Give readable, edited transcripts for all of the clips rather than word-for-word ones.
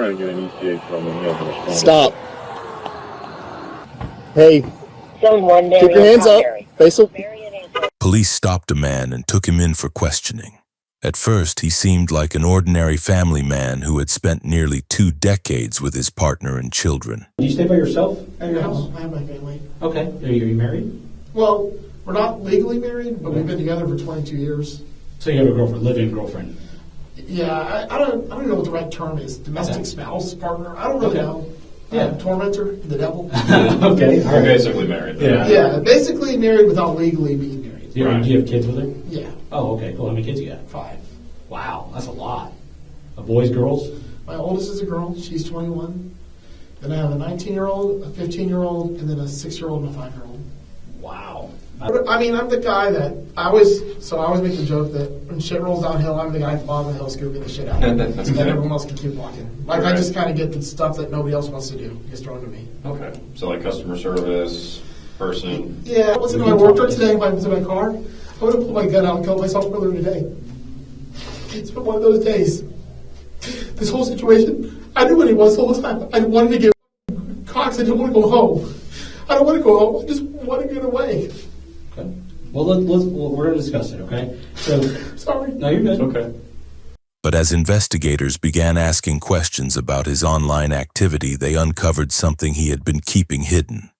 trying to get an ETA from him. He hasn't responded. Stop. Hey. Zone 1, Keep your hands up. Facial. Police stopped a man and took him in for questioning. At first, he seemed like an ordinary family man who had spent nearly 2 decades with his partner and children. Do you stay by yourself at your house? I have my family. Okay. Are you married? Well, we're not legally married, but we've been together for 22 years. So you have a girlfriend, live-in girlfriend. Yeah, I don't even know what the right term is. Domestic spouse, partner. I don't really know. Yeah. Tormentor, the devil. Okay. You're basically married. Yeah. Yeah, basically married without legally being married. Do you have kids with her? Yeah. Oh, okay. Cool. How many kids you got? 5. Wow, that's a lot. Boys, girls? My oldest is a girl. She's 21. Then I have a 19-year-old, a 15-year-old, and then a 6-year-old and a 5-year-old. Wow. I mean, I'm the guy that I always make the joke that when shit rolls downhill, I'm the guy at the bottom of the hill scooping the shit out. And everyone else can keep walking. Like, I just kind of get the stuff that nobody else wants to do. Gets thrown to me. Okay. So like customer service, person. Yeah, I wasn't in my work truck today. If I was in my car, I would have pulled my gun out and killed myself earlier today. It's been one of those days. This whole situation, I knew what it was the whole time. I wanted to get Cox. I didn't want to go home. I don't want to go home. I just want to get away. Okay. Well, we're going to discuss it, okay? So, sorry. No, you're good. It's okay. But as investigators began asking questions about his online activity, they uncovered something he had been keeping hidden.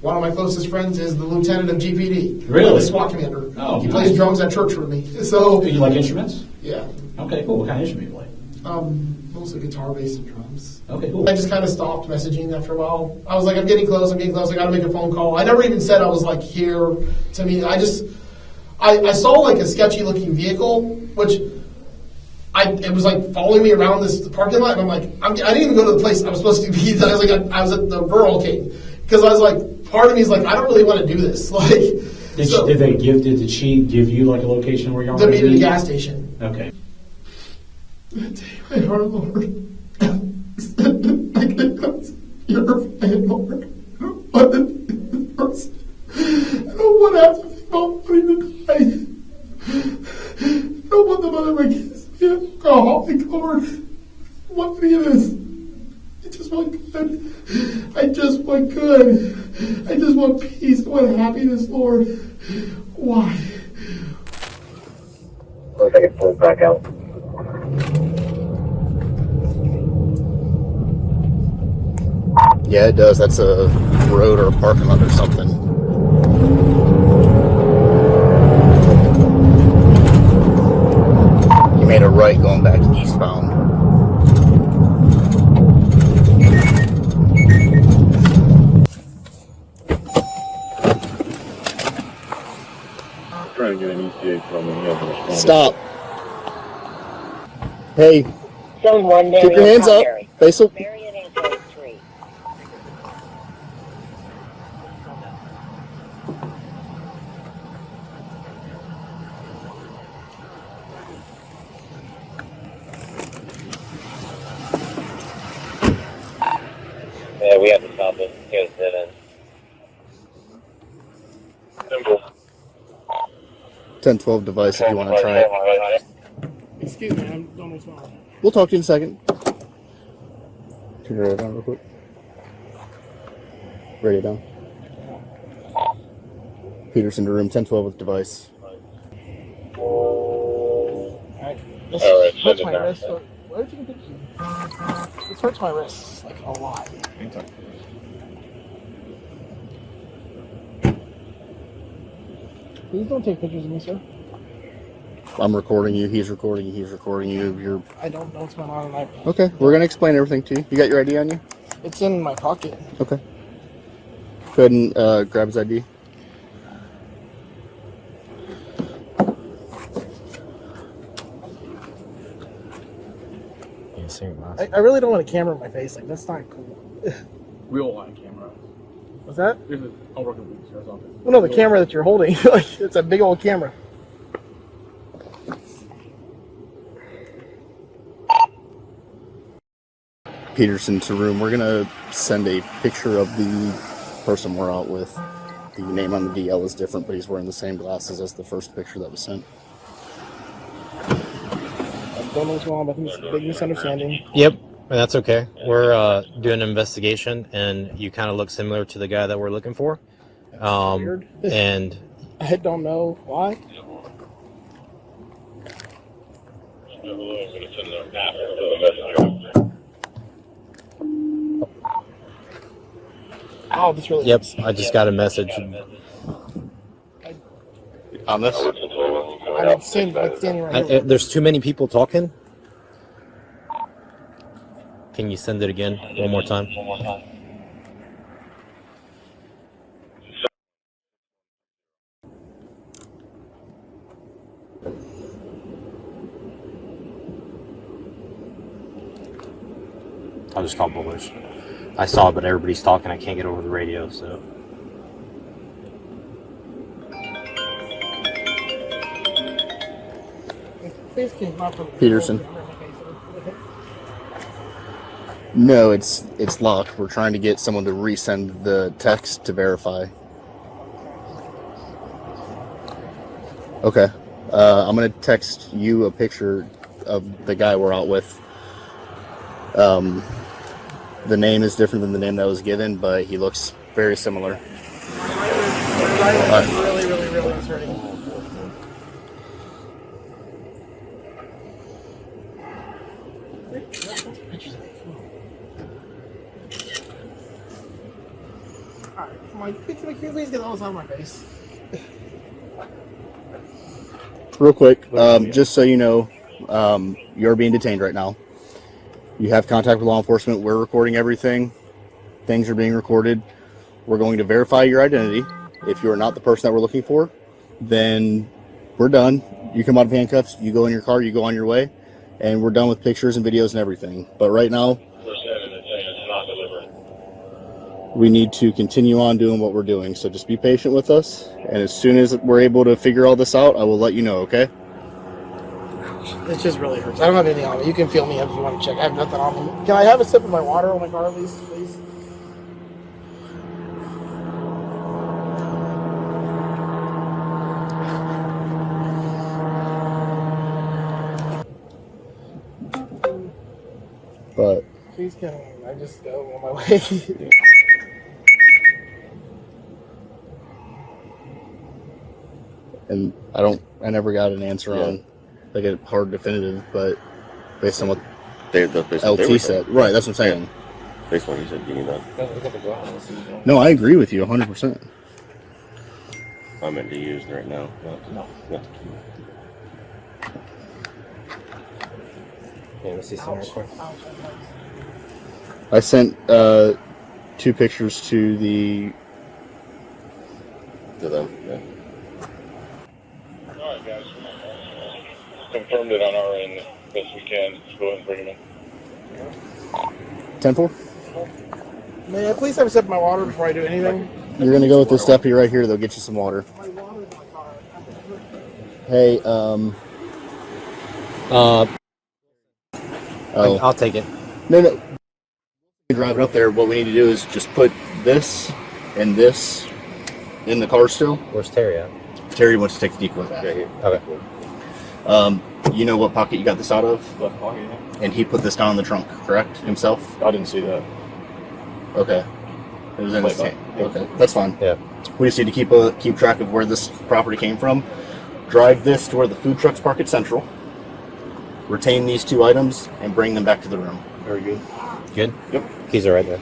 One of my closest friends is the lieutenant of GPD. Really? The SWAT commander. Oh, he nice. plays drums at church with me. So. Do you like instruments? Yeah. Okay, cool. What kind of instrument do you play? Mostly guitar, bass, and drums. Okay, cool. I just kind of stopped messaging after a while. I was like, I'm getting close. I got to make a phone call. I never even said I was like here to me. I saw like a sketchy looking vehicle, which it was like following me around this parking lot. And I'm like, I didn't even go to the place I was supposed to be. I was at the Rural King because I was like, part of me is like, I don't really want to do this. Like, did she give you like a location where you're to meet at a gas station? Okay. My heart, Lord. I can't close your fan, Lord. I don't want to be this person. I don't want to have to think about wanting to die. I don't want the mother of my kids to be an alcoholic, Lord. I don't want any of this. I just want good. I just want good. I just want peace. I want happiness, Lord. Why? Looks like it pulled back out. Yeah, it does. That's a road or a parking lot or something. You made a right going back eastbound. Trying to get an ETA from him. He hasn't responded. Stop. Hey. Zone 1, Keep your hands up. Facial. Marion Android 3. Yeah, we have to stop it. He has dead end. Simple. 1012 device if you want to try it. Excuse me, I don't know what's wrong. We'll talk to you in a second. Turn your radio down real quick. Radio down. Peterson to room 1012 with device. Alright, this hurts my wrist. Why did you get pictures? This hurts my wrist, like, a lot. Please don't take pictures of me, sir. I'm recording you, he's recording you, he's recording you. I don't know what's going on, and Okay, we're going to explain everything to you. You got your ID on you? it's in my pocket. Okay. Go ahead and grab his ID. I really don't want a camera in my face. Like, that's not cool. We all want a camera. What's that? I'll work with you. That's all. Well, no, the camera that you're holding. Like, it's a big old camera. Peterson to room. We're going to send a picture of the person we're out with. The name on the DL is different, but he's wearing the same glasses as the first picture that was sent. I don't know what's wrong, but I think it's a big misunderstanding. Yep. That's okay. We're doing an investigation, and you kind of look similar to the guy that we're looking for. Weird. And I don't know why. Ow, this really yep, hurts. I just got a message. On this? I'm standing right here. There's too many people talking. Can you send it again one more time? I'll just call Bullers. I saw it, but everybody's talking. I can't get over the radio, so. Please keep my phone. Peterson. No, it's locked. We're trying to get someone to resend the text to verify. Okay. I'm going to text you a picture of the guy we're out with. The name is different than the name that was given, but he looks very similar. Really is hurting. Alright, come on, can you please get all this on my face? Real quick, just so you know, you're being detained right now. You have contact with law enforcement. We're recording everything. Things are being recorded. We're going to verify your identity. If you are not the person that we're looking for, then we're done. You come out of handcuffs, you go in your car, you go on your way, and we're done with pictures and videos and everything. But right now, we need to continue on doing what we're doing. So just be patient with us. And as soon as we're able to figure all this out, I will let you know, okay? It just really hurts. I don't have anything on me. You can feel me if you want to check. I have nothing on me. Can I have a sip of my water on my car, please? But Please can I just go on my way? and I never got an answer on like a hard definitive, but based on what LT said. Right, that's what I'm saying. Yeah. Based on what he said, you need that. No, I agree with you 100%. I meant to use right now. No. Yeah, let's see some real quick. I sent 2 pictures to the... To them, yeah. All right, guys. Confirmed it on our end. Best we can. Just go ahead and bring him in. 10-4? May I please have a sip of my water before I do anything? You're going to go with this steppy right here. They'll get you some water. Hey, I'll take it. No. You drive it up there. What we need to do is just put this and this in the car still. Where's Terry at? Terry wants to take the decoy. Yeah, here. Okay. You know what pocket you got this out of? Left pocket, yeah. And he put this down in the trunk, correct? Himself? I didn't see that. Okay. It was in his tank. Okay, that's fine. Yeah. We just need to keep track of where this property came from. Drive this to where the food trucks park at Central. Retain these 2 items and bring them back to the room. Very good. Good? Yep. Keys are right there.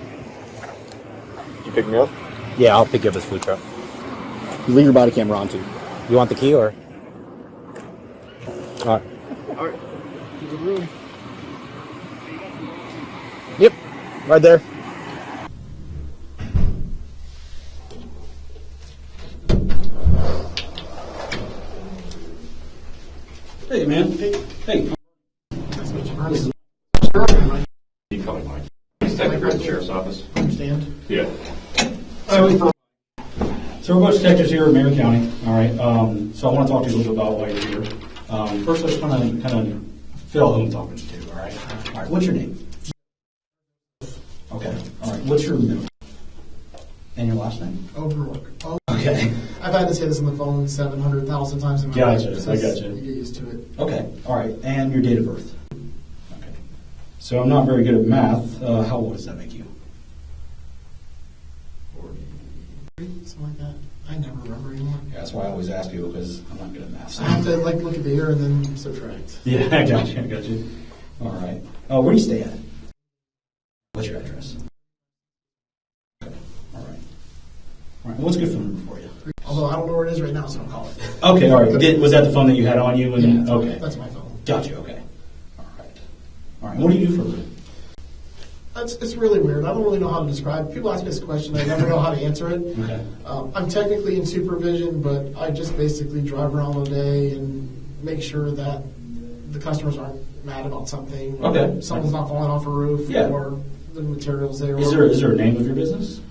You pick me up? Yeah, I'll pick you up his food truck. You leave your body camera on too. You want the key or? All right. All right. To the room. Yep. Right there. Hey, man. Hey. You call me Mike. He's technically at the sheriff's office. Understand? Yeah. So we're both detectives here in Marion County. All right. So I want to talk to you a little bit about why you're here. First, I just want to kind of fill who I'm talking to. All right. All right. What's your name? Okay. All right. What's your middle? And your last name? Overlook. Okay. I've had to say this on the phone 700,000 times in my Gotcha. life. I gotcha. You get used to it. Okay. All right. And your date of birth? Okay. So I'm not very good at math. How old does that make you? Something like that. I never remember anymore. Yeah, that's why I always ask people, because I'm not good at math. I have to like look at the year and then subtract. Yeah, I got you. All right. Where do you stay at? What's your address? Okay. All right. What's a good phone number for you? Although I don't know where it is right now, so I'll call it. Okay, all right. Was that the phone that you had on you? Yeah, Okay. that's my phone. Got you, okay. All right. What do you do for a living? It's really weird. I don't really know how to describe it. People ask me this question, I never know how to answer it. Okay. I'm technically in supervision, but I just basically drive around all day and make sure that the customers aren't mad about something. Okay. Someone's not falling off a roof, Yeah. or the materials there. Is there a name of your business?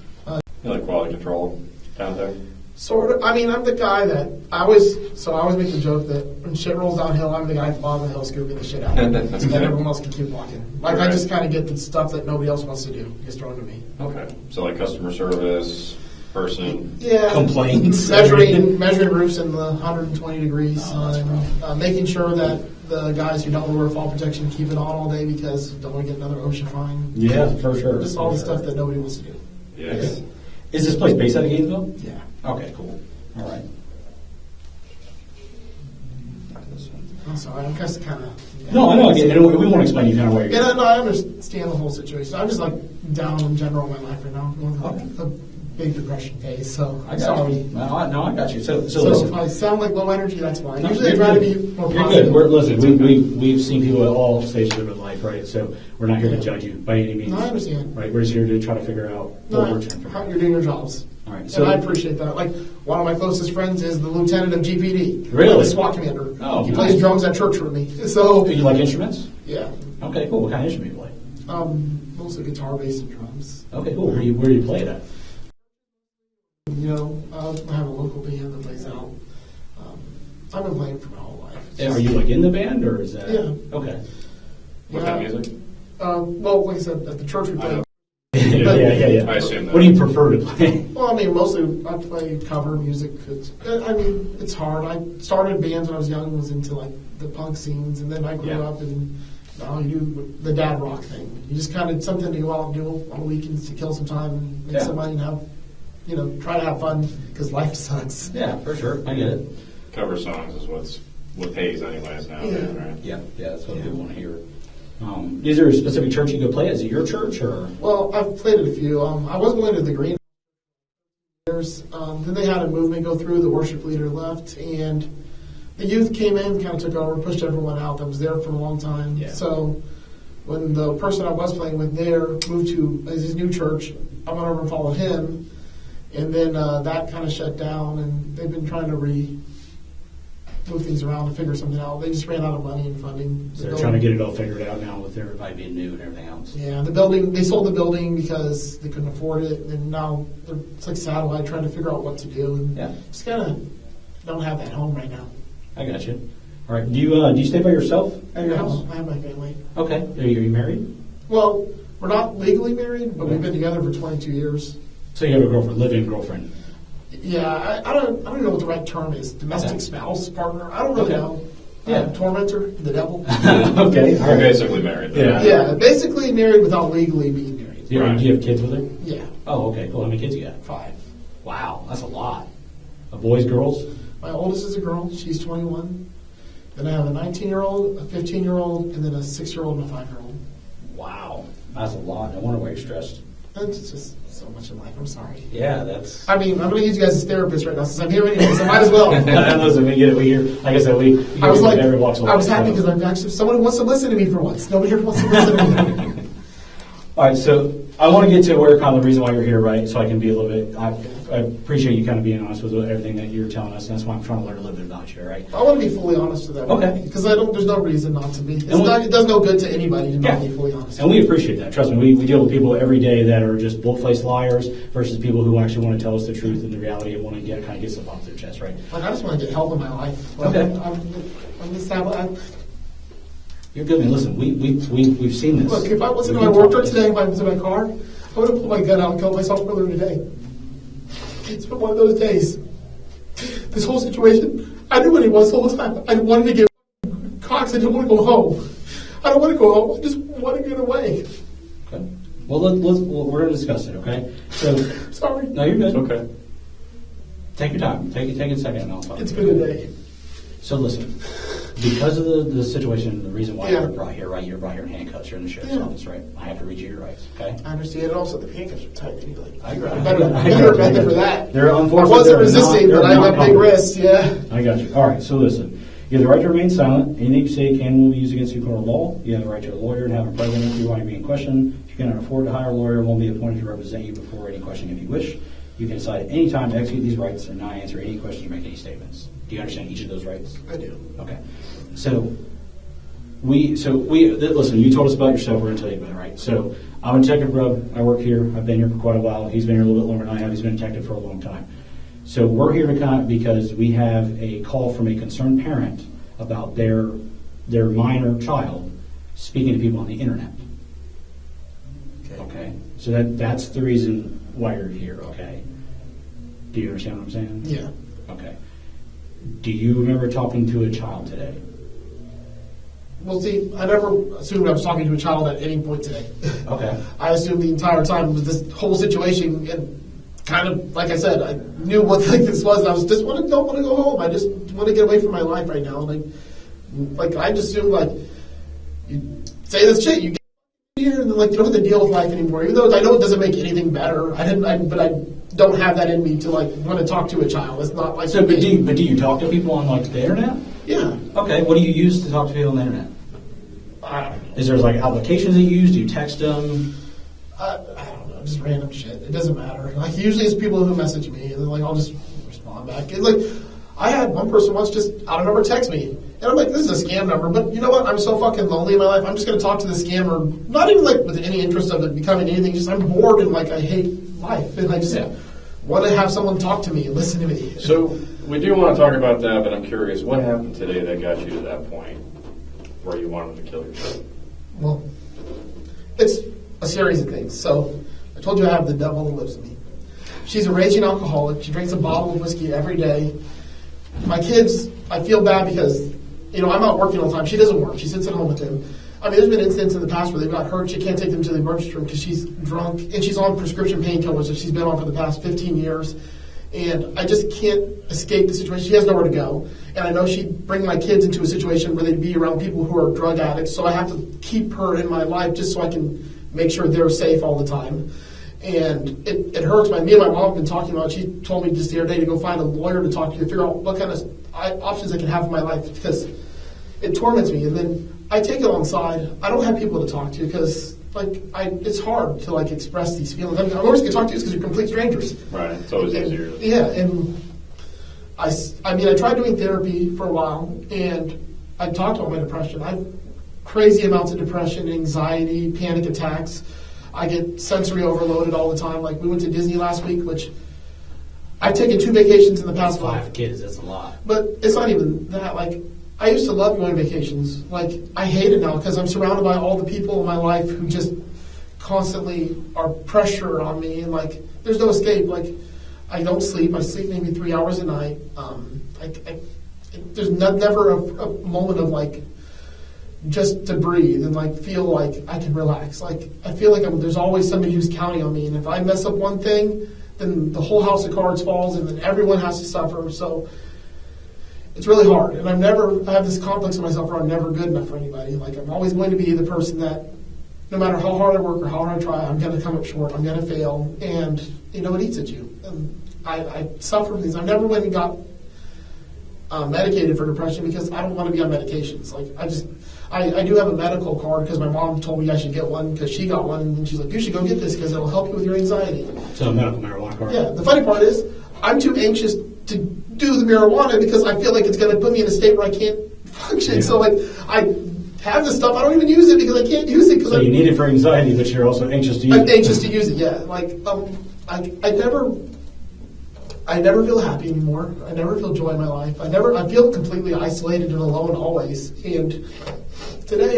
You like quality control down there? Sort of. I mean, I'm the guy that I always make the joke that when shit rolls downhill, I'm the guy at the bottom of the hill scooping the shit out. That's And good. everyone else can keep walking. Like, I Right. just kind of get the stuff that nobody else wants to do gets thrown to me. Okay. So like customer service, person. Yeah. Complaints. Measuring roofs in the 120 degrees sun. Making sure that the guys who don't wear fall protection keep it on all day because don't want to get another OSHA fine. Yeah, for sure. Just all the stuff that nobody wants to do. Yes. Is this place based out of Gainesville? Yeah. Okay, cool. All right. I'm sorry. I'm just kind of. No, I know. We won't explain you kind of where you're. Yeah, no, I understand the whole situation. I'm just like down in general in my life right now. I'm going through a big depression phase, so I got sorry. you. No, I got you. So So listen. if I sound like low energy, that's why. No, Usually I you're try to good. be more You're positive. good. Listen, we've seen people at all stages of their life, right? So we're not here to judge you by any means. No, I understand. Right? We're just here to try to figure out what we're trying to how figure you're doing your jobs. All right. And I appreciate that. Like, one of my closest friends is the lieutenant of GPD. Really? The SWAT commander. Oh, he nice. plays drums at church with me. So, Do you like instruments? yeah. Okay, cool. What kind of instrument do you play? Mostly guitar, bass, and drums. Okay, cool. Where do you play it at? You know, I have a local band that plays out. I've been playing for my whole life. And are you like in the band or is that? Yeah. Okay. What kind of music? Well, like I said, at the church we play. Yeah. I assume that. What do you prefer to play? Well, I mean, mostly I play cover music. It's hard. I started bands when I was young, was into like the punk scenes, and then I grew up and now you do the dad rock thing. You just kind of something to go out and do on the weekends to kill some time and make some money and have, try to have fun because life sucks. Yeah, for sure. I get it. Cover songs is what pays anyways now, right? Yeah, that's what people want to hear. Is there a specific church you go play? Is it your church or? Well, I've played at a few. I was going to the Green years. Then they had a movement go through. The worship leader left, and the youth came in, kind of took over, pushed everyone out that was there for a long time. Yeah. So when the person I was playing with there moved to his new church, I went over and followed him, and then that kind of shut down, and they've been trying to move things around and figure something out. They just ran out of money and funding. So they're trying to get it all figured out now with everybody being new and everything else. Yeah, they sold the building because they couldn't afford it, and now it's like satellite trying to figure out what to do. And just kind of don't have that home right now. I got you. All right. Do you stay by yourself at your house? I have my family. Okay. Are you married? Well, we're not legally married, but we've been together for 22 years. So you have a girlfriend, live-in girlfriend. Yeah, I don't even know what the right term is. Domestic spouse, partner. I don't really know. Yeah. Tormentor, the devil. Okay. All You're right. basically married. Then. Yeah, basically married without legally being married. Do you have kids with her? Yeah. Oh, okay. Cool. How many kids you got? 5. Wow, that's a lot. Boys, girls? My oldest is a girl. She's 21. Then I have a 19-year-old, a 15-year-old, and then a 6-year-old and a 5-year-old. Wow, that's a lot. No wonder why you're stressed. It's just so much in life. I'm sorry. Yeah, that's. I mean, I'm going to use you guys as therapists right now since I'm here anyway, so I might as well. Listen, we get it. We hear. Like I said, we. I was like, every walks of life, I was happy because I'm actually someone who wants to listen to me for once. Nobody here wants to listen to me. All right, so I want to get to where kind of the reason why you're here, right? So I can be a little bit. I appreciate you kind of being honest with everything that you're telling us, and that's why I'm trying to learn a little bit about you, right? I want to be fully honest with everyone. Okay. Because there's no reason not to be. It does no good to anybody to not be fully honest. And we appreciate that. Trust me, we deal with people every day that are just bull-faced liars versus people who actually want to tell us the truth and the reality and want to kind of get stuff off their chest, right? Like, I just want to get help in my life. Like, Okay. I'm just You're good, man. Listen, we've seen this. Look, if I wasn't in my work truck today, if I was in my car, I would have pulled my gun out and killed myself earlier today. It's been one of those days. This whole situation, I knew what it was the whole time. I wanted to get Cox. I didn't want to go home. I don't want to go home. I just want want to get away. Okay. Well, we're going to discuss it, okay? So, Sorry. no, you're good. It's okay. Take your time. Take a second and I'll talk. It's been a day. So listen, because of the situation, the reason why Yeah. you're brought here, right? You're brought here in handcuffs. You're in the sheriff's Yeah. office, right? I have to read you your rights, okay? I understand. And also, the handcuffs are tight. Anyway. I agree. Better method for that. They're I unfortunately. wasn't they're resisting, not- but I they're got not big comfortable. wrists. Yeah. I got you. All right, so listen. You have the right to remain silent. Anything you say can and will be used against you in court of law. You have the right to a lawyer and have a present with you while you're being questioned. If you cannot afford to hire a lawyer, one will be appointed to represent you before any questioning if you wish. You can decide at any time to execute these rights and not answer any questions or make any statements. Do you understand each of those rights? I do. Okay. Listen, you told us about yourself, we're going to tell you about it, right? So, I'm a detective, Grubb. I work here. I've been here for quite a while. He's been here a little bit longer than I have. He's been a detective for a long time. So, we're here to come because we have a call from a concerned parent about their minor child speaking to people on the internet. Okay? So, that's the reason why you're here, okay? Do you understand what I'm saying? Yeah. Okay. Do you remember talking to a child today? Well, see, I never assumed I was talking to a child at any point today. Okay. I assumed the entire time with this whole situation, and kind of, like I said, I knew what this was, and I was just don't want to go home. I just want to get away from my life right now. And I just assumed, like, you say this shit, you get here, and then, like, you don't have to deal with life anymore. Even though I know it doesn't make anything better, but I don't have that in me to, like, want to talk to a child. It's not like... So, but do you talk to people on, like, the internet? Yeah. Okay, what do you use to talk to people on the internet? I don't know. Is there, like, applications that you use? Do you text them? I don't know, just random shit. It doesn't matter. Like, usually it's people who message me, and then, like, I'll just respond back. It's like, I had one person once just out of nowhere text me, and I'm like, this is a scam number, but you know what? I'm so fucking lonely in my life. I'm just going to talk to the scammer, not even, like, with any interest of it becoming anything. Just I'm bored and, like, I hate life, and I just want to have someone talk to me and listen to me. So we do want to talk about that, but I'm curious, what happened today that got you to that point where you wanted to kill yourself? Well, it's a series of things. So I told you I have the devil that lives in me. She's a raging alcoholic. She drinks a bottle of whiskey every day. My kids, I feel bad because, I'm out working all the time. She doesn't work. She sits at home with them. I mean, there's been incidents in the past where they've got hurt. She can't take them to the emergency room because she's drunk, and she's on prescription painkillers that she's been on for the past 15 years. And I just can't escape the situation. She has nowhere to go. And I know she'd bring my kids into a situation where they'd be around people who are drug addicts. So I have to keep her in my life just so I can make sure they're safe all the time. And it hurts. Me and my mom have been talking about it. She told me just the other day to go find a lawyer to talk to figure out what kind of options I can have in my life because it torments me. And then I take it alongside. I don't have people to talk to because it's hard to express these feelings. I'm always going to talk to you because you're complete strangers. Right. It's always easier. Yeah, and I tried doing therapy for a while, and I talked about my depression. I have crazy amounts of depression, anxiety, panic attacks. I get sensory overloaded all the time. Like, we went to Disney last week, which I've taken 2 vacations in the past 5 kids, that's a lot. But it's not even that. I used to love going on vacations. I hate it now because I'm surrounded by all the people in my life who just constantly are pressure on me, and there's no escape. I don't sleep. I sleep maybe 3 hours a night. There's never a moment of just to breathe and feel like I can relax. I feel like there's always somebody who's counting on me, and if I mess up one thing, then the whole house of cards falls, and then everyone has to suffer. So it's really hard, and I have this complex in myself where I'm never good enough for anybody. I'm always going to be the person that, no matter how hard I work or how hard I try, I'm going to come up short. I'm going to fail, and it eats at you. And I suffer from these. I never went and got medicated for depression because I don't want to be on medications. I do have a medical card because my mom told me I should get one because she got one, and she's like, you should go get this because it'll help you with your anxiety. So a medical marijuana card? Yeah. The funny part is I'm too anxious to do the marijuana because I feel like it's going to put me in a state where I can't function. Yeah. So I have this stuff. I don't even use it because I can't use it. So you need it for anxiety, but you're also anxious to use it. I'm anxious to use it, yeah. I never feel happy anymore. I never feel joy in my life. I feel completely isolated and alone always. And today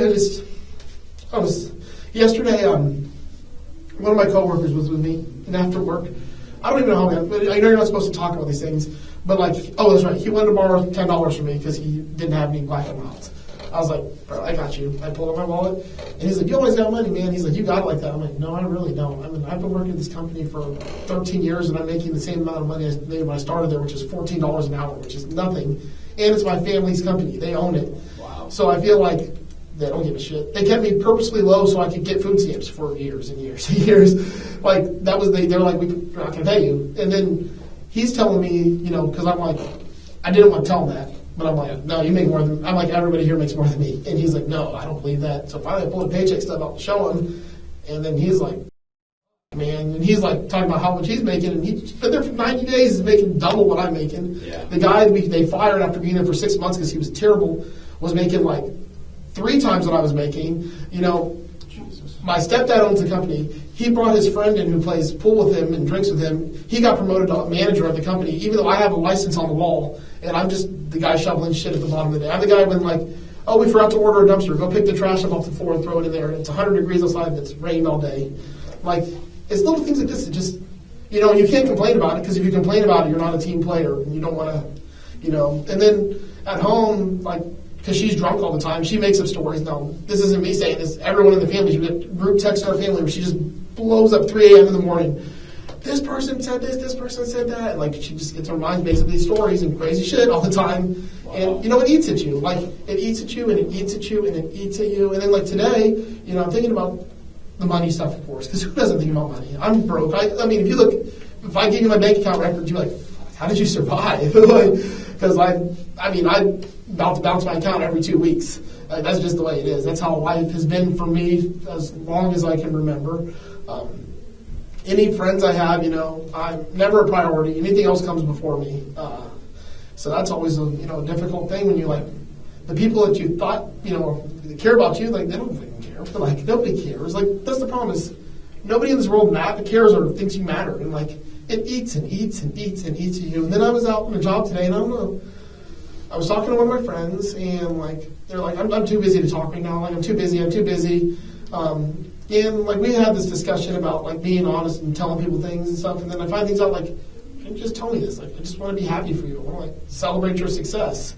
yesterday, one of my coworkers was with me, and after work, I don't even know how I know you're not supposed to talk about these things, but that's right. He wanted to borrow $10 from me because he didn't have any black and whites. I was like, bro, I got you. I pulled out my wallet, and he's like, you always got money, man. He's like, you got it like that. I'm like, no, I really don't. I mean, I've been working at this company for 13 years, and I'm making the same amount of money I made when I started there, which is $14 an hour, which is nothing. And it's my family's company. They own it. Wow. So I feel like they don't give a shit. They kept me purposely low so I could get food stamps for years and years and years. Like, that was, they're like, we're not going to pay you. And then he's telling me, you know, because I'm like, I didn't want to tell him that. But I'm like, no, you make more than, I'm like, everybody here makes more than me. And he's like, no, I don't believe that. So finally I pulled a paycheck stub out to show him. And then he's like, man, and he's like talking about how much he's making. And he's been there for 90 days, he's making double what I'm making. Yeah. The guy they fired after being there for 6 months because he was terrible was making like 3 times what I was making. You know, Jesus. My stepdad owns the company. He brought his friend in who plays pool with him and drinks with him. He got promoted to manager of the company, even though I have a license on the wall. And I'm just the guy shoveling shit at the bottom of the day. I'm the guy when like, oh, we forgot to order a dumpster. Go pick the trash up off the floor and throw it in there. It's 100 degrees outside and it's rained all day. Like, it's little things like this that just, you know, you can't complain about it because if you complain about it, you're not a team player and you don't want to, you know. And then at home, like, because she's drunk all the time, she makes up stories. Now, this isn't me saying this. Everyone in the family, she get group text our family where she just blows up 3 a.m. in the morning. This person said this person said that. And, like, she just gets her mind based on these stories and crazy shit all the time. Wow. And, you know, it eats at you. Like, it eats at you and it eats at you and it eats at you. And then, like, today, you know, I'm thinking about the money stuff, of course, because who doesn't think about money? I'm broke. I mean, if you look, if I give you my bank account records, you're like, how did you survive? Because I'm about to bounce my account every 2 weeks. That's just the way it is. That's how life has been for me as long as I can remember. Any friends I have, you know, I'm never a priority. Anything else comes before me. So that's always a difficult thing when you like the people that you thought care about you, like they don't fucking care. But like nobody cares. Like that's the problem is nobody in this world cares or thinks you matter, and like it eats and eats and eats and eats at you. And then I was out on a job today, and I don't know. I was talking to one of my friends, and like they're like, I'm too busy to talk right now. Like I'm too busy. And like we had this discussion about like being honest and telling people things and stuff. And then I find things out like, just tell me this. Like I just want to be happy for you. I want to like celebrate your success.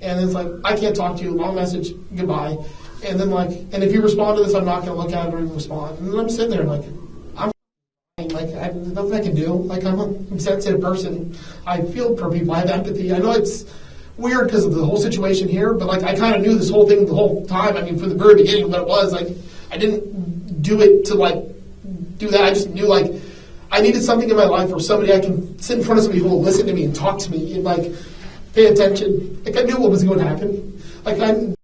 And it's like I can't talk to you. Long message. Goodbye. And then like, and if you respond to this, I'm not going to look at it or even respond. And then I'm sitting there like, there's nothing I can do. Like I'm a sensitive person. I feel for people. I have empathy. I know it's weird because of the whole situation here, but like I kind of knew this whole thing the whole time. I mean, from the very beginning, what it was. Like I didn't do it to like do that. I just knew like I needed something in my life where somebody I can sit in front of somebody who will listen to me and talk to me and like pay attention. Like I knew what was going to happen. Like I'm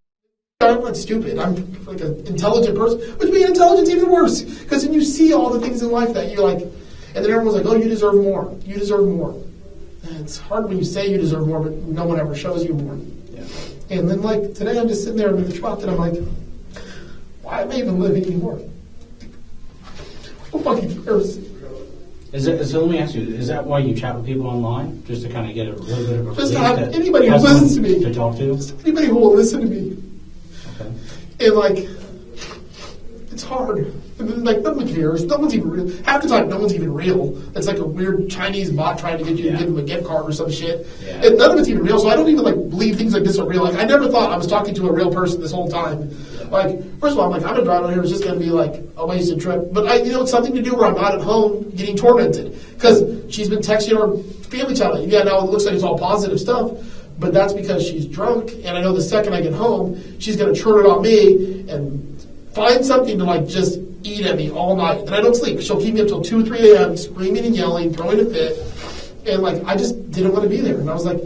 not stupid. I'm like an intelligent person, which being intelligent is even worse because then you see all the things in life that you like, and then everyone's like, "Oh, you deserve more. You deserve more." And it's hard when you say you deserve more, but no one ever shows you more. Yeah. And then like today, I'm just sitting there in the truck, and I'm like, "Why am I even living anymore? Who fucking cares?" So let me ask you: is that why you chat with people online, just to kind of get a little bit of a just to have anybody who listens to me to talk to? Just anybody who will listen to me. Okay. And like, it's hard. And then, like, no one cares. No one's even real. Half the time, no one's even real. It's like a weird Chinese bot trying to get you to give them a gift card or some shit. Yeah. And none of it's even real. So I don't even like believe things like this are real. Like I never thought I was talking to a real person this whole time. Like, first of all, I'm like, I'm gonna drive out here. It's just gonna be like a wasted trip. But it's something to do where I'm not at home getting tormented because she's been texting her family chat. Yeah, now it looks like it's all positive stuff. But that's because she's drunk, and I know the second I get home, she's going to turn it on me and find something to, like, just eat at me all night. And I don't sleep. She'll keep me up till 2 or 3 a.m. screaming and yelling, throwing a fit. And, like, I just didn't want to be there. And I was like,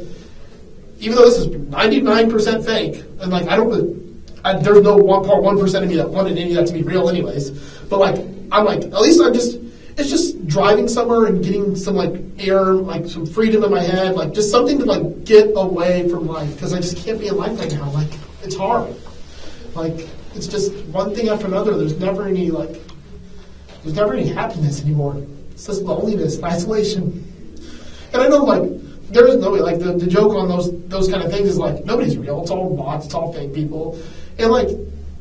even though this is 99% fake, and, like, there's no 1% of me that wanted any of that to be real anyways. But, like, I'm like, at least it's just driving somewhere and getting some, like, air, like, some freedom in my head, like, just something to, like, get away from life, because I just can't be in life right now. Like, it's hard. Like, it's just one thing after another. There's never any happiness anymore. It's just loneliness and isolation. And I know, like, there is no way, like, the joke on those kind of things is, like, nobody's real. It's all bots. It's all fake people. And, like,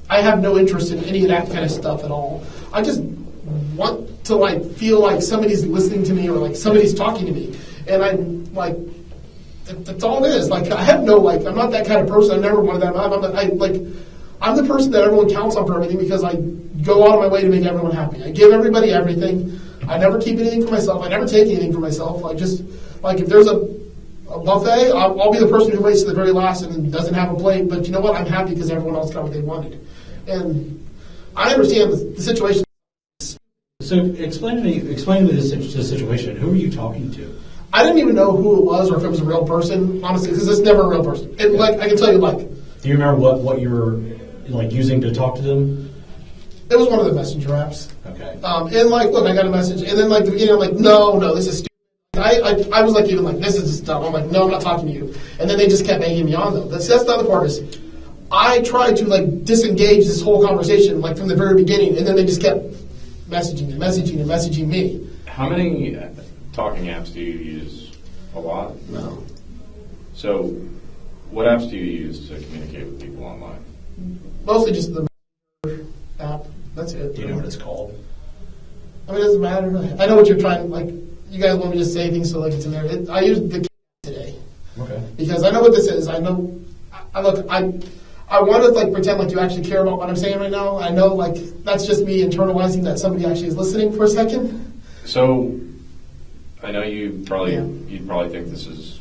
I have no interest in any of that kind of stuff at all. I just want to like feel like somebody's listening to me or like somebody's talking to me, and I'm like That's all it is. Like, I have no, like, I'm not that kind of person. I never wanted that. I'm the person that everyone counts on for everything because I go out of my way to make everyone happy. I give everybody everything. I never keep anything for myself. I never take anything for myself. I just, like, if there's a buffet, I'll be the person who waits to the very last and doesn't have a plate. But you know what? I'm happy because everyone else got what they wanted. And I understand the situation. So explain to me the situation. Who are you talking to? I didn't even know who it was or if it was a real person, honestly, because it's never a real person. And, like, I can tell you, like... Do you remember what you were, like, using to talk to them? It was one of the messenger apps. Okay. And, like, look, I got a message. And then, like, the beginning, I'm like, no, this is stupid. I was, like, even like, this is just dumb. I'm like, no, I'm not talking to you. And then they just kept egging me on, though. That's the other part is I tried to, like, disengage this whole conversation, like, from the very beginning. And then they just kept messaging me. How many talking apps do you use? A lot? No. So, what apps do you use to communicate with people online? Mostly just the app. That's it. Do you know what it's called? I mean, it doesn't matter. I know what you're trying, like, you guys want me to say things so, like, it's in there. I used the today. Okay. Because I know what this is. I know, I want to, like, pretend like you actually care about what I'm saying right now. I know, like, that's just me internalizing that somebody actually is listening for a second. So, I know you'd probably think this is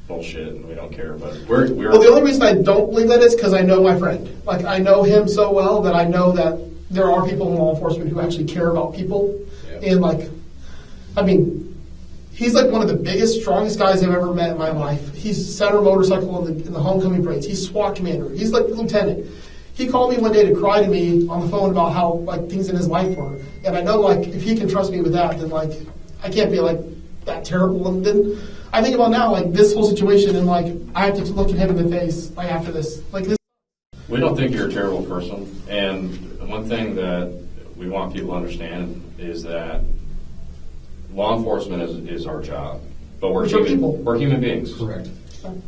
bullshit and we don't care, but we're Well, the only reason I don't believe that is because I know my friend. Like, I know him so well that I know that there are people in law enforcement who actually care about people. Yeah. And, like, I mean, he's like one of the biggest, strongest guys I've ever met in my life. He's center motorcycle in the homecoming parades. He's SWAT commander. He's like lieutenant. He called me one day to cry to me on the phone about how, like, things in his life were. And I know, like, if he can trust me with that, then, like, I can't be, like, that terrible. And then I think about now, like, this whole situation, and, like, I have to look at him in the face, like, after this. Like, this. We don't think you're a terrible person. And one thing that we want people to understand is that law enforcement is our job, but we're human beings. Correct.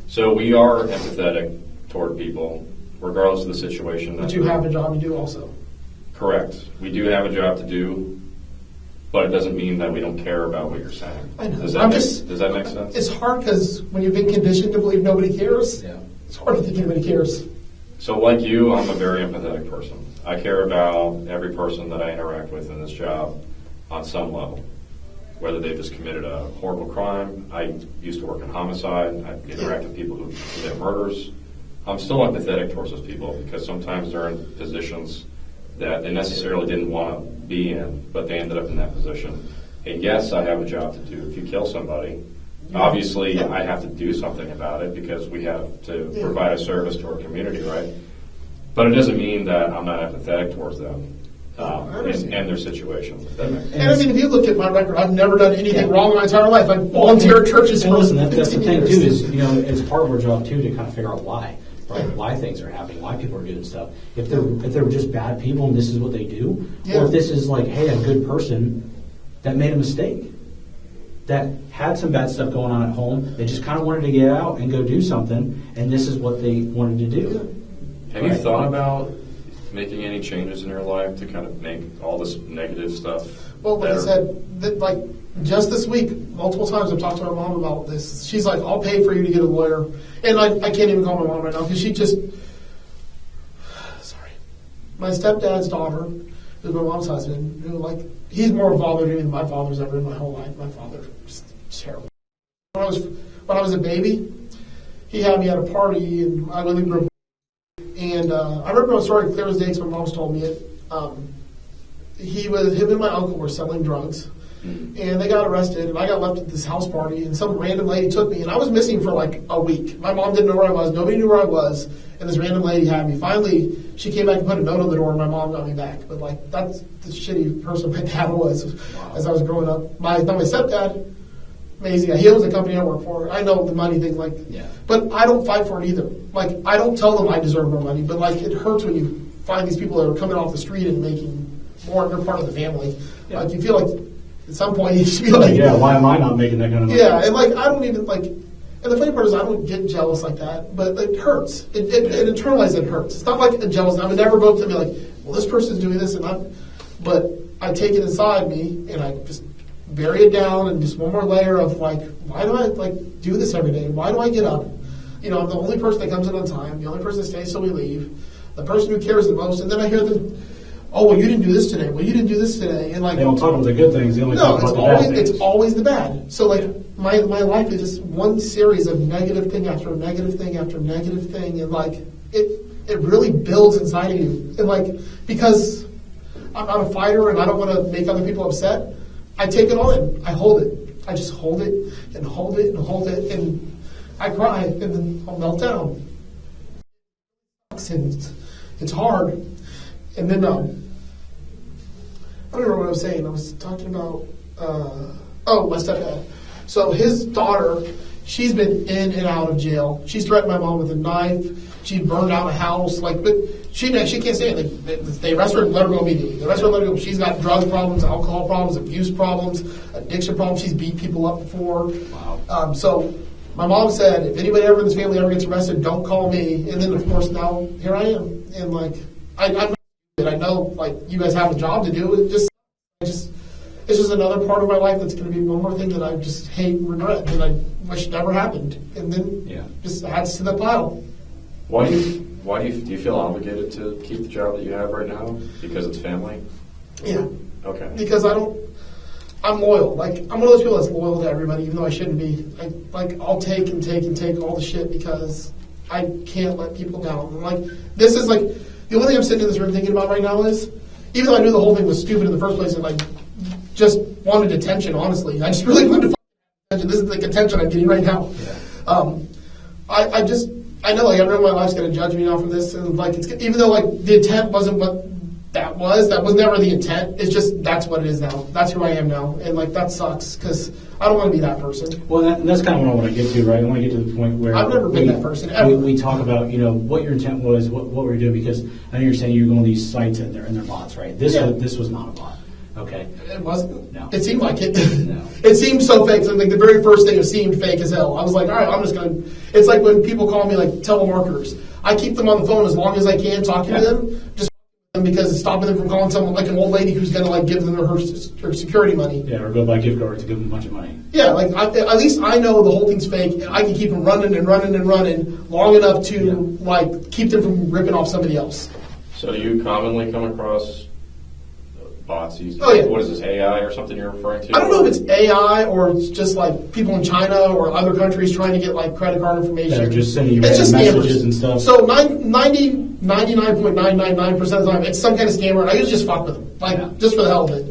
So we are empathetic toward people, regardless of the situation. But you have a job to do also. Correct. We do have a job to do, but it doesn't mean that we don't care about what you're saying. I know. Does that make sense? It's hard because when you've been conditioned to believe nobody cares, it's hard to think anybody cares. So like you, I'm a very empathetic person. I care about every person that I interact with in this job on some level. Whether they've just committed a horrible crime. I used to work in homicide. I interact with people who commit murders. I'm still empathetic towards those people because sometimes they're in positions that they necessarily didn't want to be in, but they ended up in that position. And yes, I have a job to do. If you kill somebody, obviously I have to do something about it because we have to provide a service to our community, right? But it doesn't mean that I'm not empathetic towards them. And their situation. And I mean, if you look at my record, I've never done anything wrong in my entire life. I volunteered at churches for listen, that's the thing years. too is, you know, it's part of our job too to kind of figure out why, right? Why things are happening, why people are doing stuff. If they're just bad people and this is what they do, or if this is like, hey, a good person that made a mistake, that had some bad stuff going on at home, they just kind of wanted to get out and go do something, and this is what they wanted to do. Have you thought about making any changes in your life to kind of make all this negative stuff Well, like better? I said, like, just this week, multiple times I've talked to my mom about this. She's like, I'll pay for you to get a lawyer. And I can't even call my mom right now because she just, sorry. My stepdad's daughter, who's my mom's husband, who, like, he's more bothered than my father's ever in my whole life. My father, just terrible. When I was a baby, he had me at a party, and I lived in and I remember a story clear as day because my mom's told me it. Him and my uncle were selling drugs, and they got arrested, and I got left at this house party, and some random lady took me, and I was missing for like a week. My mom didn't know where I was, nobody knew where I was, and this random lady had me. Finally, she came back and put a note on the door, and my mom got me back. But like, that's the shitty person my dad was as I was growing up. My stepdad, amazing. He owns the company I work for. I know the money thing, but I don't fight for it either. Like, I don't tell them I deserve more money, but like, it hurts when you find these people that are coming off the street and making more, and they're part of the family. Yeah. Like, you feel like at some point you should be like, why am I not making that kind of money? Yeah, and like, I don't even like, and the funny part is I don't get jealous like that, but it hurts. It internalized, it hurts. It's not like a jealous. I would never go up to be like, well, this person's doing this, but I take it inside me, and I just bury it down and just one more layer of like, why do I like do this every day? Why do I get up? You know, I'm the only person that comes in on time, the only person that stays till we leave, the person who cares the most, and then I hear oh, well, you didn't do this today. Well, you didn't do this today. And like, They don't talk about the good things. They only no, talk about the bad things. it's always the bad. So like, my life is just one series of negative thing after negative thing after negative thing, and like, it really builds inside of you. And like, because I'm not a fighter and I don't want to make other people upset, I take it all in. I hold it. I just hold it and hold it and hold it, and I cry and then I'll melt down. And it's hard. And then, I don't remember what I was saying. I was talking about, my stepdad. So his daughter, she's been in and out of jail. She's threatened my mom with a knife. She burned out a house. Like, but she can't say it. They arrest her and let her go immediately. They arrest her and let her go. She's got drug problems, alcohol problems, abuse problems, addiction problems. She's beat people up before. Wow. So my mom said, if anybody ever in this family ever gets arrested, don't call me. And then, of course, now here I am. And, like, I know, like, you guys have a job to do. It's just another part of my life that's going to be one more thing that I just hate and regret and I wish never happened. And then just adds to the pile. Why do you feel obligated to keep the job that you have right now? Because it's family? Yeah. Okay. Because I'm loyal. Like, I'm one of those people that's loyal to everybody, even though I shouldn't be. I'll take and take and take all the shit because I can't let people down. And like, this is like, the only thing I'm sitting in this room thinking about right now is, even though I knew the whole thing was stupid in the first place and like just wanted attention, honestly. I just really wanted to attention. This is like attention I'm getting right now. Yeah. I know like everyone in my life's gonna judge me now for this, and like even though like the intent wasn't what that was never the intent. It's just that's what it is now. That's who I am now, and like that sucks because I don't want to be that person. Well, that's kind of what I want to get to, right? I want to get to the point where I've never been that person ever. We talk about what your intent was, what we're doing, because I know you're saying you're going to these sites and they're bots, right? This was not a bot. Okay. It wasn't. No. It seemed like it. No. It seemed so fake. So like the very first thing, it seemed fake as hell. I was like, all right, I'm just gonna. It's like when people call me like telemarketers. I keep them on the phone as long as I can, talking to them, just because it's stopping them from calling someone like an old lady who's gonna like give them her security money. Yeah, or go buy gift cards to give them a bunch of money. Yeah, like at least I know the whole thing's fake, and I can keep them running and running and running long enough to like keep them from ripping off somebody else. So do you commonly come across bots? Oh, yeah. What is this, AI or something you're referring to? I don't know if it's AI or it's just like people in China or other countries trying to get like credit card information. They're just sending you it's just messages scammers and stuff. So 99.999% of the time, it's some kind of scammer. And I usually just fuck with them, like just for the hell of it.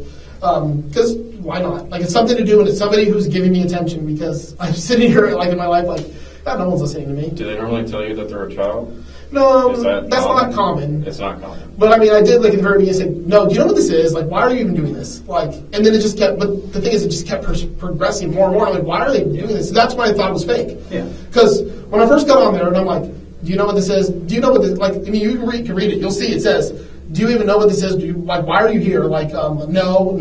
Because why not? Like it's something to do, and it's somebody who's giving me attention because I'm sitting here like in my life like, God, no one's listening to me. Do they normally tell you that they're a child? No, that's not common. It's not common. But I mean, I did like at the very beginning say, no, do you know what this is? Like, why are you even doing this? Like, and then it just kept. But the thing is, it just kept progressing more and more. I'm like, why are they doing this? So that's why I thought it was fake. Yeah. Because when I first got on there, and I'm like, do you know what this is? Do you know what this? Like, I mean, you can read it. You'll see it says, do you even know what this is? Do you like? Why are you here? Like, no,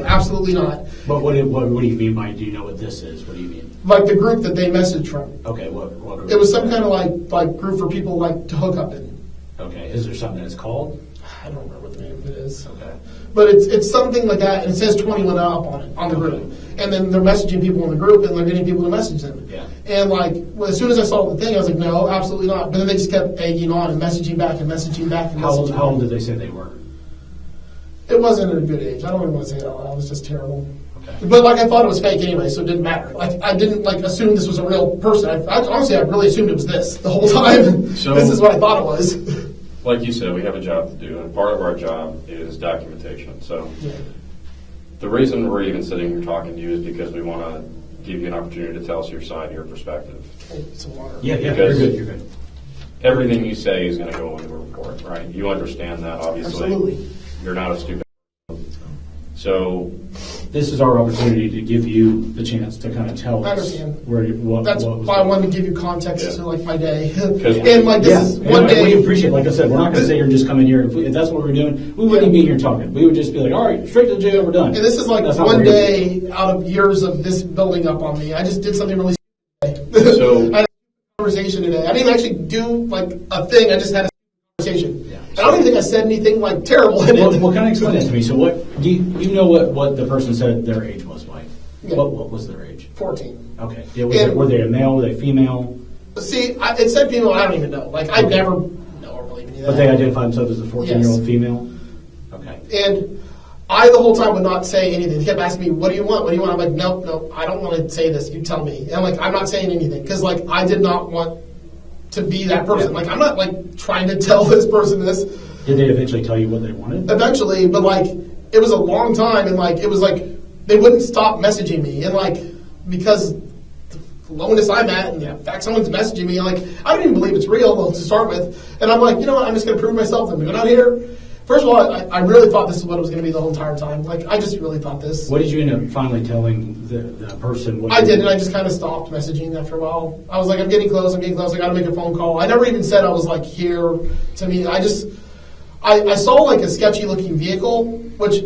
absolutely not. But what do you mean by do you know what this is? What do you mean? Like the group that they messaged from. Okay, what group? It was some kind of like group for people like to hook up in. Okay, is there something that's called? I don't remember what the name of it is. Okay. But it's something like that, and it says 21 up on it, on the group. And then they're messaging people in the group, and they're getting people to message them. Yeah. And like, well, as soon as I saw the thing, I was like, no, absolutely not. But then they just kept egging on and messaging back and messaging back and messaging back. How old did they say they were? It wasn't at a good age. I don't even want to say it out loud. It was just terrible. Okay. But like, I thought it was fake anyway, so it didn't matter. Like, I didn't like assume this was a real person. Honestly, I really assumed it was this the whole time. So, this is what I thought it was. Like you said, we have a job to do, and part of our job is documentation. So the reason we're even sitting here talking to you is because we want to give you an opportunity to tell us your side, your perspective. Some water. Yeah, Because you're good. Everything you say is going to go into a report, right? You understand that, obviously. Absolutely. You're not a stupid. So this is our opportunity to give you the chance to kind of tell us what That's was why I wanted to give you context to like my day. Because- and like this is one day. We appreciate, like I said, we're not going to sit here and just come in here. If that's what we're doing, we wouldn't be here talking. We would just be like, all right, straight to the jail, we're done. And this is like That's not one what we're here day out of years of this building up on me. I just did something really So- I had a conversation today. I didn't actually do like a thing. I just had a conversation. Yeah. And I don't even think I said anything like terrible in it. Well, kind of explain that to me. So what, do you know what the person said their age was, Mike? Yeah. What was their age? 14. Okay. Were they a male? Were they female? See, it said female, I don't even know. Like, I never know or believe any of that. But they identified themselves as a 14-year-old Yes. female? Okay. And I, the whole time, would not say anything. They kept asking me, what do you want? What do you want? I'm like, no, I don't want to say this. You tell me. And I'm like, I'm not saying anything. Because, like, I did not want to be that person. Yeah. Like, I'm not, like, trying to tell this person this. Did they eventually tell you what they wanted? Eventually, but, like, it was a long time. And, like, it was, like, they wouldn't stop messaging me. And, like, because the lowness I'm at, and the fact someone's messaging me, like, I don't even believe it's real to start with. And I'm like, you know what? I'm just going to prove myself. I'm going out here. First of all, I really thought this is what it was going to be the whole entire time. Like, I just really thought this. What did you end up finally telling the person? What I did, and I just kind of stopped messaging after a while. I was like, I'm getting close, I got to make a phone call. I never even said I was, like, here to me. I saw, like, a sketchy-looking vehicle, which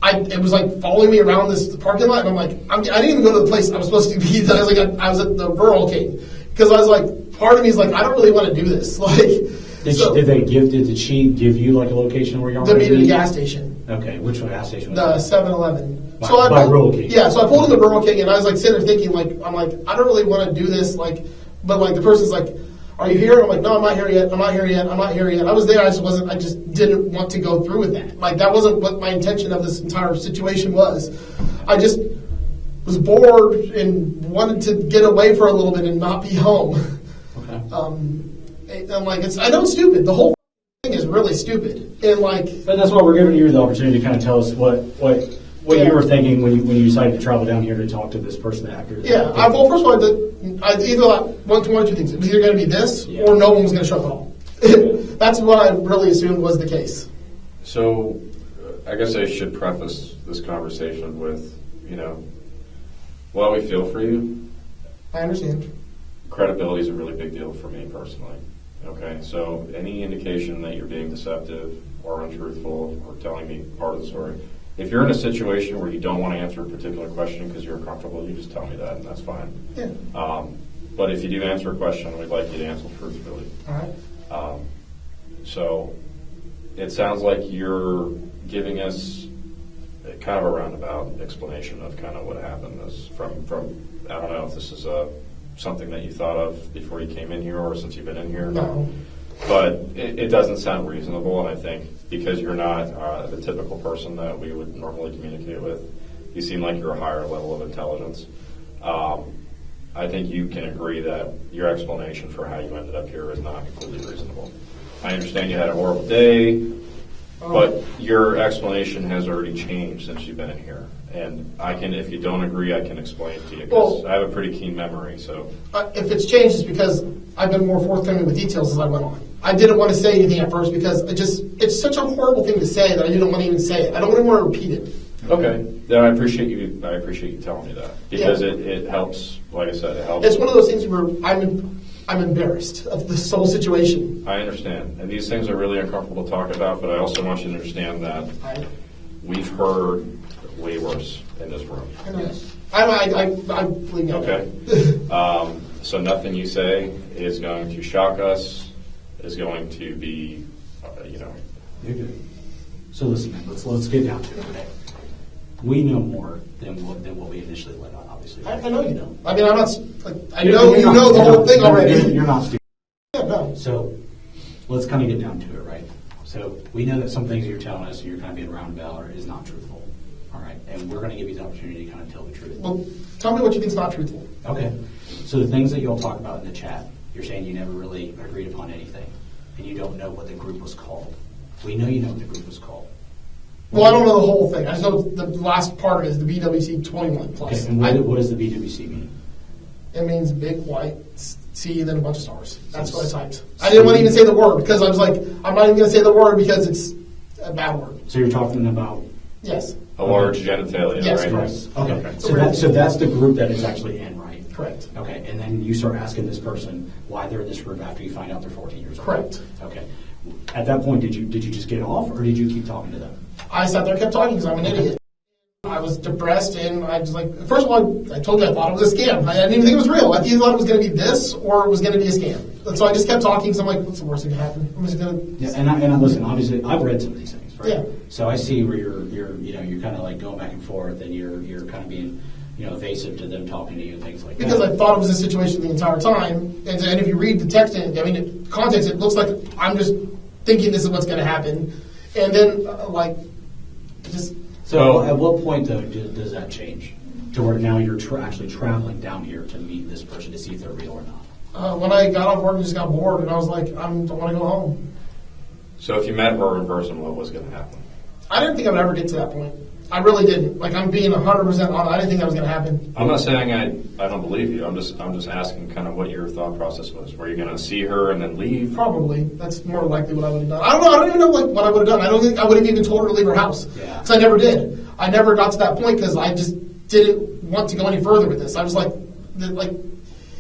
it was, like, following me around this parking lot, and I'm like, I didn't even go to the place I was supposed to be. I was at the Rural King, because I was like, part of me is like, I don't really want to do this. Like, did she give you like a location where you are? To meet at a gas station. Okay, which gas station The was 7-Eleven. By Rural King. Yeah, so I pulled in the Rural King, and I was like sitting there thinking, like, I'm like, I don't really want to do this, like, but like the person's like, are you here? And I'm like, no, I'm not here yet. I was there. I just didn't want to go through with that. Like, that wasn't what my intention of this entire situation was. I just was bored and wanted to get away for a little bit and not be home. Okay. I'm like, I know it's stupid. The whole thing is really stupid. And like, but that's why we're giving you the opportunity to kind of tell us what you were thinking when you decided to travel down here to talk to this person after. Yeah. Well, first of all, I either one of two things. It was either going to be this or no one was going to show up at all. That's what I really assumed was the case. So, I guess I should preface this conversation with, while we feel for you, I understand. Credibility is a really big deal for me personally. Okay, so any indication that you're being deceptive or untruthful or telling me part of the story, if you're in a situation where you don't want to answer a particular question because you're uncomfortable, you just tell me that, and that's fine. Yeah. But if you do answer a question, we'd like you to answer truthfully. All right. So it sounds like you're giving us kind of a roundabout explanation of kind of what happened. This from I don't know if this is something that you thought of before you came in here or since you've been in here. No. But it doesn't sound reasonable, and I think because you're not the typical person that we would normally communicate with, you seem like you're a higher level of intelligence. I think you can agree that your explanation for how you ended up here is not completely reasonable. I understand you had a horrible day, but your explanation has already changed since you've been in here. And I can, if you don't agree, I can explain it to you because I have a pretty keen memory. So, if it's changed, it's because I've been more forthcoming with details as I went on. I didn't want to say anything at first because it's such a horrible thing to say that I didn't want to even say it. I don't even want to repeat it. Okay, then I appreciate you telling me that because it helps. Like I said, it helps. It's one of those things where I'm embarrassed of this whole situation. I understand, and these things are really uncomfortable to talk about. But I also want you to understand that we've heard way worse in this room. Yes. I believe you. Okay. So nothing you say is going to shock us, is going to be, You're good. So listen, man, let's get down to it today. We know more than what we initially let on, obviously. Right? I know you know. I mean, I'm not. I know you know the whole thing already. You're not stupid. Yeah, no. So let's kind of get down to it, right? So we know that some things you're telling us, you're kind of being roundabout, or is not truthful. All right, and we're going to give you the opportunity to kind of tell the truth. Well, tell me what you think is not truthful. Okay. So the things that you all talk about in the chat, you're saying you never really agreed upon anything, and you don't know what the group was called. We know you know what the group was called. Well, I don't know the whole thing. I just know the last part of it is the BWC 21 plus. Okay, and what does the BWC mean? It means big white C, then a bunch of stars. That's what I typed. I didn't want to even say the word because I was like, I'm not even going to say the word because it's a bad word. So you're talking about? Yes. A large genitalia, yes, right? Yes, correct. Okay. So that's the group that it's actually in, right? Correct. Okay, and then you start asking this person why they're in this group after you find out they're 14 years old. Correct. Okay. At that point, did you just get off, or did you keep talking to them? I sat there and kept talking because I'm an idiot. I was depressed, and I was like, first of all, I told you I thought it was a scam. I didn't even think it was real. I either thought it was going to be this or it was going to be a scam. And so I just kept talking, because I'm like, what's the worst that can happen? I'm just going to... Yeah, and I listen, obviously, I've read some of these things, right? Yeah. So I see where you're kind of like going back and forth, and you're kind of being, evasive to them talking to you and things like that. Because I thought it was a situation the entire time, and if you read the text, context, it looks like I'm just thinking this is what's going to happen. And then, just... So at what point, though, does that change? To where now you're actually traveling down here to meet this person to see if they're real or not? When I got off work and just got bored, and I was like, I don't want to go home. So if you met her in person, what was going to happen? I didn't think I would ever get to that point. I really didn't. Like, I'm being 100% honest. I didn't think that was going to happen. I'm not saying I don't believe you. I'm just asking kind of what your thought process was. Were you going to see her and then leave? Probably. That's more likely what I would have done. I don't know. I don't even know what I would have done. I don't think I would have even told her to leave her house. Yeah. Because I never did. I never got to that point because I just didn't want to go any further with this. I was like,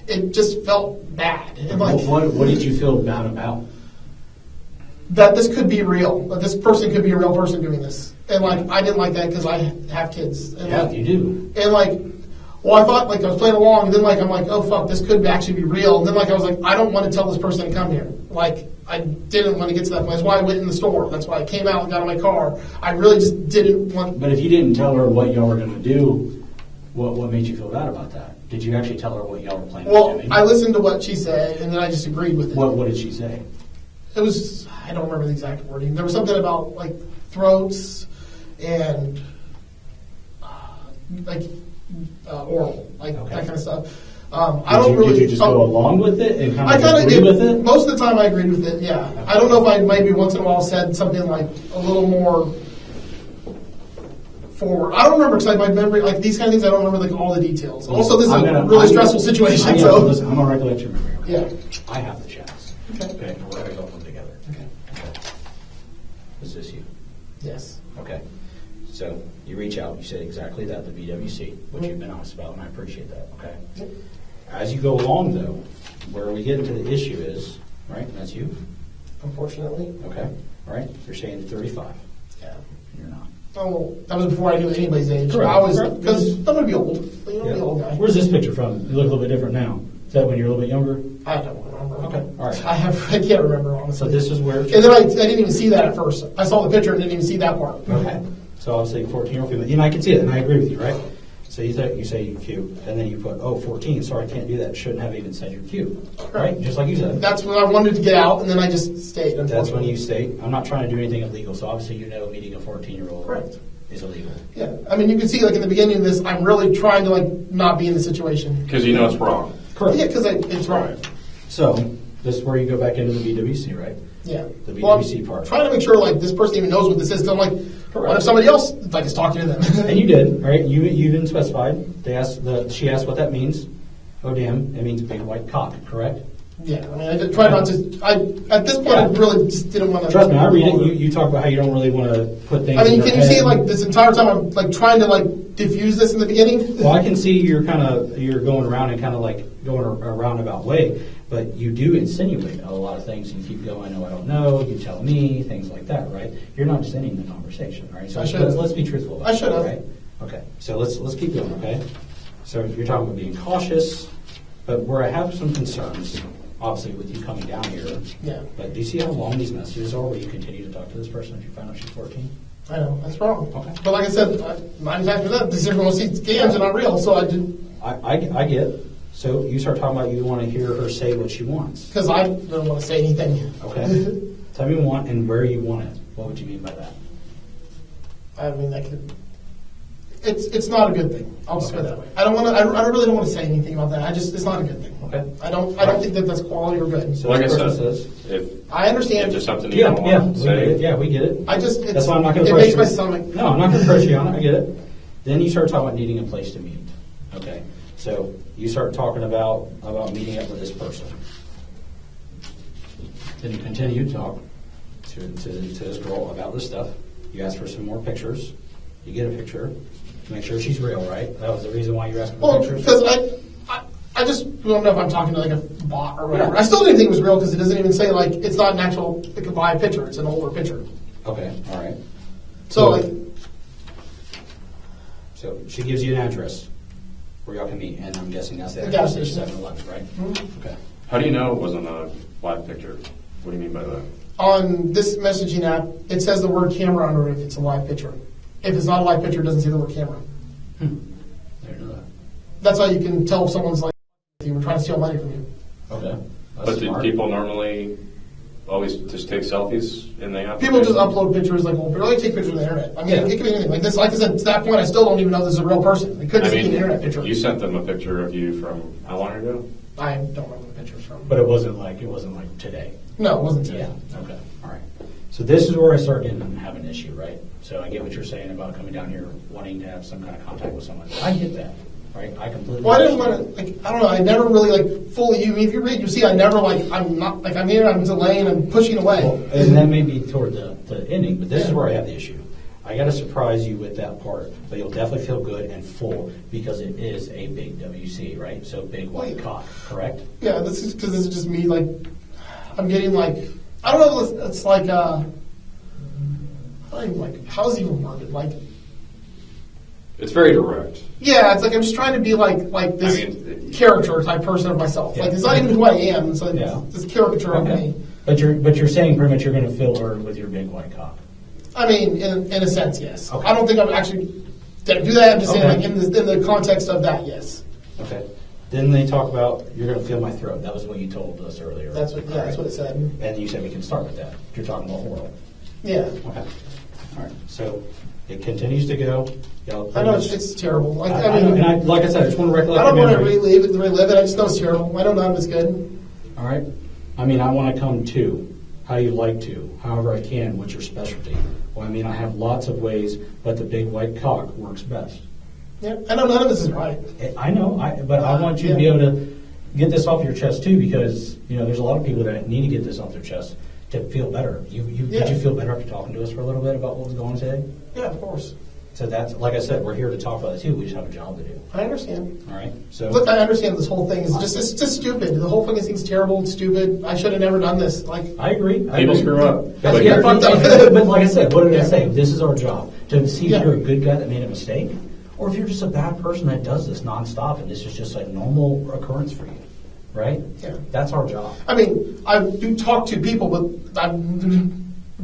it just felt bad. And what did you feel bad about? That this could be real. That this person could be a real person doing this. And I didn't like that because I have kids. And you do. And I thought I was playing along, and then I'm like, oh fuck, this could actually be real. And then I was like, I don't want to tell this person to come here. I didn't want to get to that point. That's why I went in the store. That's why I came out and got in my car. I really just didn't want. But if you didn't tell her what y'all were going to do, what made you feel bad about that? Did you actually tell her what y'all were planning on doing? I listened to what she said, and then I just agreed with it. What did she say? It was, I don't remember the exact wording. There was something about throats and oral, that kind of stuff. Did you just go along with it and kind of agree with it? Most of the time I agreed with it, yeah. I don't know if I maybe once in a while said something a little more forward. I don't remember because my memory, these kind of things, I don't remember all the details. Also, this is a really stressful situation. Listen, I'm going to recollect your memory. Yeah. I have the chats. Okay. We're going to go them together. Okay. Is this you? Yes. Okay. So you reach out, you said exactly that, the BWC, which you've been honest about, and I appreciate that, okay? Yep. As you go along, though, where we get into the issue is, right, and that's you? Unfortunately. Okay, all right, you're saying 35. Yeah. You're not. Oh, that was before I knew anybody's age. Correct. I was, because I'm going to be old. I'm going to be an old guy. Where's this picture from? You look a little bit different now. Is that when you're a little bit younger? I don't remember. Okay, all right. I can't remember, honestly. So this is where... And then I didn't even see that at first. I saw the picture and didn't even see that part. Okay. So obviously 14-year-old female. And I can see it, and I agree with you, right? So you say you're cute, and then you put, 14, sorry, I can't do that. Shouldn't have even said you're cute, right? Just like you said. That's when I wanted to get out, and then I just stayed. That's when you stayed. I'm not trying to do anything illegal, so obviously meeting a 14-year-old Correct. is illegal. Yeah. I mean, you can see, in the beginning of this, I'm really trying to, not be in the situation. Because you know it's wrong. Correct. Yeah, because it's wrong. So this is where you go back into the BWC, right? Yeah. The BWC part. I'm trying to make sure, this person even knows what this is. So I'm like, what if somebody else, is talking to them? And you did, right? You didn't specify. She asked what that means. Oh, damn. It means big white cock, correct? Yeah. I mean, I did try not to. At this point, I really just didn't want to. Trust me, I read it. You talk about how you don't really want to put things. I mean, in can your you head. see this entire time I'm trying to diffuse this in the beginning? Well, I can see you're going around and going a roundabout way, but you do insinuate a lot of things. You keep going, I don't know. You tell me things like that, right? You're not just ending the conversation, right? So let's be truthful about I should have. Right? Okay. So let's keep going, okay? So you're talking about being cautious, but where I have some concerns, obviously with you coming down here. Yeah. But do you see how long these messages are where you continue to talk to this person if you find out she's 14? I know, that's wrong. Okay. But like I said, 95% these are going to see scams and not real, so I didn't. I get it. So you start talking about you want to hear her say what she wants. Because I don't want to say anything. Okay. Tell me what and where you want it. What would you mean by that? I mean, that could. It's not a good thing. I'll just put it that way. I really don't want to say anything about that. It's not a good thing. Okay. I don't think that's quality or good. So Like I this said, says, if I understand. there's something you don't want to say, we get it. That's why I'm not going to It pressure makes my you. stomach. No, I'm not going to pressure you on it. I get it. Then you start talking about needing a place to meet. Okay. So you start talking about meeting up with this person. Then you continue to talk to this girl about this stuff. You ask for some more pictures. You get a picture. Make sure she's real, right? That was the reason why you're asking for pictures? Because I just don't know if I'm talking to a bot or whatever. I still didn't think it was real because it doesn't even say it's not an actual live picture. It's an older picture. Okay, all right. So she gives you an address where y'all can meet, and I'm guessing that's the The address gas is station. 7-Eleven, right? Okay. How do you know it wasn't a live picture? What do you mean by that? On this messaging app, it says the word camera under it if it's a live picture. If it's not a live picture, it doesn't say the word camera. I didn't know that. That's how you can tell if someone's like, you were trying to steal money from you. Okay. But That's do smart. people normally always just take selfies in the app? People just upload pictures like old people. They take pictures of the internet. I mean, Yeah. it could be anything. Like this, like I said, to that point, I still don't even know this is a real person. It could I just be mean, an internet picture. you sent them a picture of you from how long ago? I don't remember the pictures from. But it wasn't like today. No, it wasn't today. Okay. All right. So this is where I start getting have an issue, right? So I get what you're saying about coming down here wanting to have some kind of contact with someone. I get that, right? I completely. Well, I didn't understand. want to, like, I don't know, I never really, like, fully, if you read, you see, I never, like, I'm not, like, I'm here, I'm delaying, I'm pushing away. Well, and that may be toward the ending, but this is where I have the issue. I got to surprise you with that part, but you'll definitely feel good and full because it is a big WC, right? So big white cock, correct? Yeah, this is, because this is just me, like, I'm getting, like, I don't know, it's like, I don't even, like, how's it even worded? Like, It's very direct. yeah, it's like I'm just trying to be like this I mean, character type person of myself. Yeah. Like, it's not even who I am, it's like Yeah. this caricature of Okay. me. But you're saying pretty much you're going to fill her with your big white cock. I mean, in a sense, yes. Okay. I don't think I'm actually gonna do that. I'm just saying, Okay. like, in the context of that, yes. Okay. Then they talk about you're going to feel my throat. That was what you told us earlier. That's what, yeah, that's what it said. And you said we can start with that. You're talking about oral. Yeah. Okay. All right. So it continues to go. Y'all I know it's terrible. Like, I I know, mean, and like I said, I just want to recollect. I don't your want to memory. relive it. I just know it's terrible. I don't know if it's good. All right. I mean, I want to come to how you like to, however I can. What's your specialty? Well, I mean, I have lots of ways, but the big white cock works best. Yeah, I know none of this is right. I know, but I want you to be able to get this off your chest too, because there's a lot of people that need to get this off their chest to feel better. Did you feel better after talking to us for a little bit about what was going on today? Yeah, of course. So that's, like I said, we're here to talk about it too. We just have a job to do. I understand. All right. So Look, I understand this whole thing is it's just stupid. The whole thing seems terrible and stupid. I should have never done this. Like, I agree. People screw up. That's, But yeah, you're- but like I said, what did I Yeah. say? This is our job to see if Yeah. you're a good guy that made a mistake, or if you're just a bad person that does this nonstop and this is just a normal occurrence for you, right? Yeah. That's our job. I mean, I do talk to people, but I'm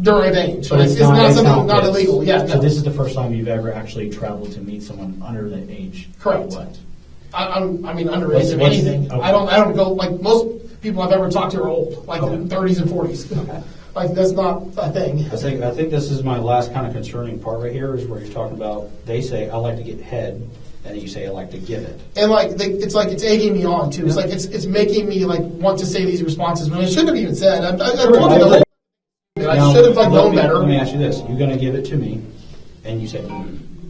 during age. So But it's not something not this. illegal. Yeah, So no. this is the first time you've ever actually traveled to meet someone under the age. of Correct. What? I mean, underage What's- of what's- anything. okay. I don't go, like, most people I've ever talked to are old, like Okay. in 30s and 40s. Like, that's not a thing. I think this is my last kind of concerning part right here is where you're talking about. They say I like to get head, and then you say I like to give it. And it's like it's egging me on too. It's like it's making me like want to say these responses when I shouldn't have even said. I told you the whole. I should have like known better. Let me ask you this: you're going to give it to me, and you say,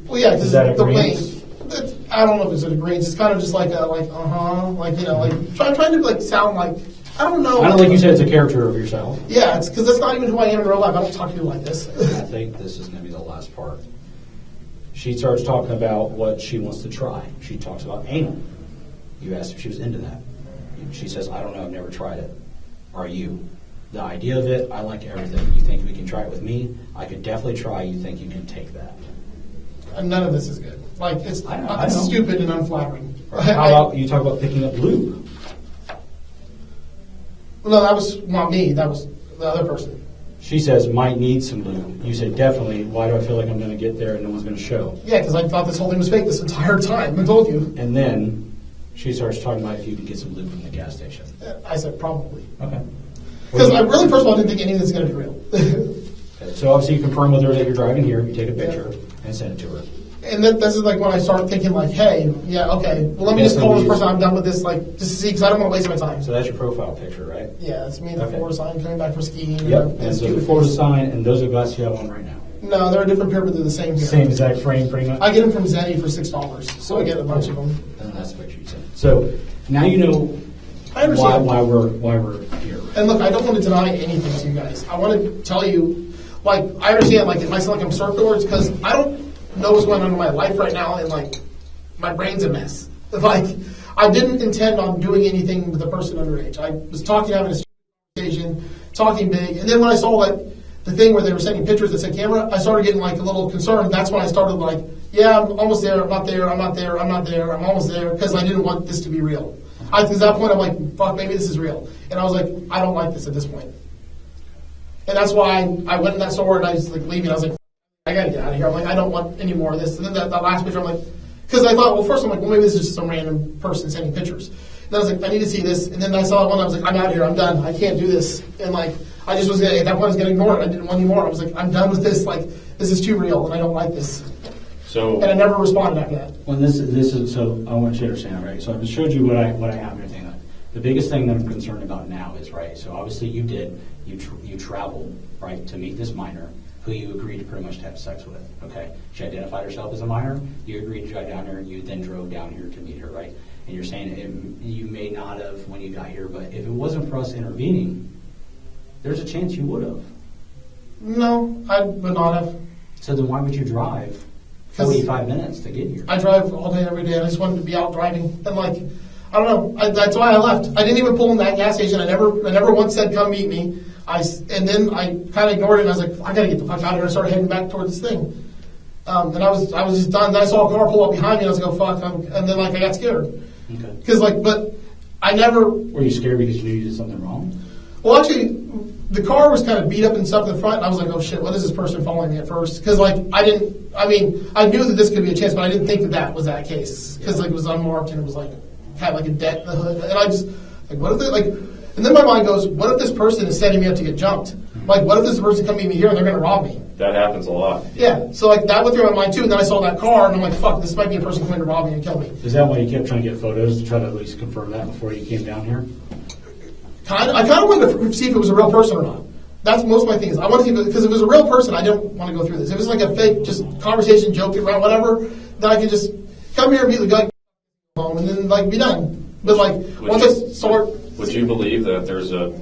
Well, yeah, Is because that the agreement? way. I don't know if it's an agreement. It's kind of just like like trying to like sound like I don't know. I don't think you said it's a character of yourself. Yeah, it's because that's not even who I am in real life. I don't talk to people like this. I think this is going to be the last part. She starts talking about what she wants to try. She talks about anal. You asked if she was into that. She says, I don't know, I've never tried it. Are you? The idea of it, I like everything. You think we can try it with me? I could definitely try. You think you can take that? And none of this is good. Like it's I know. it's stupid and unflattering. How about you talk about picking up lube? No, that was not me. That was the other person. She says, might need some lube. You said, definitely. Why do I feel like I'm going to get there and no one's going to show? Yeah, because I thought this whole thing was fake this entire time. I told you. And then she starts talking about if you could get some lube from the gas station. I said probably. Okay. Because I really, first of all, didn't think any of this was going to be real. Okay, so obviously you confirm with her that you're driving here, you take a picture and send it to her. And this is like when I start thinking like, hey, yeah, okay, well, let me just call this person. I'm done with this, like, just to see, because I don't want to waste my time. So that's your profile picture, right? Yeah, it's me in the Okay. Florida sign coming back for skiing. Yep. And And so stupid the Florida face. sign, and those are glasses you have on right now. No, they're a different pair, but they're the same here. Same exact frame, pretty much. I get them from Zenny for $6, so I get a bunch of them. And that's the picture you sent. So now you know I understand. why we're here. And look, I don't want to deny anything to you guys. I want to tell you, like, I understand, like, it might sound like I'm circular, it's because I don't know what's going on in my life right now, and, like, my brain's a mess. Like, I didn't intend on doing anything with a person underage. I was talking, having a conversation, talking big, and then when I saw that the thing where they were sending pictures that said camera, I started getting like a little concerned. That's when I started like, yeah, I'm almost there, I'm not there, I'm not there, I'm not there, I'm almost there, because I didn't want this to be real. At that point, I'm like, fuck, maybe this is real. And I was like, I don't like this at this point. And that's why I went in that store and I was like leaving. I was like, I gotta get out of here. I'm like, I don't want any more of this. And then that last picture, I'm like, because I thought, well, first I'm like, well, maybe this is just some random person sending pictures. And I was like, I need to see this. And then I saw one, I was like, I'm out of here, I'm done. I can't do this. And like, I just was gonna, at that point, I was gonna ignore it. I didn't want any more. I was like, I'm done with this. Like, this is too real, and I don't like this. So, and I never responded after that. Well, this is so. I want you to understand, right? So I just showed you what I have and everything. The biggest thing that I'm concerned about now is, right. So obviously you traveled, right, to meet this minor who you agreed to pretty much to have sex with. Okay, she identified herself as a minor. You agreed to drive down here, and you then drove down here to meet her, right? And you're saying you may not have when you got here, but if it wasn't for us intervening, there's a chance you would have. No, I would not have. So then why would you drive 45 minutes to get here? I drive all day, every day. I just wanted to be out driving. And like, I don't know. That's why I left. I didn't even pull in that gas station. I never once said, come meet me. And then I kind of ignored it, and I was like, I got to get the fuck out of here. I started heading back towards this thing. And I was just done. Then I saw a car pull up behind me, and I was like, oh, fuck. And then, like, I got scared. Okay. Because, like, but I never... Were you scared because you knew you did something wrong? Well, actually, the car was kind of beat up and stuff in the front, and I was like, oh, shit, what is this person following me at first? Because, like, I knew that this could be a chance, but I didn't think that was that case. Because, like, it was unmarked, and it was, like, had, like, a dent in the hood. And I just, like, what if they, like... And then my mind goes, what if this person is setting me up to get jumped? Like, what if this person come meet me here and they're going to rob me? That happens a lot. Yeah, so like that went through my mind too, and then I saw that car, and I'm like, fuck, this might be a person coming to rob me and kill me. Is that why you kept trying to get photos to try to at least confirm that before you came down here? I kind of wanted to see if it was a real person or not. That's most of my things. I want to see because if it was a real person, I don't want to go through this. If it was like a fake, just conversation, joking around, whatever, then I could just come here and be the guy home and then like be done. But like once I saw it. Would you believe that there's a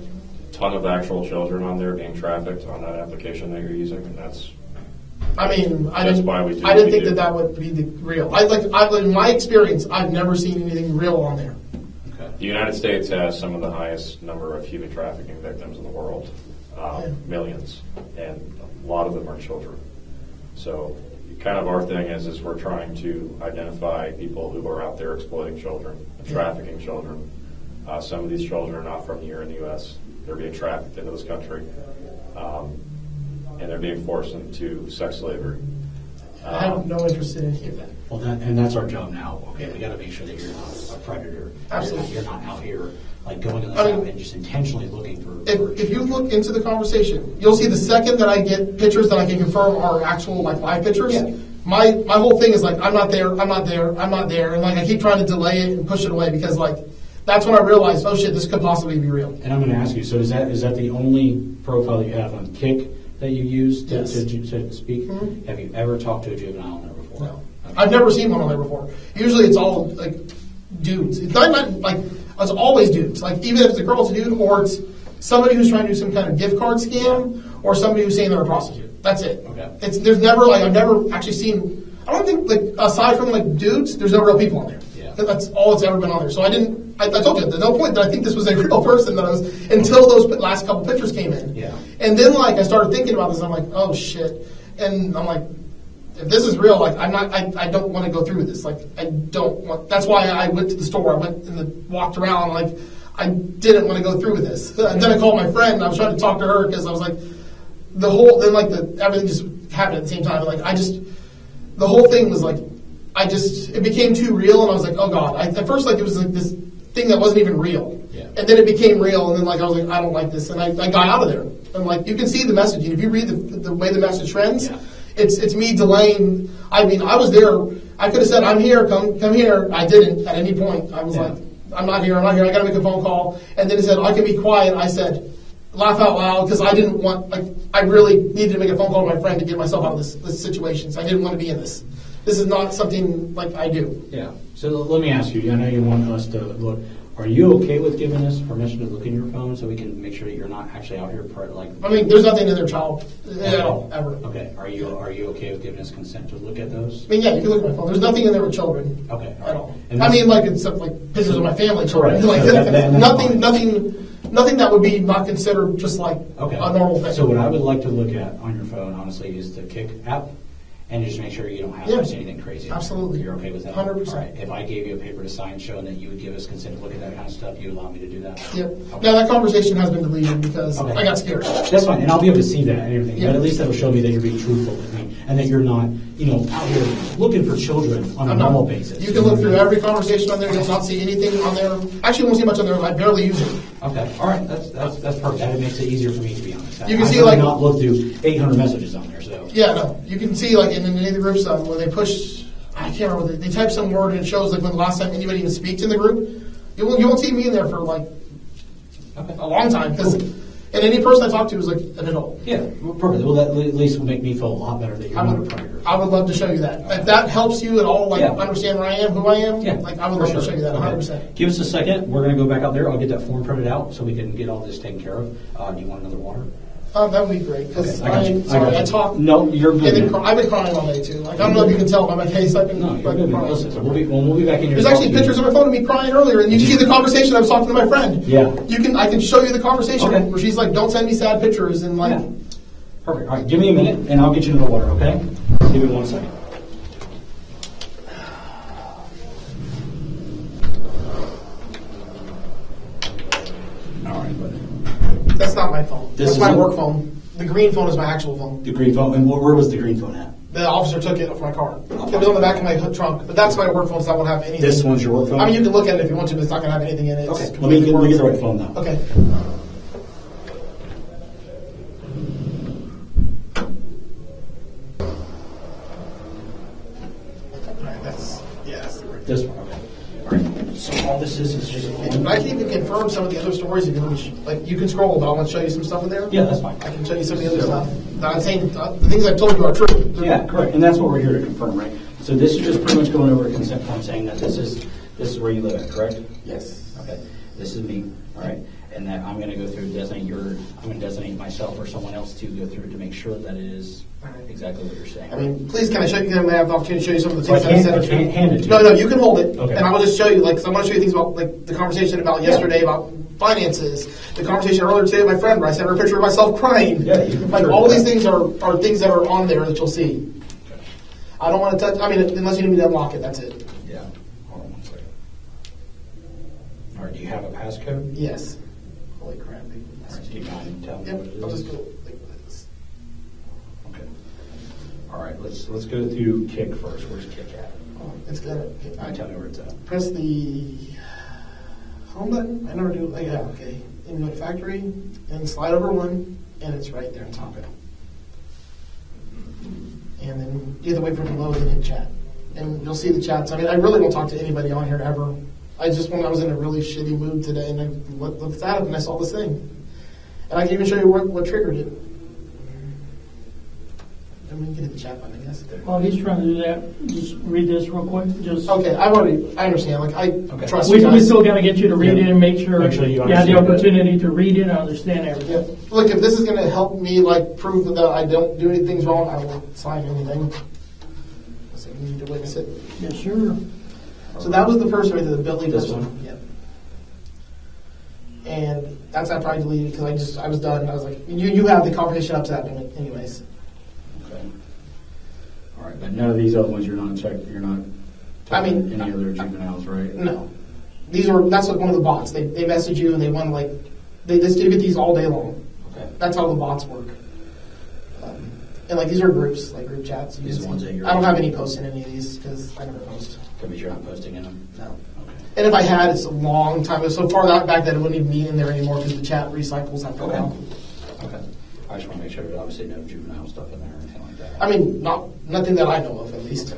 ton of actual children on there being trafficked on that application that you're using? And that's. I mean, I that's didn't. Why we do I didn't think that would be the real. In my experience, I've never seen anything real on there. Okay. The United States has some of the highest number of human trafficking victims in the world, millions, and a lot of them are children. So, kind of our thing is we're trying to identify people who are out there exploiting children, and trafficking children. Some of these children are not from here in the U.S. They're being trafficked into this country, and they're being forced into sex slavery. I have no interest in any of that. Well, that's our job now. Okay, we got to make sure that you're not a predator. Absolutely, you're not out here like going to the app and just intentionally looking for. If you look into the conversation, you'll see the second that I get pictures that I can confirm are actual like live pictures. Yeah. My whole thing is like I'm not there, I'm not there, I'm not there, and like I keep trying to delay it and push it away because like. That's when I realized, oh shit, this could possibly be real. And I'm going to ask you, so is that the only profile that you have on Kick that you use to speak? Mm-hmm. Have you ever talked to a juvenile on there before? No. Okay. I've never seen one on there before. Usually it's all like dudes. It's not like, it's always dudes. Like even if it's a girl, it's a dude, or it's somebody who's trying to do some kind of gift card scam, or somebody who's saying they're a prostitute. That's it. Okay. There's never like, I've never actually seen, I don't think like, aside from like dudes, there's no real people on there. Yeah. That's all that's ever been on there. So I told you, there's no point that I think this was a real person that I was, until those last couple pictures came in. Yeah. And then like, I started thinking about this, I'm like, oh shit. And I'm like, if this is real, like, I don't want to go through with this. Like, I don't want, that's why I went to the store, I went and walked around, like, I didn't want to go through with this. And then I called my friend, and I was trying to talk to her, because I was like, everything just happened at the same time. Like, the whole thing was like, it became too real, and I was like, oh God. At first, like, it was like this thing that wasn't even real. Yeah. And then it became real, and then like I was like, I don't like this, and I got out of there. And like, you can see the messaging. If you read the way the message trends, it's me delaying. I mean, I was there. I could have said, I'm here, come here. I didn't at any point. I was like, I'm not here, I got to make a phone call. And then it said, I can be quiet. I said, laugh out loud, because I didn't want, like, I really needed to make a phone call to my friend to get myself out of this situation. So I didn't want to be in this. This is not something like I do. Yeah. So let me ask you, I know you want us to look. Are you okay with giving us permission to look in your phone so we can make sure that you're not actually out here like? I mean, there's nothing in their child at all, ever. Okay. Are you okay with giving us consent to look at those? I mean, yeah, you can look at my phone. There's nothing in there with children. Okay. At all. I mean, like, except like pictures of my family children. Like, nothing nothing that would be not considered just like Okay. a normal thing. So what I would like to look at on your phone, honestly, is the Kick app, and just make sure you don't have Yeah. anything crazy. Absolutely. You're okay with that? 100%. All right. If I gave you a paper to sign showing that you would give us consent to look at that kind of stuff, you would allow me to do that? Yep. Okay. Now that conversation has been deleted because Okay. I got scared. That's fine, and I'll be able to see that and everything. Yeah. But at least that'll show me that you're being truthful with me, and that you're not, out here looking for children on a I'm not- normal basis. You can look through every conversation on there. You'll not see anything on there. Actually, you won't see much on there. I barely use it. Okay, all right, that's perfect. That makes it easier for me, to be honest. You can I've see, really like- not looked through 800 messages on there, so. Yeah, no. You can see like in any of the groups when they push. I can't remember. They type some word and it shows like when the last time anybody even speaks in the group. You won't see me in there for like a long time because. And any person I talk to is like an adult. Yeah, well, perfect. Well, that at least will make me feel a lot better that you're not a predator. I would love to show you that. If that helps you at all, like Yeah. understand where I am, who I am, Yeah, like I would for love to sure. show you that Okay. 100%. Give us a second. We're going to go back out there. I'll get that form printed out so we can get all this taken care of. Do you want another water? That would be great because Okay, I got you. sorry, I you. talk. No, you're good. And then man. I've been crying all day too. Like I don't know if you can tell by my face. I've been No, you're good. Man. crying. Listen, so we'll be back in here. There's actually pictures on my phone of me crying earlier, and you can see the conversation I was talking to my friend. Yeah. I can show you the conversation Okay. where she's like, "Don't send me sad pictures," and like, Yeah. Perfect. All right, give me a minute, and I'll get you into the water, okay? Give me 1 second. All right, buddy. that's not my phone. This That's my isn't? work phone. The green phone is my actual phone. The green phone, and where was the green phone at? The officer took it off my car. It was on the back of my trunk, but that's my work phone, so I won't have anything. This one's your work phone? I mean, you can look at it if you want to, but it's not going to have anything in it. It's Okay, let me completely get the work. right phone now. Okay. Alright, that's the right. This one, okay. All right, so all this is just... And I can even confirm some of the other stories if you want to. Like you can scroll, but I want to show you some stuff in there. Yeah, that's fine. I can show you some of the other stuff. I'm saying the things I've told you are true. Yeah, correct, and that's what we're here to confirm, right? So this is just pretty much going over a consent form saying that this is where you live at, correct? Yes. Okay, this is me, all right? And that I'm going to go through, I'm going to designate myself or someone else to go through to make sure that it is exactly what you're saying. I mean, please can I show you? Can I have the opportunity to show you some of the So I things can't- that I said? I can't hand it to No, you. no, you can hold it, Okay. and I will just show you. Like, 'cause I want to show you things about like the conversation about yesterday about finances, the conversation earlier today with my friend where I sent her a picture of myself crying. Yeah, you can like sure all do these that. things are things that are on there that you'll see. I don't want to touch. I mean, unless you need me to unlock it, that's it. Yeah, hold on 1 second. All right, do you have a passcode? Yes. Holy crap! All right, do you mind telling me Yep. what it is? I'll just go like this. Okay. All right, let's go through Kick first. Where's Kick at? Oh, it's gonna. All right, tell me where it's at. Press the home button. I never do. Oh, yeah, okay. In the factory, and slide over one, and it's right there on top of it. And then you have to wait for it to load and hit chat. And you'll see the chats. I mean, I really don't talk to anybody on here ever. I just, when I was in a really shitty mood today, and I looked at it, and I saw this thing. And I can even show you what triggered it. And we can get the chat button, I guess. While he's trying to do that, just read this real quick. Just Okay, I understand. Like, I trust we you guys. still got to get you to read it and make sure you you have the understand it. opportunity to read it and understand everything. Yeah. Look, if this is going to help me, like, prove that I don't do anything wrong, I won't sign anything. So you need to witness it. Yes, sure. So that was the person right there, the Billy This person. one? Yep. And that's after I deleted it because I was done. I was like, you have the conversation up to that point anyways. Okay. All right, but none of these other ones you're not checking. You're not. I mean, any other juveniles, right? No. That's like one of the bots. They message you and they want to, like, they distribute these all day long. Okay. That's how the bots work. And like these are groups, like group chats. These are ones that you're. I don't have any posts in any of these because I never post. Okay, but you're not posting in them. No. Okay. And if I had, it's a long time. It was so far back that it wouldn't even be in there anymore because the chat recycles after a Okay. while. Okay. I just want to make sure there's obviously no juvenile stuff in there or anything like that. I mean, nothing that I know of, at least. So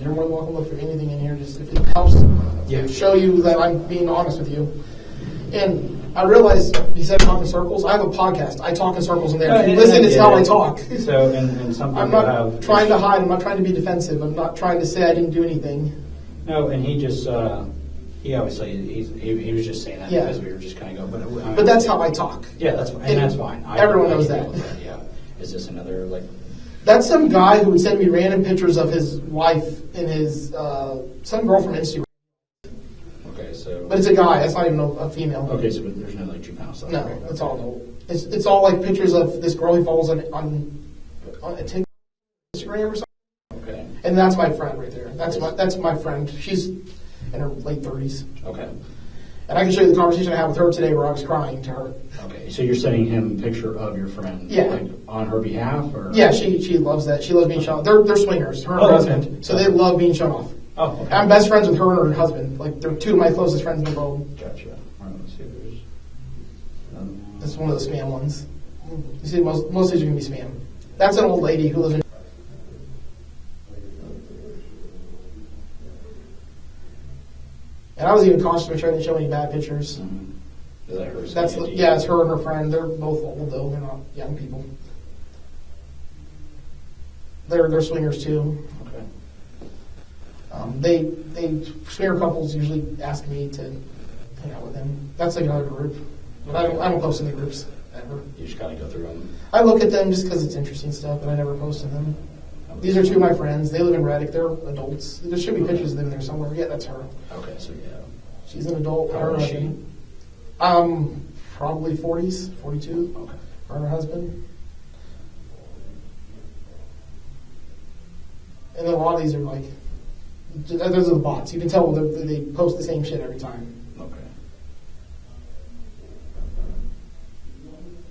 you're more than welcome to look for anything in here, just if it helps show you that I'm being honest with you. And I realize you said talk in circles. I have a podcast. I talk in circles in there. If you listen, it's how I talk. So, and some people I'm not have trying to hide. I'm not trying to be defensive. I'm not trying to say I didn't do anything. No, and he just he obviously he was just saying that Yeah. because we were just kind of going, But that's how I talk. yeah, that's fine, and that's fine. Everyone I knows can deal that. with Yeah, is this another like? That's some guy who would send me random pictures of his wife and his some girl from Instagram. But it's a guy. It's not even a female. Okay, so there's no like juvenile stuff. No, Okay. it's all adult. It's all like pictures of this girl he follows on a TikTok, Instagram or something. Okay. And that's my friend right there. That's my friend. She's in her late 30s. Okay. And I can show you the conversation I had with her today where I was crying to her. Okay. So you're sending him a picture of your friend? Yeah. Like on her behalf, or? Yeah, she loves that. She loves being shown off. They're swingers, her and her okay. husband. So they love being shown off. Oh, okay. I'm best friends with her and her husband. Like, they're two of my closest friends in the world. Gotcha. All right, let's see if there's another one. This is one of the spam ones. You see, most of these are going to be spam. That's an old lady who lives in... And I was even cautious to make sure I didn't show any bad pictures. Mm-hmm. Is that her? It's her and her friend. They're both old, though. They're not young people. They're swingers, too. Okay. They swinger couples usually ask me to hang out with them. That's like another group. But I don't post in the groups ever. You just kind of go through them. I look at them just because it's interesting stuff, but I never post in them. These are two of my friends. They live in Reddick. They're adults. There should be pictures of them in there somewhere. Yeah, that's her. Okay, so yeah. She's an adult. How old is she? Probably 40s, 42. Okay. Her and her husband. And a lot of these are like, those are the bots. You can tell they post the same shit every time. Okay.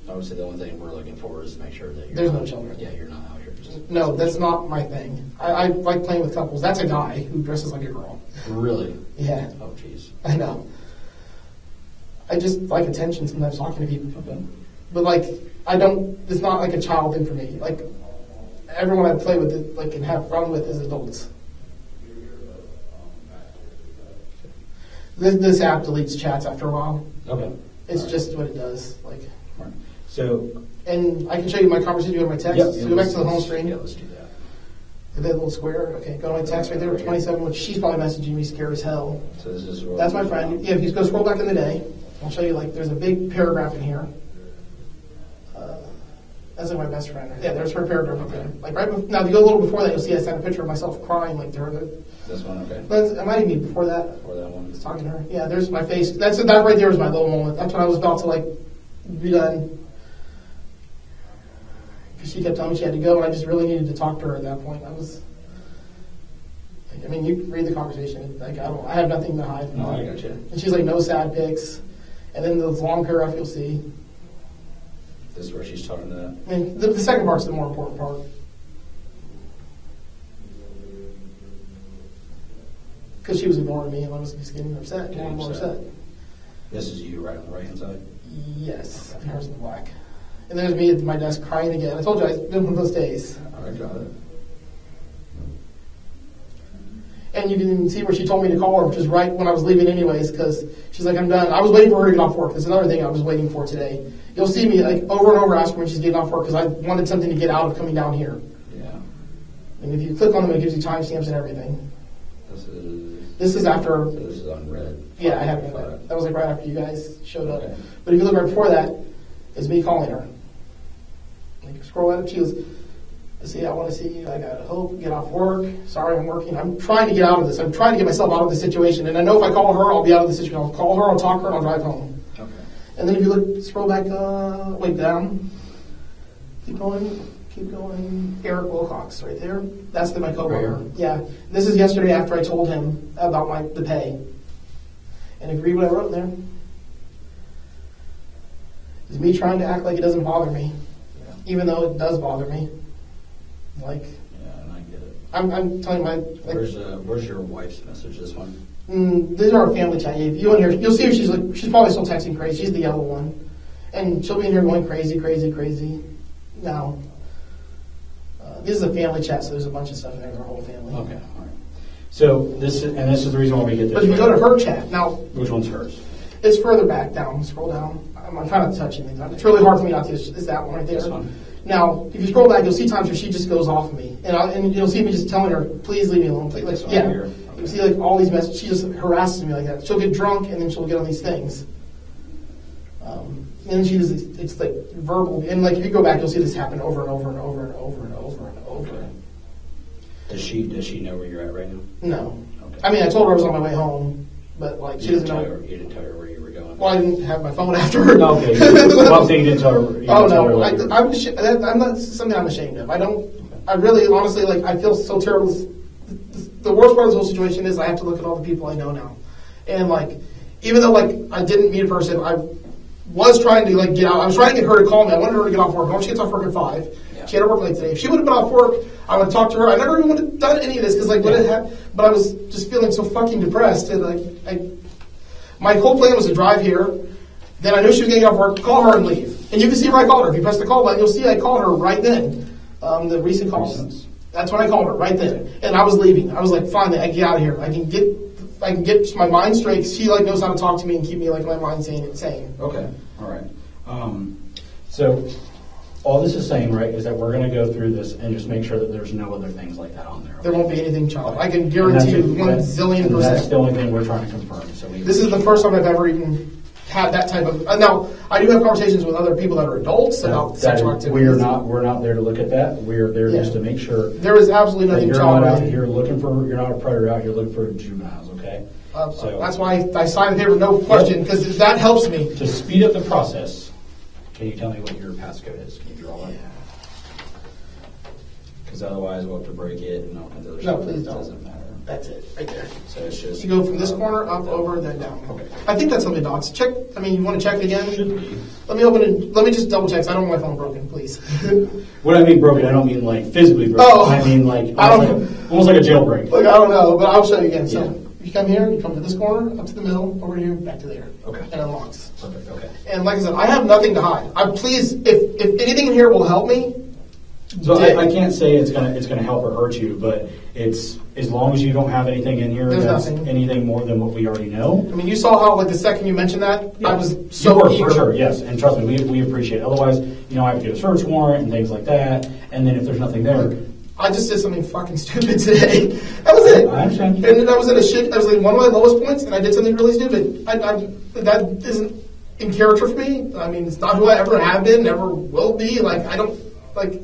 Obviously, the only thing we're looking for is to make sure that There's no children. Yeah, you're not out here. No, that's not my thing. I like playing with couples. That's a guy who dresses like a girl. Really? Yeah. Oh, jeez. I know. I just like attention sometimes talking to people. Okay. But like, it's not like a child thing for me. Like, everyone I play with, like, and have fun with is adults. This app deletes chats after a while. Okay. It's just what it does. Like, Right. So. And I can show you my conversation with my text. Yep, So go back to the home screen. Yeah, let's do that. That little square. Okay, go to my text right there with 27, which she's probably messaging me scared as hell. So this is. That's my friend. Yeah, if you go scroll back in the day, I'll show you, like, there's a big paragraph in here. That's like my best friend. Yeah, there's her paragraph up there. Like now, if you go a little before that, you'll see I sent a picture of myself crying like to her. This one, okay. It might even be before that. Before that one. I was talking to her. Yeah, there's my face. That right there was my little moment. That's when I was about to, like, be done. Because she kept telling me she had to go, and I just really needed to talk to her at that point. I mean, you can read the conversation. Like, I have nothing to hide. No, I got you. And she's like, no sad pics. And then the long paragraph you'll see. This is where she's talking to that. I mean, the second part's the more important part. Because she was ignoring me, and I was just getting upset, more and more upset. This is you right on the right-hand side? Yes, and hers in the black. And there's me at my desk crying again. I told you it's been one of those days. I got it. And you can even see where she told me to call her, which is right when I was leaving anyways, because she's like, I'm done. I was waiting for her to get off work. That's another thing I was waiting for today. You'll see me like over and over ask her when she's getting off work, because I wanted something to get out of coming down here. Yeah. And if you click on them, it gives you timestamps and everything. This is after. So this is unread. Yeah, I haven't read it. That was like right after you guys showed up. Okay. But if you look right before that, it's me calling her. Like, scroll out, she was, see, I want to see you. I got hope, get off work. Sorry, I'm working. I'm trying to get out of this. I'm trying to get myself out of this situation. And I know if I call her, I'll be out of the situation. I'll call her, I'll talk to her, and I'll drive home. Okay. And then if you look, scroll back, wait, down. Keep going. Eric Wilcox, right there. That's my coworker. Right. Yeah. This is yesterday after I told him about the pay. And if you read what I wrote there, it's me trying to act like it doesn't bother me, even though it does bother me. Like, yeah, and I get it. I'm telling you Where's your wife's message? This one. These are our family chat. If you in here, you'll see if she's probably still texting crazy. She's the yellow one, and she'll be in here going crazy. Now, this is a family chat, so there's a bunch of stuff in there. Our whole family. Okay, all right. So this is the reason why we get this. But if you go to her chat now, which one's hers? It's further back down. Scroll down. I'm kind of touching things. It's really hard for me not to. It's that one right there. This one. Now, if you scroll back, you'll see times where she just goes off of me, and you'll see me just telling her, "Please leave me alone." Like, yeah, here. Okay. You see like all these messages. She just harasses me like that. She'll get drunk, and then she'll get on these things. And then she does. It's like verbal, and like if you go back, you'll see this happen over and over and over and over and over and over. Okay. Does she know where you're at right now? No. Okay. I mean, I told her I was on my way home. but like she You doesn't know. didn't tell her where you were going. Well, I didn't have my phone after her. Okay. Well, I'm saying you didn't tell her. You Oh didn't tell her no, where you were. I'm not something I'm ashamed of. I really, honestly, like I feel so terrible. The worst part of this whole situation is I have to look at all the people I know now, and like even though like I didn't meet a person, I was trying to like get out. I was trying to get her to call me. I wanted her to get off work. Once she gets off work at 5, she had to work late today. If she would have been off work, I would have talked to her. I never even would have done any of this because like what it had, but I was just feeling so fucking depressed and like my whole plan was to drive here. Then I knew she was going to get off work, call her and leave. And you can see where I called her. If you press the call button, you'll see I called her right then. The recent calls. That's when I called her, right then. And I was leaving. I was like, finally, I can get out of here. I can get my mind straight. 'Cause she like knows how to talk to me and keep me like my mind sane. Okay. All right. So all this is saying, right, is that we're going to go through this and just make sure that there's no other things like that on there. There won't be anything, child. I can guarantee you 1,000,000%. That's the only thing we're trying to confirm. So this is the first time I've ever even had that type of. Now I do have conversations with other people that are adults about sexual activities. We're not there to look at that. We're there just to make sure there is absolutely nothing you're child not out related. here looking for. You're not a predator out here looking for juveniles. Okay. So that's why I signed the paper, no question, because that helps me. To speed up the process, can you tell me what your passcode is? Can you draw it? Because otherwise we'll have to break it and all kinds of other stuff. Please don't. It doesn't matter. That's it, right there. So it's just You go from this corner up, over, then down. Okay. I think that's on the dots. Check. I mean, you want to check it again? Should be. Let me open it. Let me just double check. 'Cause I don't want my phone broken, please. What I mean broken, I don't mean like physically broken. Oh. I mean like I don't- almost like a jailbreak. Look, I don't know, but I'll show you again. So Yeah. you come here, you come to this corner, up to the middle, over here, back to there. Okay. And unlocks. Perfect. Okay. And like I said, I have nothing to hide. Please, if anything in here will help me. So I can't say it's gonna help or hurt you, but it's as long as you don't have anything in here There's that's nothing. anything more than what we already know. I mean, you saw how like the second you mentioned that, I was You so were, eager. for sure, yes, and trust me, we appreciate it. Otherwise, I have to get a search warrant and things like that, and then if there's nothing there, I just did something fucking stupid today. That was it. I understand. And I was in a shit. I was like one of my lowest points, and I did something really stupid. That isn't in character for me. I mean, it's not who I ever have been, never will be. Like I don't like.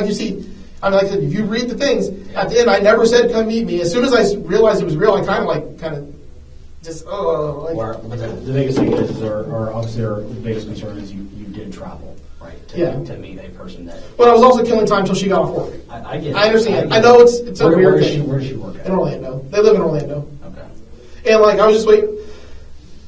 You see. I mean, like I said, if you read the things at the end, I never said come meet me. As soon as I realized it was real, I kind of just but the biggest thing is, or obviously our biggest concern is you did travel, right? To meet a person that. But I was also killing time until she got off work. I get it. I understand. I know it's a weird thing. Where does she work at? In Orlando. They live in Orlando. Okay. And like I was just waiting.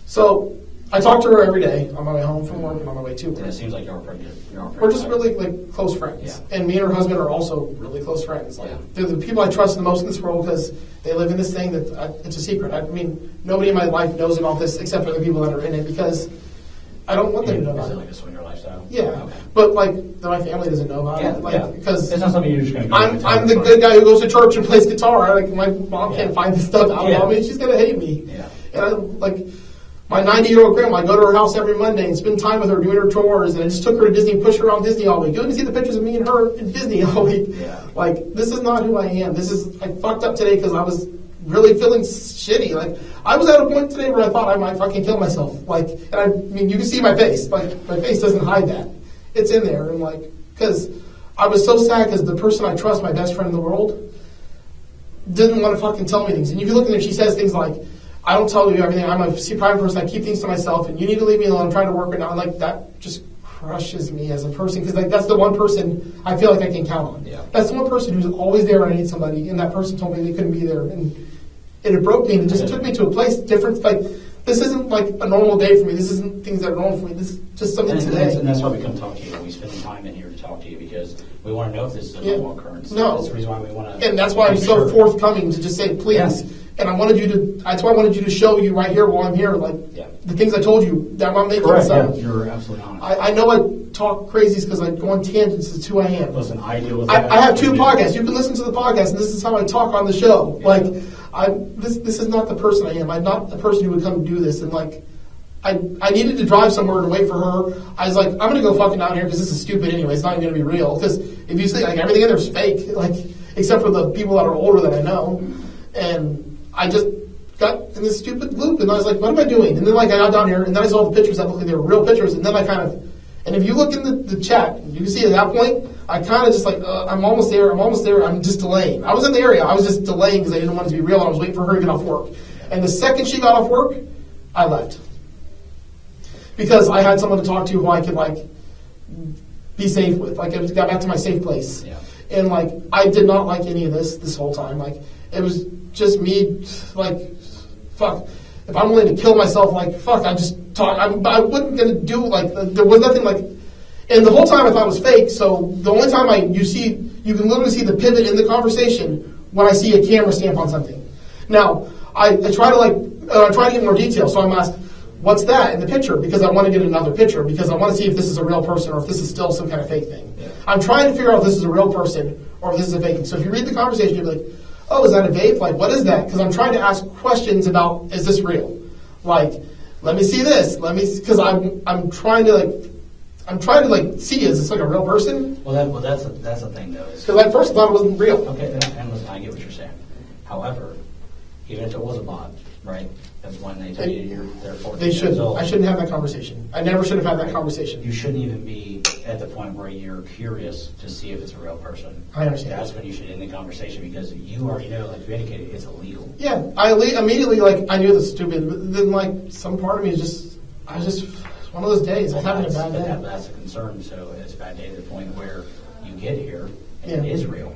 So I talk to her every day on my way home from work and on my way to work. And it seems like y'all are pretty good. We're just really like close friends. Yeah. And me and her husband are also really close friends. Like Yeah. they're the people I trust the most in this world because they live in this thing that it's a secret. I mean, nobody in my life knows about this except for the people that are in it because I don't want them to know Is about it it. like a swinger lifestyle? Yeah. Okay. But like my family doesn't know about it. Like because it's not something you're just going to. I'm the good guy who goes to church and plays guitar. Like my mom can't find this stuff out about me. She's gonna hate me. Yeah. And I like my 90-year-old grandma. I go to her house every Monday and spend time with her doing her chores. And I just took her to Disney and pushed her around Disney all week. You can see the pictures of me and her in Disney all week. Yeah. Like this is not who I am. I fucked up today because I was really feeling shitty. Like I was at a point today where I thought I might fucking kill myself. Like, and I mean, you can see my face. Like my face doesn't hide that. It's in there. And like, because I was so sad because the person I trust, my best friend in the world, didn't want to fucking tell me things. And if you look at her, she says things like, I don't tell you everything. I'm a private person. I keep things to myself, and you need to leave me alone. I'm trying to work right now. Like that just crushes me as a person because like that's the one person I feel like I can count on. Yeah. That's the one person who's always there when I need somebody, and that person told me they couldn't be there, and it broke me. And it just took me to a place different. Like this isn't like a normal day for me. This isn't things that are normal for me. This is just something today. And that's why we come talk to you. We spend time in here to talk to you because we want to know if this is a normal occurrence. No. That's the reason why we want to. And that's why I'm so forthcoming to just say, please. Yeah. And I wanted you to. That's why I wanted you to show you right here while I'm here, like the things I told you that I'm not making Correct. this up. Yeah, you're absolutely honest. I know I talk crazies because I go on tangents. It's who I am. Listen, I deal with I have 2 podcasts. You can listen to the podcast, and this is how I talk on the show. Yeah. Like, this is not the person I am. I'm not the person who would come do this. And like, I needed to drive somewhere to wait for her. I was like, I'm gonna go fucking down here because this is stupid anyway. It's not even gonna be real. Because if you see, like everything in there is fake. Like, except for the people that are older that I know. And I just got in this stupid loop, and I was like, what am I doing? And then like I got down here, and then I saw the pictures that looked like they were real pictures, and then I kind of, and if you look in the chat, you can see at that point, I kind of just like, I'm almost there, I'm just delaying. I was in the area, I was just delaying because I didn't want it to be real, I was waiting for her to get off work. And the second she got off work, I left. Because I had someone to talk to who I could, like, be safe with. Like, I got back to my safe place. Yeah. And, like, I did not like any of this whole time. Like, it was just me, like, fuck. If I'm willing to kill myself, like, fuck, I just talk. I wasn't going to do, like, there was nothing, like, and the whole time I thought it was fake. So the only time you can literally see the pivot in the conversation when I see a camera stamp on something. Now, I try to get more detail. So I'm asked, what's that in the picture? Because I want to get another picture, because I want to see if this is a real person or if this is still some kind of fake thing. Yeah. I'm trying to figure out if this is a real person or if this is a fake thing. So if you read the conversation, you'll be like, oh, is that a vape? Like, what is that? Because I'm trying to ask questions about, is this real? Like, let me see this. Because I'm trying to see, is this like a real person? Well, that's the thing, though. Because at first I thought it wasn't real. Okay, and listen, I get what you're saying. However, even if it was a bot, right? That's when they tell you they're 14 They shouldn't. years old. I shouldn't have that conversation. I never should have had that conversation. You shouldn't even be at the point where you're curious to see if it's a real person. I understand. That's when you should end the convection, because you already know, like you indicated, it's illegal. Yeah, I immediately, like, I knew this was stupid, but then, like, some part of me is just, it's one of those days. I'm having a bad day. That's a concern. So it's a bad day to the point where you get here and it is real.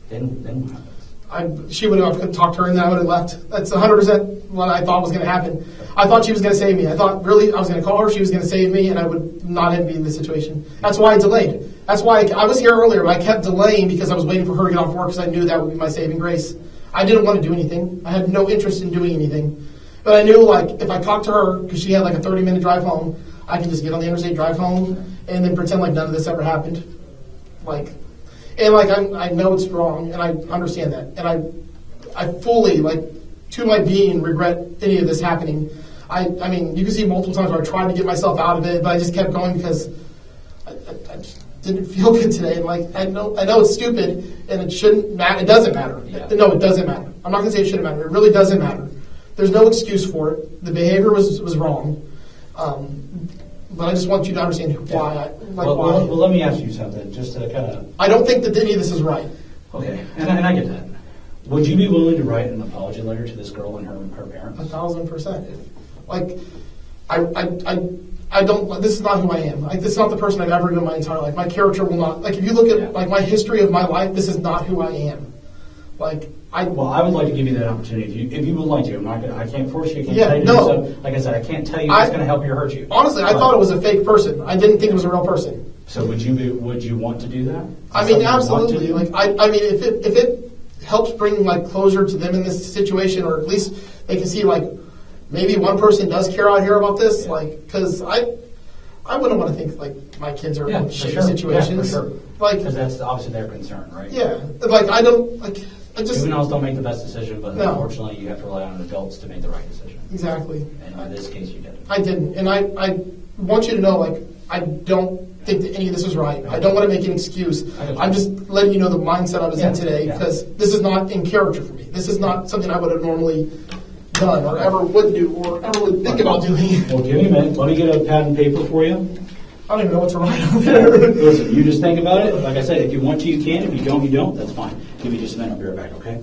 Then what happens? She would have talked to her and then I would have left. That's 100% what I thought was going to happen. I thought she was going to save me. I thought really I was going to call her, she was going to save me, and I would not have been in this situation. That's why I delayed. That's why I was here earlier, but I kept delaying because I was waiting for her to get off work because I knew that would be my saving grace. I didn't want to do anything. I had no interest in doing anything. But I knew, like, if I talked to her, because she had like a 30-minute drive home, I could just get on the interstate, drive home, and then pretend like none of this ever happened. I know it's wrong, and I understand that. And I fully, like, to my being, regret any of this happening. I mean, you can see multiple times where I tried to get myself out of it, but I just kept going because I just didn't feel good today. And, like, I know it's stupid, and it shouldn't matter. It doesn't matter. Yeah. No, it doesn't matter. I'm not going to say it shouldn't matter. It really doesn't matter. There's no excuse for it. The behavior was wrong. But I just want you to understand why. Well, let me ask you something, just to kind of... I don't think that any of this is right. Okay, and I get that. Would you be willing to write an apology letter to this girl and her parents? 1,000%. Like, I don't. This is not who I am. Like, this is not the person I've ever been my entire life. My character will not. Like, if you look at like my history of my life, this is not who I am. Like, Well, I would like to give you that opportunity if you would like to. I can't force you. I can't tell you to do so. Like I said, I can't tell you what's going to help you or hurt you. Honestly, I thought it was a fake person. I didn't think it was a real person. So would you want to do that? I mean, absolutely. Like, I mean, if it helps bring like closure to them in this situation, or at least they can see like maybe one person does care out here about this. Yeah. Like, because I wouldn't want to think like my kids are in shitty situations. Yeah, for sure. Like, because that's obviously their concern, right? Yeah. Like, I don't like. Juveniles don't make the best decision, but unfortunately you have to rely on adults to make the right decision. Exactly. And in this case you didn't. I didn't. And I want you to know, like, I don't think that any of this is right. I don't want to make an excuse. I'm just letting you know the mindset I was in today, because this is not in character for me. This is not something I would have normally done or ever would do or ever would think about doing. Well, give me a minute. Let me get a pad and paper for you. I don't even know what to write on there. Listen, you just think about it. Like I said, if you want to, you can. If you don't, you don't. That's fine. Give me just a minute. I'll be right back, okay?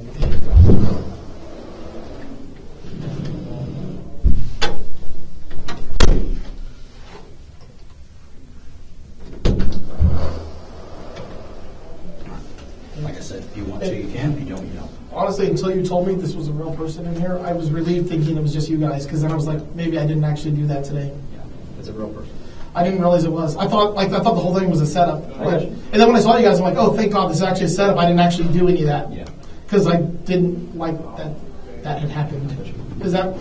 Like I said, if you want to, you can. If you don't, you don't. Honestly, until you told me this was a real person in here, I was relieved thinking it was just you guys, because then I was like, maybe I didn't actually do that today. Yeah, it's a real person. I didn't realize it was. I thought the whole thing was a setup. And then when I saw you guys, I'm like, oh, thank God this is actually a setup. I didn't actually do any of that. Yeah. Because I didn't like that had happened. Does that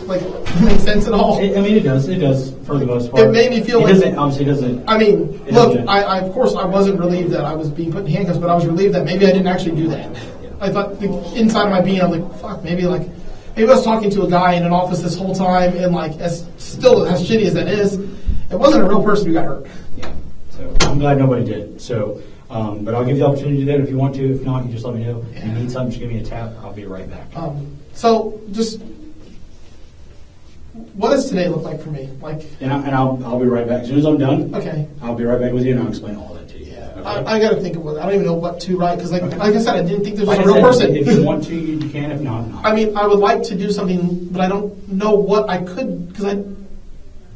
make sense at all? I mean, it does. It does for the most part. It made me feel obviously doesn't. I mean, look, I of course I wasn't relieved that I was being put in handcuffs, but I was relieved that maybe I didn't actually do that. I thought inside of my being, I'm like, fuck, maybe I was talking to a guy in an office this whole time, and as shitty as that is, it wasn't a real person who got hurt. Yeah. So I'm glad nobody did. So, but I'll give you the opportunity to do that if you want to. If not, you just let me know. If you need something, just give me a tap. I'll be right back. So just, what does today look like for me? And I'll be right back. As soon as I'm done, okay, I'll be right back with you and I'll explain all that to you. Yeah. I got to think of what. I don't even know what to write because, like I said, I didn't think this was a real person. If you want to, you can. If not, no. I mean, I would like to do something, but I don't know what I could because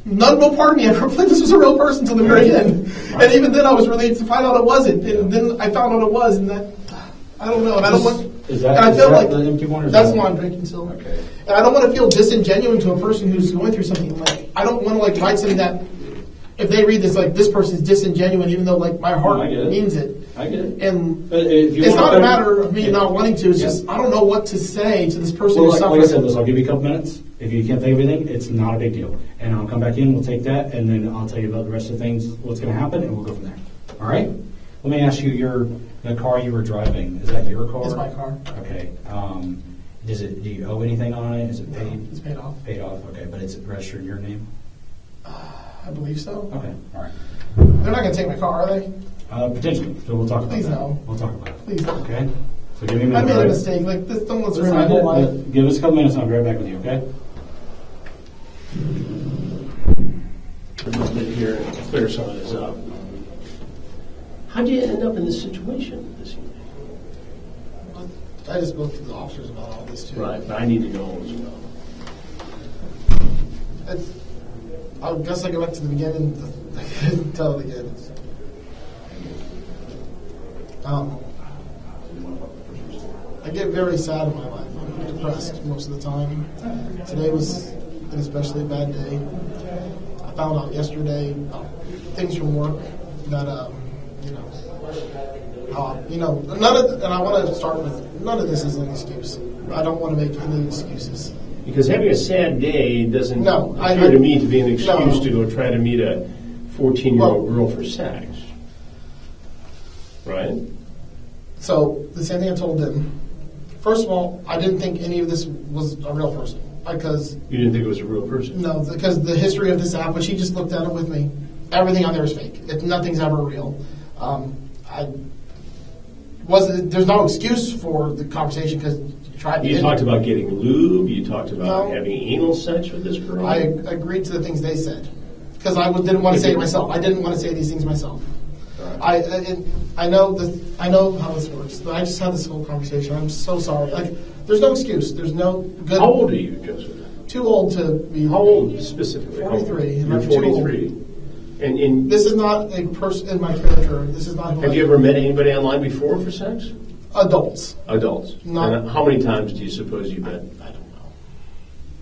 no part of me ever believed this was a real person until the very end. And even then, I was relieved to find out it wasn't. And then I found out it was, and that I don't know. And I don't want. Is that, and I feel like the empty one? that's the one I'm drinking still. Okay. And I don't want to feel disingenuous to a person who's going through something. Like I don't want to like write something that if they read this, like this person's disingenuous, even though like my heart means it. I get it. And if you it's want not a matter of me not wanting to. It's just I don't know what to say to this person Well, who's like suffering. I said, listen, I'll give you a couple minutes. If you can't think of anything, it's not a big deal. And I'll come back in, we'll take that, and then I'll tell you about the rest of the things, what's going to happen, and we'll go from there. All right? Let me ask you, the car you were driving, is that your car? It's my car. Okay. Do you owe anything on it? Is it paid? It's paid off. Paid off, okay. But it's registered in your name? I believe so. Okay, all right. They're not going to take my car, are they? Potentially. So we'll talk about Please that. no. We'll talk about it. Please no. Okay? So give me a minute. I made a right? mistake. Like this, don't let's ruin Listen, my whole life. give us a couple minutes and I'll be right back with you, okay? Here, clear some of this up. How did you end up in this situation this evening? I just spoke to the officers about all this too. Right, but I need to know as well. I guess I go back to the beginning. I couldn't tell it again. I get very sad in my life. I'm depressed most of the time. Today was an especially bad day. I found out yesterday things from work that none of. And I want to start with none of this is an excuse. I don't want to make any excuses. Because having a sad day doesn't appear to me to be an excuse to go try to meet a 14-year-old girl for sex. Right? So, the same thing I told them. First of all, I didn't think any of this was a real person. Because you didn't think it was a real person? No, because the history of this app, when she just looked at it with me, everything on there is fake. Nothing's ever real. There's no excuse for the conversation because you talked about getting lube. You talked about having anal sex with this girl. I agreed to the things they said because I didn't want to say it myself. I didn't want to say these things myself. Right. I know how this works. I just had this whole conversation. I'm so sorry. There's no excuse. There's no good. How old are you, Joseph? Too old to be. How old specifically? 43. You're 43. And this is not a person in my character. This is not. Have you ever met anybody online before for sex? Adults. And how many times do you suppose you've met? I don't know.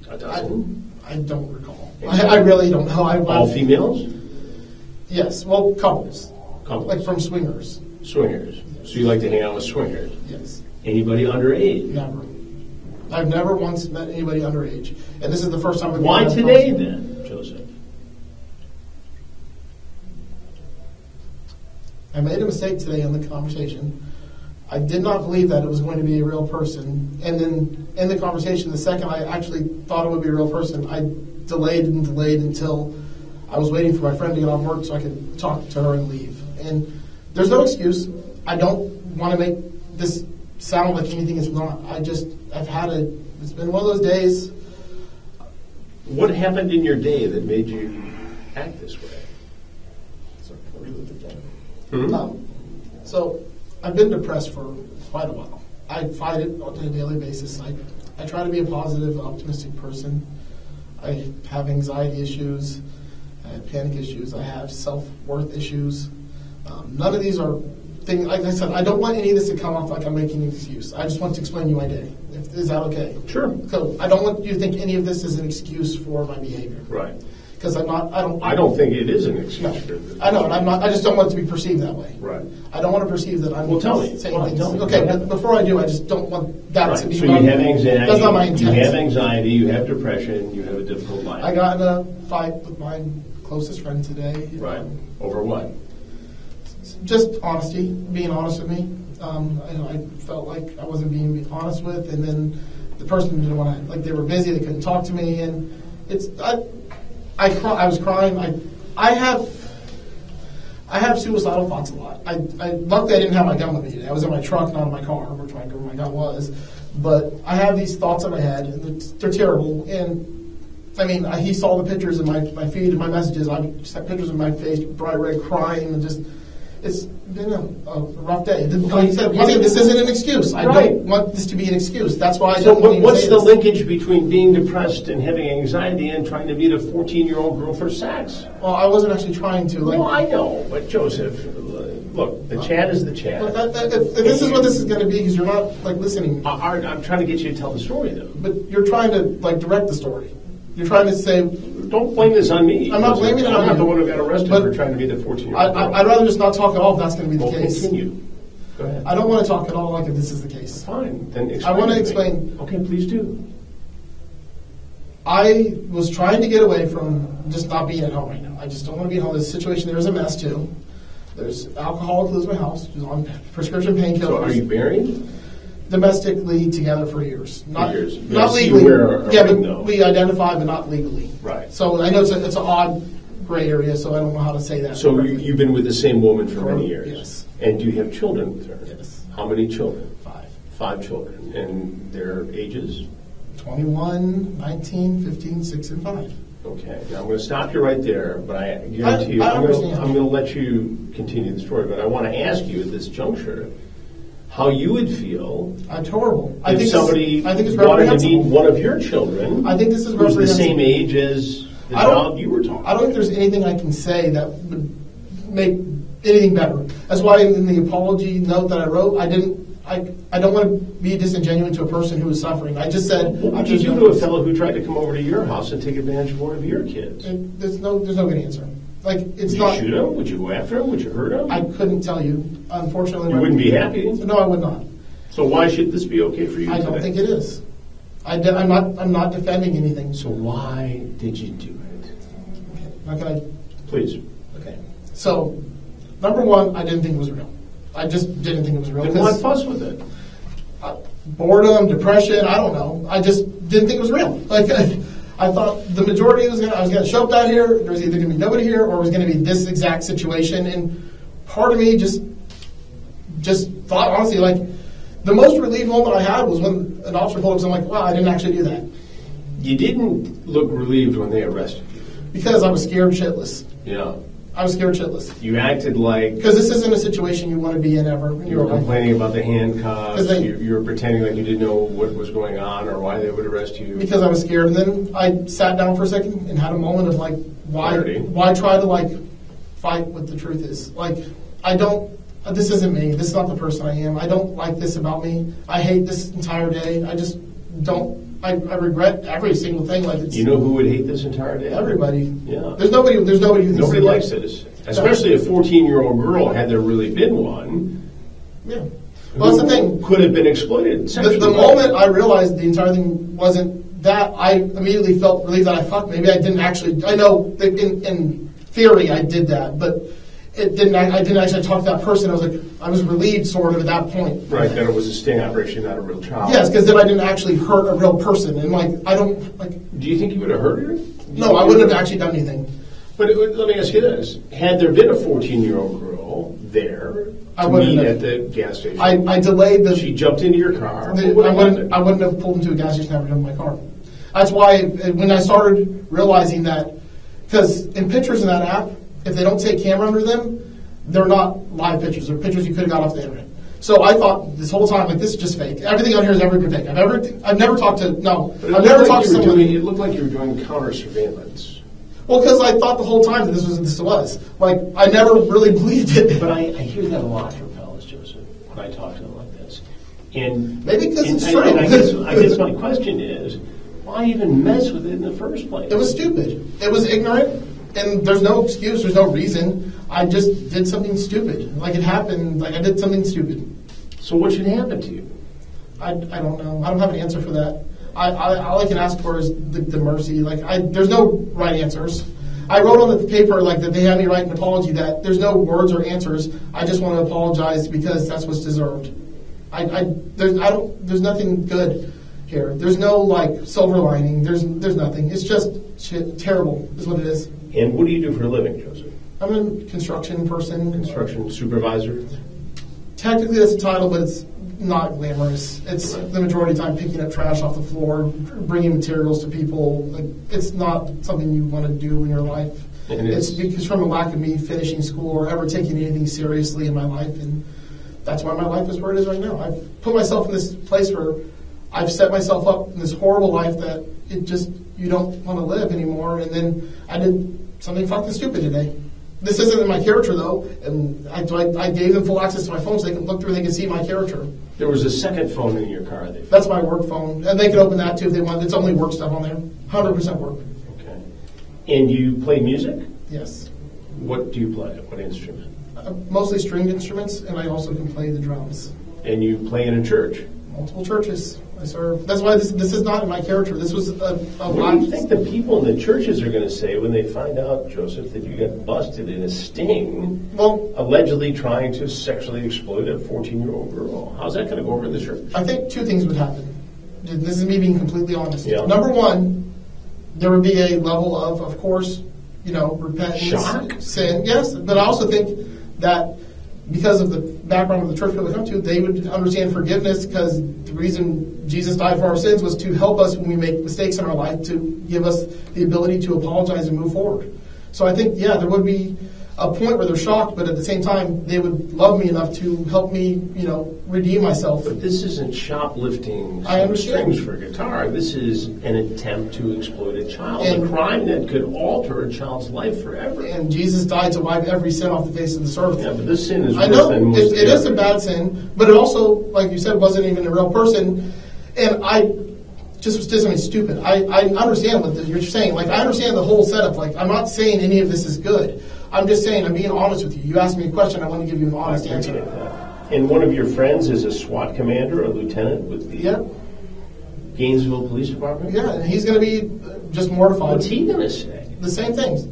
A dozen? I don't recall. I really don't know. All females? Yes. Well, couples. Couples. Like from swingers. Swingers. So you like to hang out with swingers? Yes. Anybody underage? Never. I've never once met anybody underage. And this is the first time. Why today then, Joseph? I made a mistake today in the conversation. I did not believe that it was going to be a real person. And then in the conversation, the second I actually thought it would be a real person, I delayed until I was waiting for my friend to get off work so I could talk to her and leave. And there's no excuse. I don't want to make this sound like anything it's not. It's been one of those days. What happened in your day that made you act this way? So I've been depressed for quite a while. I fight it on a daily basis. I try to be a positive, optimistic person. I have anxiety issues. I have panic issues. I have self-worth issues. None of these are things, like I said, I don't want any of this to come off like I'm making an excuse. I just want to explain to you my day. Is that okay? Sure. So I don't want you to think any of this is an excuse for my behavior. Right. Because I don't think it is an excuse. No, I know, and I just don't want it to be perceived that way. Right. I don't want to perceive that I'm saying things. Okay, but before I do, I just don't want that to be. So you have anxiety. That's not my intent. You have anxiety. You have depression. You have a difficult life. I got in a fight with my closest friend today. Right. Over what? Just honesty, being honest with me. I felt like I wasn't being honest with, and then the person didn't want to. Like they were busy, they couldn't talk to me, and I was crying. I have suicidal thoughts a lot. Luckily I didn't have my gun with me today. I was in my truck, not in my car, where my gun was. But I have these thoughts in my head, and they're terrible. And I mean, he saw the pictures in my feed and my messages. I sent pictures of my face, bright red, crying, and just It's been a rough day. Like I said, once again, this isn't an excuse. I don't want this to be an excuse. That's why I So don't even what's say the this. linkage between being depressed and having anxiety and trying to meet a 14-year-old girl for sex? Well, I wasn't actually trying to. Well, I know, but Joseph, look, the chat is the chat. If this is what this is going to be, because you're not listening. I'm trying to get you to tell the story, though. But you're trying to direct the story. You're trying to say. Don't blame this on me. I'm not blaming it on you. I'm not the one who got arrested for trying to be the 14-year-old girl. I'd rather just not talk at all if that's going to be the case. Continue. Go ahead. I don't want to talk at all like if this is the case. Fine. Then explain. I want to explain. Okay, please do. I was trying to get away from just not being at home right now. I just don't want to be at home. This situation there is a mess too. There's alcohol includes my house. She's on prescription painkillers. So are you married? Domestically together for years. Not years. Not Yes, legally. you wear a Yeah, ring, but though. we identify, but not legally. Right. So I know it's an odd gray area, so I don't know how to say that. So you've been with the same woman for many Correct. years? Yes. And do you have children with her? Yes. How many children? 5. 5 children. And their ages? 21, 19, 15, 6, and 5. Okay. Now I'm going to stop you right there, but I guarantee you, I I'm understand. going to let you continue the story. But I want to ask you at this juncture how you would feel It's horrible. if somebody I think it's wanted to reprehensible. meet one of your children I think this is who's the reprehensible. same age as the I don't- child you were talking I don't think there's anything I can say that would make anything better. That's why in the apology note that I wrote, I don't want to be disingenuous to a person who is suffering. I just said. What would you do to a fellow who tried to come over to your house and take advantage of one of your kids? There's no good answer. It's Would not. you shoot him? Would you go after him? Would you hurt him? I couldn't tell you. Unfortunately, You wouldn't be happy? No, I would not. So why should this be okay for you I today? don't think it is. I'm not defending anything. So why did you do it? How can I? Please. Okay. So, number one, I didn't think it was real. I just didn't think it was real. Then why fuss with it? Boredom, depression, I don't know. I just didn't think it was real. I thought the majority I was going to show up down here, there was either going to be nobody here or it was going to be this exact situation. And part of me just thought, honestly, the most relieved moment I had was when an officer pulled up and I'm like, wow, I didn't actually do that. You didn't look relieved when they arrested you. Because I was scared shitless. Yeah. I was scared shitless. You acted like... Because this isn't a situation you want to be in ever. You were complaining about the handcuffs. They- You were pretending like you didn't know what was going on or why they would arrest you. Because I was scared. And then I sat down for a second and had a moment of why try to fight what the truth is? This isn't me. This is not the person I am. I don't like this about me. I hate this entire day. I just don't. I regret every single thing. You know who would hate this entire day? Everybody. Yeah. There's nobody who thinks Nobody likes it. Especially a 14-year-old girl, had there really been one. Yeah. Well, that's the thing. Could have been exploited sexually. The moment I realized the entire thing wasn't that, I immediately felt relieved that maybe I didn't actually. I know that in theory I did that, but it didn't. I didn't actually talk to that person. I was relieved sort of at that point. Right, that it was a sting operation, not a real child. Yes, because then I didn't actually hurt a real person, and I don't. Do you think you would have hurt her? No, I wouldn't have actually done anything. But let me ask you this: had there been a 14-year-old girl there I to wouldn't meet have. at the gas station, I delayed the. She jumped into your car. I wouldn't have pulled into a gas station after jumped in my car. That's why when I started realizing that, because in pictures in that app, if they don't say camera under them, they're not live pictures. They're pictures you could have got off the internet. So I thought this whole time, this is just fake. Everything on here has ever been fake. I've never talked to someone. It looked like you were doing counter surveillance. Well, because I thought the whole time that this was. I never really believed it. But I hear that a lot from fellas, Joseph, when I talk to them like this. And maybe because it's true. I guess my question is, why even mess with it in the first place? It was stupid. It was ignorant, and there's no excuse. There's no reason. I just did something stupid. It happened. I did something stupid. So what should happen to you? I don't know. I don't have an answer for that. All I can ask for is the mercy. There's no right answers. I wrote on the paper that they had me write an apology that there's no words or answers. I just want to apologize because that's what's deserved. There's nothing good here. There's no silver lining. There's nothing. It's just shit. Terrible is what it is. And what do you do for a living, Joseph? I'm a construction person. Construction supervisor? Technically that's a title, but it's not glamorous. It's the majority of the time picking up trash off the floor, bringing materials to people. It's not something you want to do in your life. And it's because from a lack of me finishing school or ever taking anything seriously in my life, and that's why my life is where it is right now. I've put myself in this place where I've set myself up in this horrible life that it just, you don't want to live anymore, and then I did something fucking stupid today. This isn't in my character, though, and I gave them full access to my phone so they can look through and they can see my character. There was a second phone in your car. That's my work phone, and they can open that too if they want. It's only work stuff on there, 100% work. Okay. And you play music? Yes. What do you play? What instrument? Mostly stringed instruments, and I also can play the drums. And you play in a church? Multiple churches. I serve. That's why this is not in my character. This was a What do you think the people in the churches are going to say when they find out, Joseph, that you got busted in a sting, allegedly trying to sexually exploit a 14-year-old girl? How's that going to go over in the church? I think two things would happen. This is me being completely honest. Yeah. Number one, there would be a level of course, repentance, shock, sin. Yes, but I also think that because of the background of the church that we come to, they would understand forgiveness, because the reason Jesus died for our sins was to help us when we make mistakes in our life, to give us the ability to apologize and move forward. So I think, there would be a point where they're shocked, but at the same time, they would love me enough to help me, redeem myself. But this isn't shoplifting I understand. strings for guitar. This is an attempt to exploit a child, a crime that could alter a child's life forever. And Jesus died to wipe every sin off the face of this earth. Yeah, but this sin is I worse know than most it is a bad sin, but it also, like you said, wasn't even a real person. And I just was something stupid. I understand what you're saying. Like, I understand the whole setup. Like, I'm not saying any of this is good. I'm just saying, I'm being honest with you. You asked me a question, I want to give you an honest answer. And one of your friends is a SWAT commander, a lieutenant with the Gainesville Police Department? Yeah, and he's going to be just mortified. What's he going to say? The same things.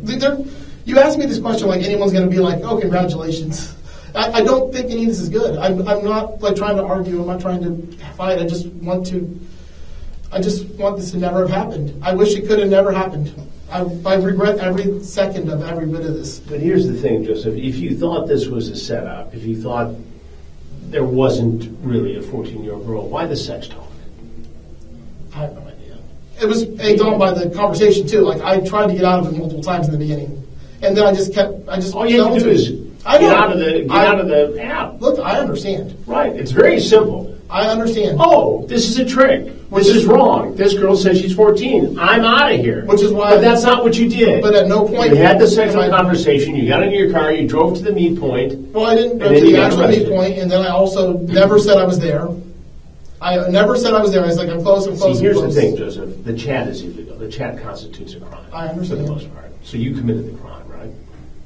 You asked me this question like anyone's going to be like, oh, congratulations. I don't think any of this is good. I'm not like trying to argue. I'm not trying to fight. I just want this to never have happened. I wish it could have never happened. I regret every second of every bit of this. But here's the thing, Joseph. If you thought this was a setup, if you thought there wasn't really a 14-year-old girl, why the sex talk? I have no idea. It was egged on by the conversation, too. Like, I tried to get out of it multiple times in the beginning. And then all you have to do is get out of the app. Look, I understand. Right. It's very simple. I understand. Oh, this is a trick. This is wrong. This girl says she's 14. I'm out of here. Which is why. But that's not what you did. But at no point. You had the sexual conversation. You got into your car. You drove to the meet point. Well, I didn't go to the actual meet point, and then I also never said I was there. I never said I was there. I was like, I'm close, I'm close. See, here's the thing, Joseph. The chat is illegal. The chat constitutes a crime. I understand. For the most part. So you committed the crime, right?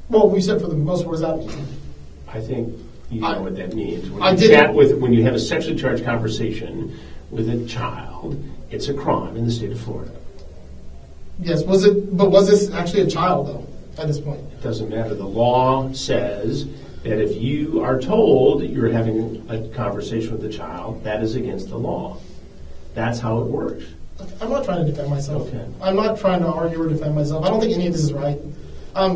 Well, we said for the most, what does that mean? I think you know what that means. When you have a sexually charged conversation with a child, it's a crime in the state of Florida. Yes, but was this actually a child, though, at this point? It doesn't matter. The law says that if you are told you're having a conversation with a child, that is against the law. That's how it works. I'm not trying to defend myself. Okay. I'm not trying to argue or defend myself. I don't think any of this is right. I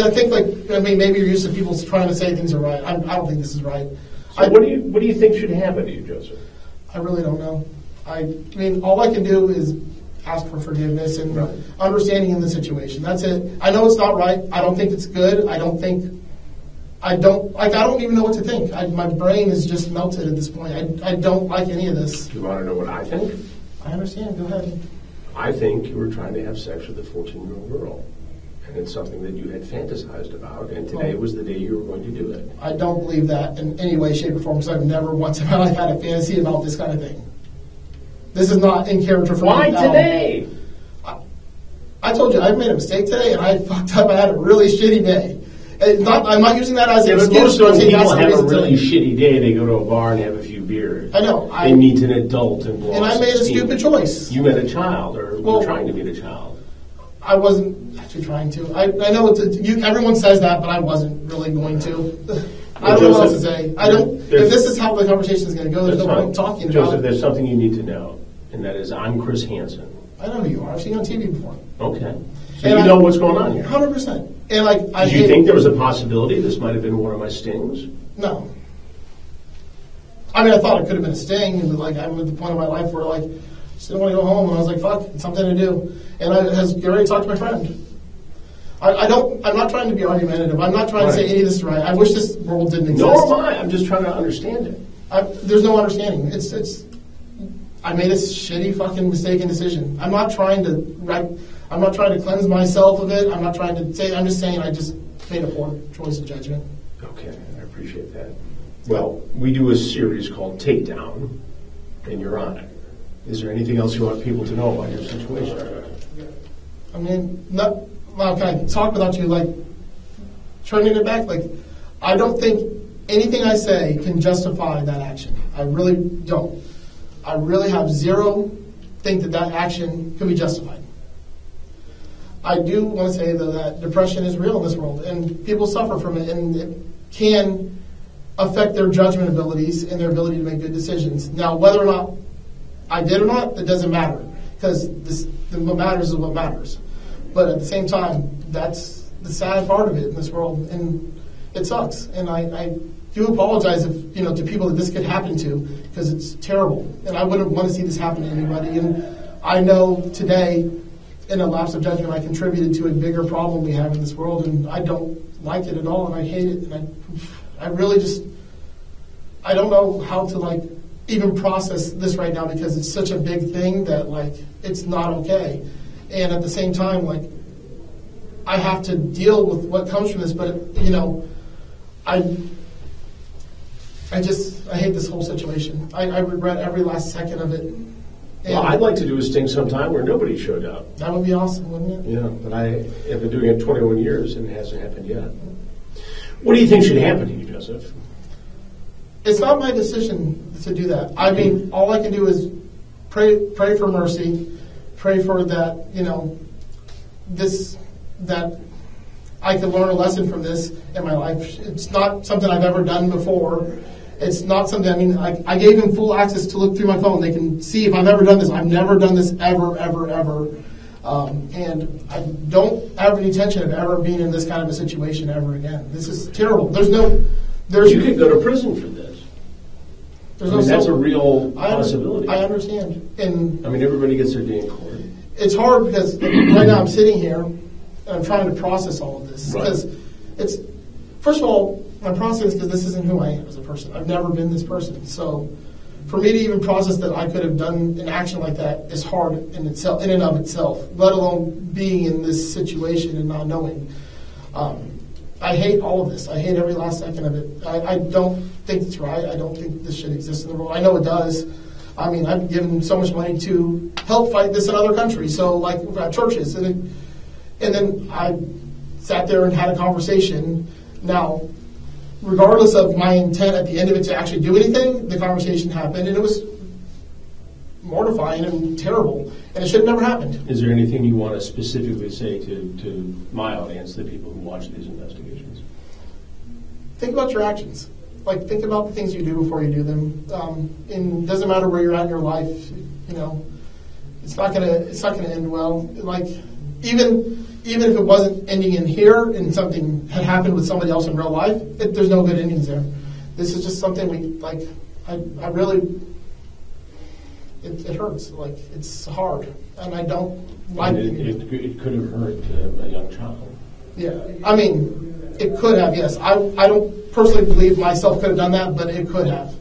think, maybe you're used to people trying to say things are right. I don't think this is right. So what do you think should happen to you, Joseph? I really don't know. I mean, all I can do is ask for forgiveness and understanding in the situation. That's it. I know it's not right. I don't think it's good. I don't even know what to think. My brain is just melted at this point. I don't like any of this. Do you want to know what I think? I understand. Go ahead. I think you were trying to have sex with a 14-year-old girl. And it's something that you had fantasized about, and today was the day you were going to do it. I don't believe that in any way, shape, or form, because I've never once in my life had a fantasy about this kind of thing. This is not in character for me. Why today? I told you, I made a mistake today, and I fucked up. I had a really shitty day. I'm not using that as an excuse. Most people have a really shitty day. They go to a bar and have a few beers. I know. They meet an adult and blow. And I made a stupid choice. You met a child, or were trying to meet a child. I wasn't actually trying to. I know everyone says that, but I wasn't really going to. I don't know what else to say. If this is how the conversation is going to go, there's no point talking about it. Joseph, there's something you need to know, and that is I'm Chris Hansen. I know who you are. I've seen you on TV before. Okay. So you know what's going on here. 100%. And did you think there was a possibility this might have been one of my stings? No. I mean, I thought it could have been a sting, and I'm at the point of my life where I just didn't want to go home, and I was like, fuck, it's something to do. And I already talked to my friend. I'm not trying to be argumentative. I'm not trying to say any of this is right. I wish this world didn't exist. Nor am I. I'm just trying to understand it. There's no understanding. I made a shitty fucking mistaken decision. I'm not trying to cleanse myself of it. I'm just saying I just made a poor choice of judgment. Okay, I appreciate that. Well, we do a series called Takedown, and you're on it. Is there anything else you want people to know about your situation? I mean, can I talk without you, like, turning it back? Like, I don't think anything I say can justify that action. I really don't. I really have zero think that action can be justified. I do want to say, though, that depression is real in this world, and people suffer from it, and it can affect their judgment abilities and their ability to make good decisions. Now, whether or not I did or not, it doesn't matter, because what matters is what matters. But at the same time, that's the sad part of it in this world, and it sucks. And I do apologize to people that this could happen to, because it's terrible, and I wouldn't want to see this happen to anybody. And I know today, in a lapse of judgment, I contributed to a bigger problem we have in this world, and I don't like it at all, and I hate it, and I really just, I don't know how to even process this right now, because it's such a big thing that it's not okay. And at the same time, I have to deal with what comes from this, but I hate this whole situation. I regret every last second of it. And well, I'd like to do a sting sometime where nobody showed up. That would be awesome, wouldn't it? Yeah, but I have been doing it 21 years and it hasn't happened yet. What do you think should happen to you, Joseph? It's not my decision to do that. I mean, all I can do is pray for mercy, pray for that, that I can learn a lesson from this in my life. It's not something I've ever done before. It's not something, I gave him full access to look through my phone. They can see if I've ever done this. I've never done this ever. And I don't have any intention of ever being in this kind of a situation ever again. This is terrible. You could go to prison for this. That's a real possibility. I understand. And everybody gets their day in court. It's hard because right now I'm sitting here and I'm trying to process all of this. Because it's, first of all, my process, because this isn't who I am as a person. I've never been this person. So for me to even process that I could have done an action like that is hard in and of itself, let alone being in this situation and not knowing. I hate all of this. I hate every last second of it. I don't think it's right. I don't think this should exist in the world. I know it does. I've given so much money to help fight this in other countries. So, we've got churches. And then I sat there and had a conversation. Now, regardless of my intent at the end of it to actually do anything, the conversation happened, and it was mortifying and terrible, and it should have never happened. Is there anything you want to specifically say to my audience, the people who watch these investigations? Think about your actions. Think about the things you do before you do them. And it doesn't matter where you're at in your life. It's not gonna end well. Even if it wasn't ending in here and something had happened with somebody else in real life, there's no good endings there. This is just something I really, it hurts. It's hard, and I don't like it. It could have hurt a young child. Yeah, it could have, yes. I don't personally believe myself could have done that, but it could have.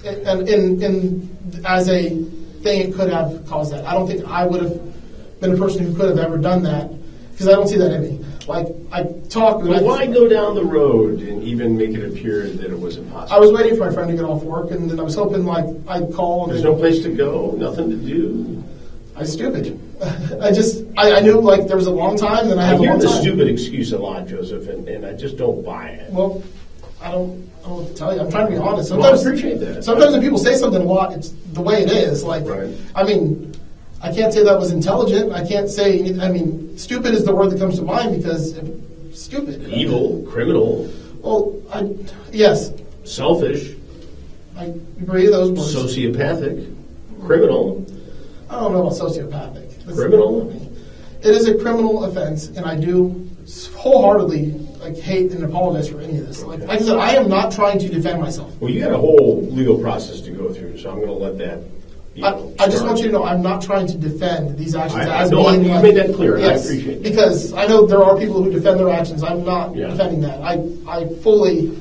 And as a thing, it could have caused that. I don't think I would have been a person who could have ever done that, because I don't see that in me. I talk... Well, why go down the road and even make it appear that it was impossible? I was waiting for my friend to get off work, and then I was hoping, I'd call... There's no place to go, nothing to do. I was stupid. I knew, there was a long time, and I had a long time. I hear the stupid excuse a lot, Joseph, and I just don't buy it. Well, I don't know what to tell you. I'm trying to be honest. Sometimes I appreciate that. Sometimes when people say something a lot, it's the way it is. Right. I can't say that was intelligent. I can't say, stupid is the word that comes to mind, because stupid. Evil, criminal. Well, yes. Selfish. I agree with those words. Sociopathic. Criminal. I don't know about sociopathic. Criminal? It is a criminal offense, and I do wholeheartedly hate and apologize for any of this. Like I said, I am not trying to defend myself. Well, you got a whole legal process to go through, so I'm going to let that I just want you to know I'm not trying to defend these actions as no, being you like, made that clear, and yes, I appreciate that. Because I know there are people who defend their actions. I'm not defending that. I fully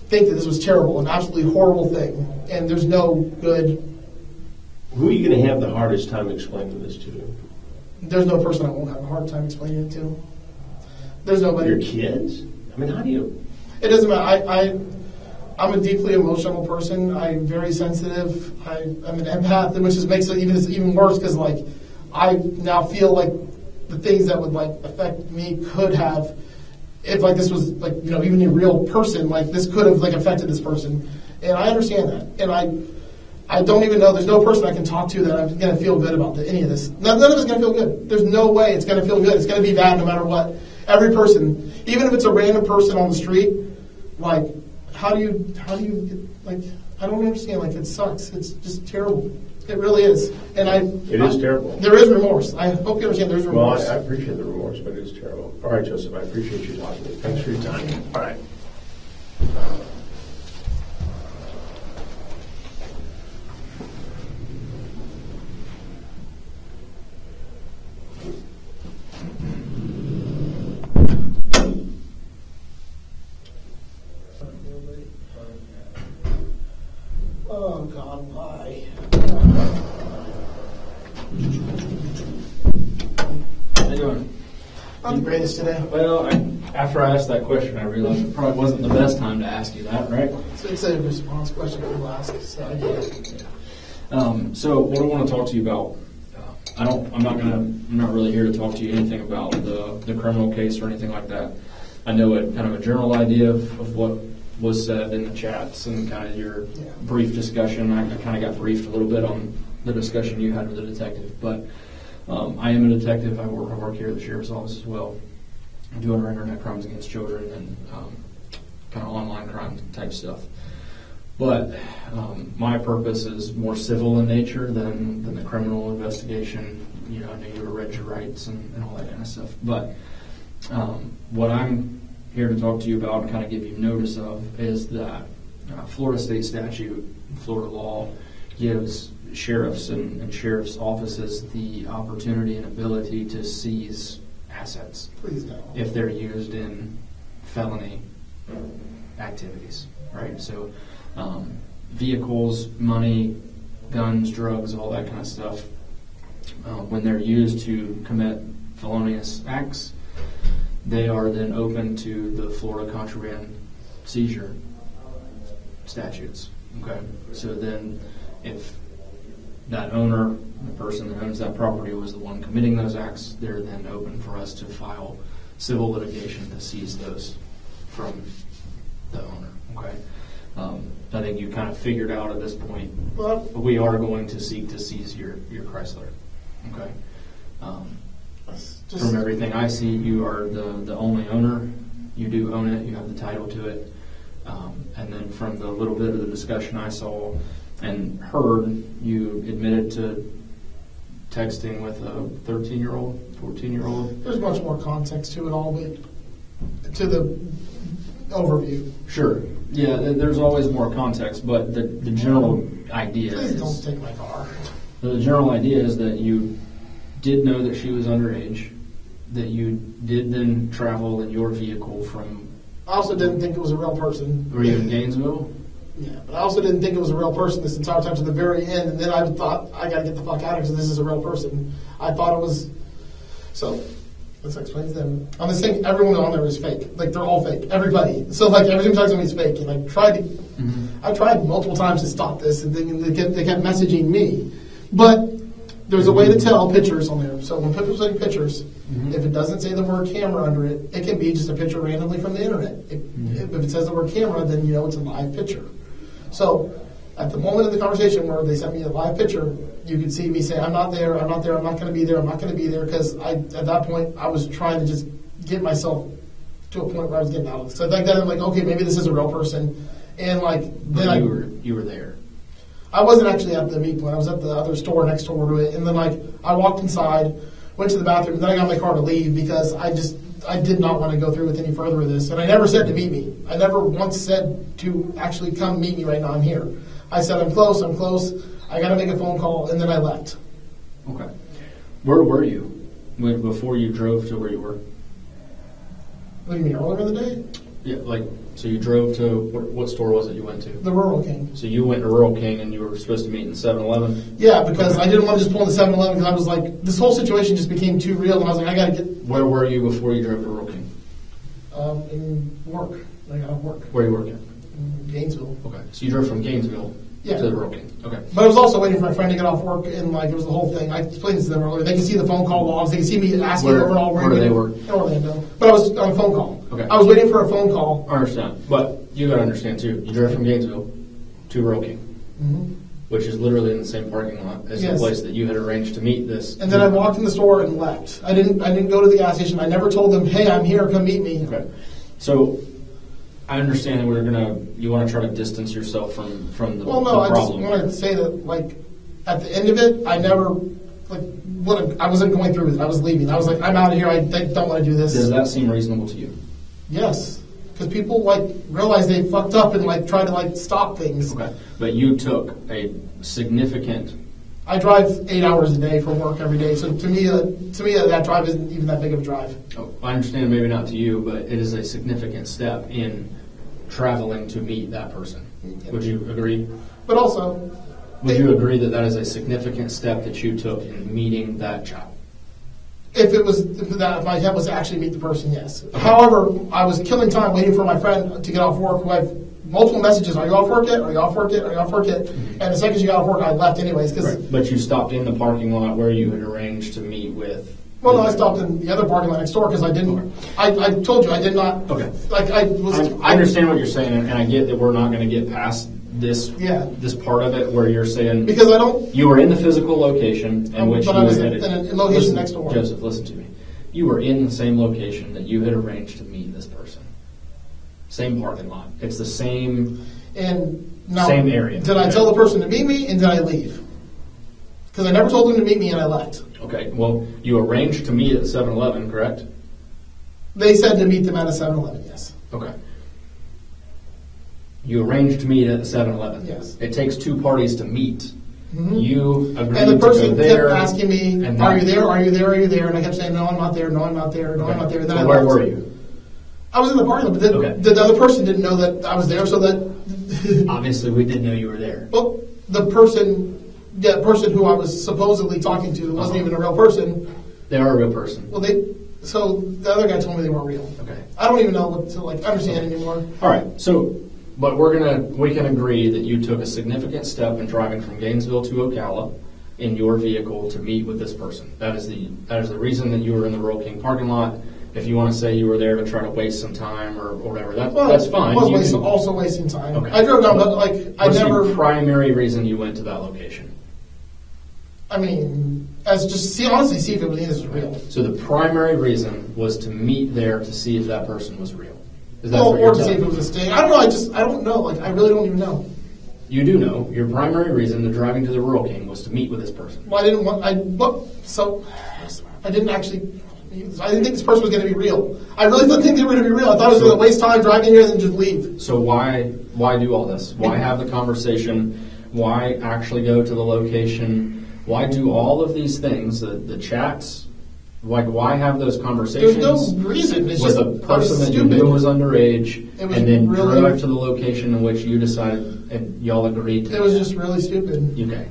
think that this was terrible, an absolutely horrible thing, and there's no good. Who are you going to have the hardest time explaining this to? There's no person I won't have a hard time explaining it to. There's nobody. Your kids? I mean, how do you? It doesn't matter. I'm a deeply emotional person. I'm very sensitive. I'm an empath, which just makes it even worse because like I now feel like the things that would like affect me could have, if like this was like even a real person, like this could have like affected this person, and I understand that, and I don't even know. There's no person I can talk to that I'm going to feel good about any of this. None of it's going to feel good. There's no way it's going to feel good. It's going to be bad no matter what. Every person, even if it's a random person on the street, like how do you get, like I don't understand. Like it sucks. It's just terrible. It really is. And it is terrible. There is remorse. I hope you understand. There's remorse. Well, I appreciate the remorse, but it is terrible. All right, Joseph. I appreciate you talking to me. Thanks for your time. All right. Oh God, why? How you doing? I'm the greatest today. Well, after I asked that question, I realized it probably wasn't the best time to ask you that, right? It's a response question people ask, so I get it. So what I want to talk to you about, I'm not really here to talk to you anything about the criminal case or anything like that. I know kind of a general idea of what was said in the chats and kind of your brief discussion. I kind of got briefed a little bit on the discussion you had with the detective, but I am a detective. I work here at the sheriff's office as well. I'm doing our internet crimes against children and kind of online crime type stuff. But my purpose is more civil in nature than the criminal investigation. I know you read your rights and all that kind of stuff. But what I'm here to talk to you about and kind of give you notice of is that Florida state statute, Florida law, gives sheriffs and sheriff's offices the opportunity and ability to seize assets if they're used in felony activities, right? So vehicles, money, guns, drugs, all that kind of stuff, when they're used to commit felonious acts, they are then open to the Florida contraband seizure statutes. Okay, so then if that owner, the person that owns that property, was the one committing those acts, they're then open for us to file civil litigation to seize those from the owner. Okay, I think you kind of figured out at this point, we are going to seek to seize your Chrysler. Okay. From everything I see, you are the only owner. You do own it. You have the title to it. And then from the little bit of the discussion I saw and heard, you admitted to texting with a 13-year-old, 14-year-old. There's much more context to it all, but to the overview. Sure. Yeah, there's always more context, but the general idea Please is... don't take my car. The general idea is that you did know that she was underage, that you did then travel in your vehicle from... I also didn't think it was a real person. Were you in Gainesville? Yeah, but I also didn't think it was a real person this entire time to the very end, and then I thought, I gotta get the fuck out of here because this is a real person. I thought it was... So, let's explain them. On this thing, everyone on there is fake. Like, they're all fake. Everybody. So, like, every time somebody's fake, and I tried multiple times to stop this, and they kept messaging me. But there's a way to tell pictures on there. So when people take pictures, if it doesn't say the word camera under it, it can be just a picture randomly from the internet. If it says the word camera, then you know it's a live picture. So at the moment of the conversation where they sent me a live picture, you could see me say, I'm not there, I'm not there, I'm not going to be there, I'm not going to be there, because at that point I was trying to just get myself to a point where I was getting out of it. So like that, I'm like, okay, maybe this is a real person. And like then you were there. I wasn't actually at the meat point. I was at the other store next door to it. And then, like, I walked inside, went to the bathroom, and then I got in my car to leave because I did not want to go through with any further of this. And I never said to meet me. I never once said to actually come meet me right now. I'm here. I said, I'm close. I got to make a phone call, and then I left. Okay. Where were you before you drove to where you were? What do you mean, earlier in the day? Yeah, like, so you drove to, what store was it you went to? The Rural King. So you went to Rural King and you were supposed to meet in 7-Eleven? Yeah, because I didn't want to just pull in the 7-Eleven because I was like, this whole situation just became too real, and I was like, I got to get... Where were you before you drove to Rural King? In work. I got off work. Where are you working? In Gainesville. Okay, so you drove from Gainesville Yeah. to the Rural King. Okay. But I was also waiting for my friend to get off work, and like it was the whole thing. I explained this to them earlier. They can see the phone call logs. They can see me asking over and all. Where do they work? In Orlando. But I was on a phone call. Okay. I was waiting for a phone call. I understand. But you got to understand, too. You drove from Gainesville to Rural King, which is literally in the same parking lot as the place that you had arranged to meet this. And then I walked in the store and left. I didn't go to the gas station. I never told them, hey, I'm here. Come meet me. Okay. So I understand that you want to try to distance yourself from the, well, no, the I just problem. wanted to say that, like, at the end of it, I never, like, I wasn't going through with it. I was leaving. I was like, I'm out of here. I don't want to do this. Does that seem reasonable to you? Yes. Because people, like, realize they fucked up and, like, try to, like, stop things. Okay. But you took a significant... I drive 8 hours a day for work every day, so to me, that drive isn't even that big of a drive. Oh, I understand, maybe not to you, but it is a significant step in traveling to meet that person. Would you agree? But also... Would you agree that that is a significant step that you took in meeting that child? If my intent was to actually meet the person, yes. Okay. However, I was killing time waiting for my friend to get off work, who I've multiple messages, are you off work yet? Are you off work yet? Are you off work yet? And the second she got off work, I left anyways. Right. But you stopped in the parking lot where you had arranged to meet with... Well, no, I stopped in the other parking lot next door because I didn't... Okay. I told you, I did not... Okay. Like, I understand what you're saying, and I get that we're not going to get past this part of it where you're saying... Because I don't... You were in the physical location in which you I was had... in a location next door. Joseph, listen to me. You were in the same location that you had arranged to meet this person. Same parking lot. It's the same... And now, same area. Did I tell the person to meet me, and did I leave? Because I never told them to meet me, and I left. Okay, well, you arranged to meet at 7-Eleven, correct? They said to meet them at a 7-Eleven, yes. Okay. You arranged to meet at 7-Eleven. Yes. It takes two parties to meet. Mm-hmm. You agreed and the person to go there. Kept asking me, are you there, are you there, are you there? And I kept saying, no, I'm not there, no, I'm not there, no, I'm not there. And then so where were you? I was in the parking lot, but the other person didn't know that I was there, so that... Obviously, we didn't know you were there. Well, the person who I was supposedly talking to wasn't even a real person. They are a real person. Well, so the other guy told me they weren't real. Okay. I don't even know what to understand anymore. All right. So, but we can agree that you took a significant step in driving from Gainesville to Ocala in your vehicle to meet with this person. That is the reason that you were in the Rural King parking lot. If you want to say you were there to try to waste some time or whatever, that's fine. I was also wasting time. Okay. I drove down, but What's the primary reason you went to that location? I mean, honestly see if it was real. So the primary reason was to meet there to see if that person was real. Is that or to see if it was a sting. I don't know. I don't know. I really don't even know. You do know. Your primary reason to driving to the Rural King was to meet with this person. Well, I didn't think this person was going to be real. I really didn't think they were going to be real. I thought I was going to waste time driving here and then just leave. So why do all this? Why have the conversation? Why actually go to the location? Why do all of these things, the chats? Why have those conversations? There's no reason. It's with just a person that you knew was underage, and then really, drive to the location in which you decided and y'all agreed to. It was just really stupid. Okay.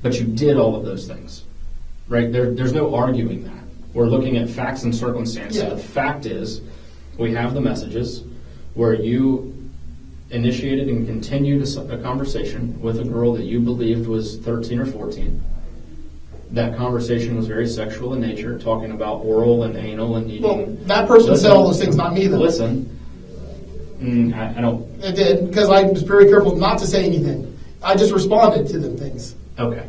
But you did all of those things, right? There's no arguing that. We're looking at facts and circumstances. Yeah. The fact is, we have the messages where you initiated and continued a conversation with a girl that you believed was 13 or 14. That conversation was very sexual in nature, talking about oral and anal and eating. Well, that person said all those things, not me, though. Listen, I don't... It did, because I was very careful not to say anything. I just responded to them things. Okay.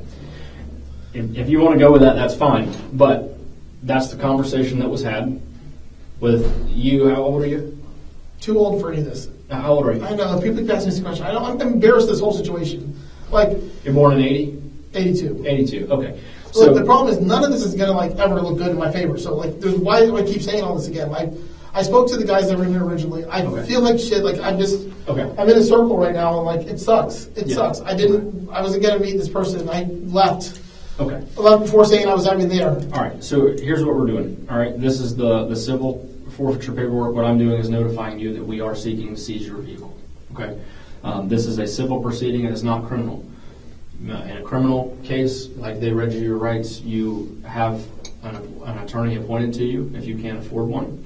If you want to go with that, that's fine. But that's the conversation that was had with you. How old are you? Too old for any of this. How old are you? I know. People keep asking me this question. I'm embarrassed of this whole situation. You're born in 80? 82. 82, okay. So the problem is none of this is going to ever look good in my favor. So there's why do I keep saying all this again? I spoke to the guys that were in here originally. I feel like shit. Like I'm just, Okay. I'm in a circle right now, and like it sucks. It Yeah. sucks. I wasn't gonna meet this person. I left. Okay. I left before saying I was having there. All right, so here's what we're doing. All right, this is the civil forfeiture paperwork. What I'm doing is notifying you that we are seeking to seize your vehicle. Okay, this is a civil proceeding and it's not criminal. In a criminal case, like they read you your rights, you have an attorney appointed to you if you can't afford one.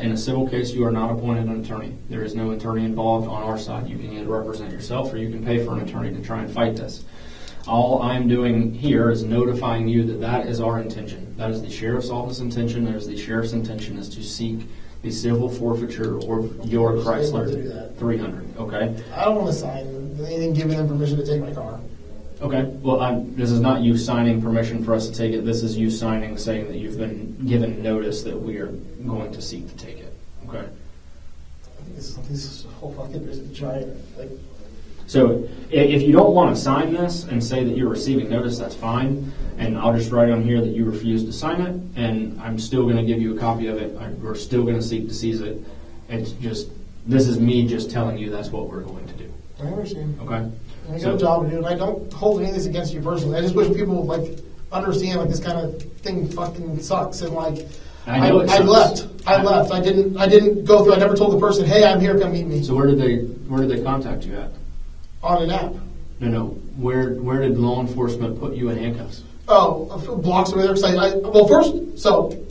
In a civil case, you are not appointed an attorney. There is no attorney involved on our side. You can either represent yourself or you can pay for an attorney to try and fight this. All I'm doing here is notifying you that that is our intention. That is the sheriff's office intention. That is the sheriff's intention is to seek the civil forfeiture or your Chrysler 300. Okay. I don't want to sign anything giving them permission to take my car. Okay. Well, this is not you signing permission for us to take it. This is you signing saying that you've been given notice that we are going to seek to take it. Okay. I think this whole fucking is giant. Like. So if you don't want to sign this and say that you're receiving notice, that's fine. And I'll just write on here that you refuse to sign it, and I'm still going to give you a copy of it. We're still going to seek to seize it. It's just, this is me just telling you that's what we're going to do. I understand. Okay? I got a job to do, and I don't hold any of this against you personally. I just wish people like understand like this kind of thing fucking sucks, and like I left. I left. I didn't go through. I never told the person, "Hey, I'm here. Come meet me." So where did they contact you at? On an app. No. Where did law enforcement put you in handcuffs? Oh, a few blocks over there. So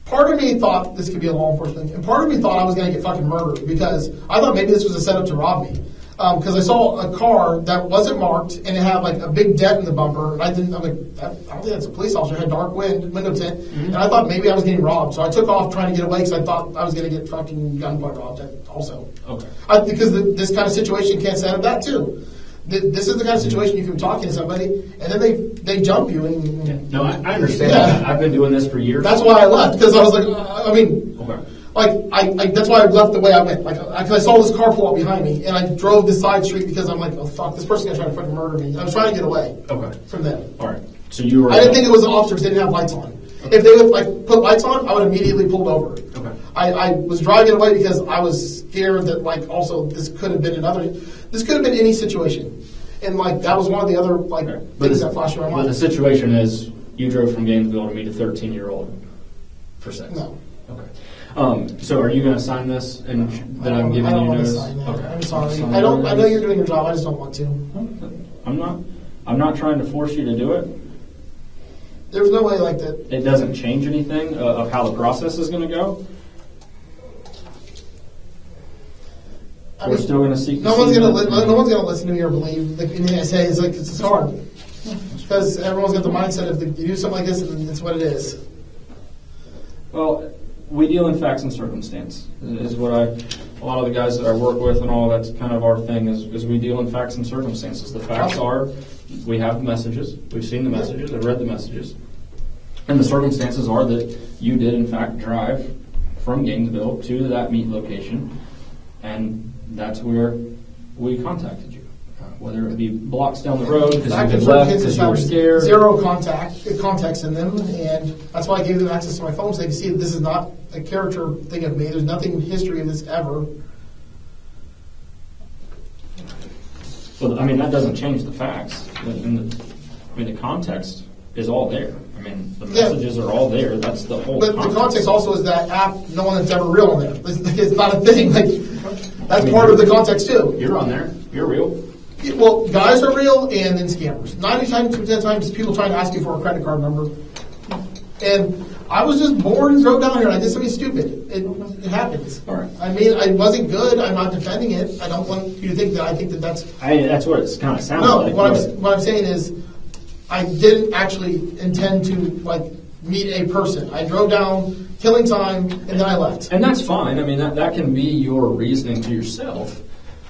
part of me thought this could be a law enforcement, and part of me thought I was going to get fucking murdered because I thought maybe this was a setup to rob me. Because I saw a car that wasn't marked and it had like a big dent in the bumper, and I'm like, I don't think that's a police officer. It had dark window tint, and I thought maybe I was getting robbed. So I took off trying to get away because I thought I was going to get fucking gunpoint robbed also. Okay. Because this kind of situation can't set up that too. This is the kind of situation you can be talking to somebody, and then they jump you. And no, I understand. Yeah. I've been doing this for years. That's why I left, because I was like, okay. Like that's why I left the way I went. Like, I saw this car pull up behind me, and I drove this side street because I'm like, oh fuck, this person's gonna try to fucking murder me. I was trying to get away. Okay. From them. All right. So you were. I didn't think it was the officers. They didn't have lights on. Okay. If they would like put lights on, I would immediately pulled over. Okay. I was driving away because I was scared that like also this could have been any situation, and like that was one of the other like things that flashed around my mind. But the situation is you drove from Gainesville to meet a 13-year-old for sex. No. Okay. So are you going to sign this and that I'm giving you notice? Okay. I'm sorry. I know you're doing your job. I just don't want to. I'm not trying to force you to do it. There's no way like that. It doesn't change anything of how the process is going to go. We're still going to seek. No one's going to listen to me or believe anything I say. Is like it's hard because everyone's got the mindset of you do something like this and it's what it is. Well. We deal in facts and circumstance. Is what a lot of the guys that I work with and all that's kind of our thing is we deal in facts and circumstances. The facts are we have the messages, we've seen the messages, I've read the messages, and the circumstances are that you did in fact drive from Gainesville to that meet location, and that's where we contacted you. Whether it be blocks down the road because you had left because you were scared. Zero contacts in them, and that's why I gave them access to my phone so they can see that this is not a character thing of me. There's nothing in history of this ever. Well, I mean, that doesn't change the facts. The context is all there. I mean, the messages are all there. That's the whole context. The context also is that app, no one that's ever real on there. It's not a thing. Like, that's part of the context, too. You're on there. You're real. Well, guys are real, and then scammers. 90% of the times, people trying to ask you for a credit card number. And I was just bored and drove down here, and I did something stupid. It happens. All right. I mean, I wasn't good. I'm not defending it. I don't want you to think that I think that that's... that's what it kind of sounds like. No, what I'm saying is I didn't actually intend to, like, meet a person. I drove down, killing time, and then I left. And that's fine. I mean, that can be your reasoning to yourself.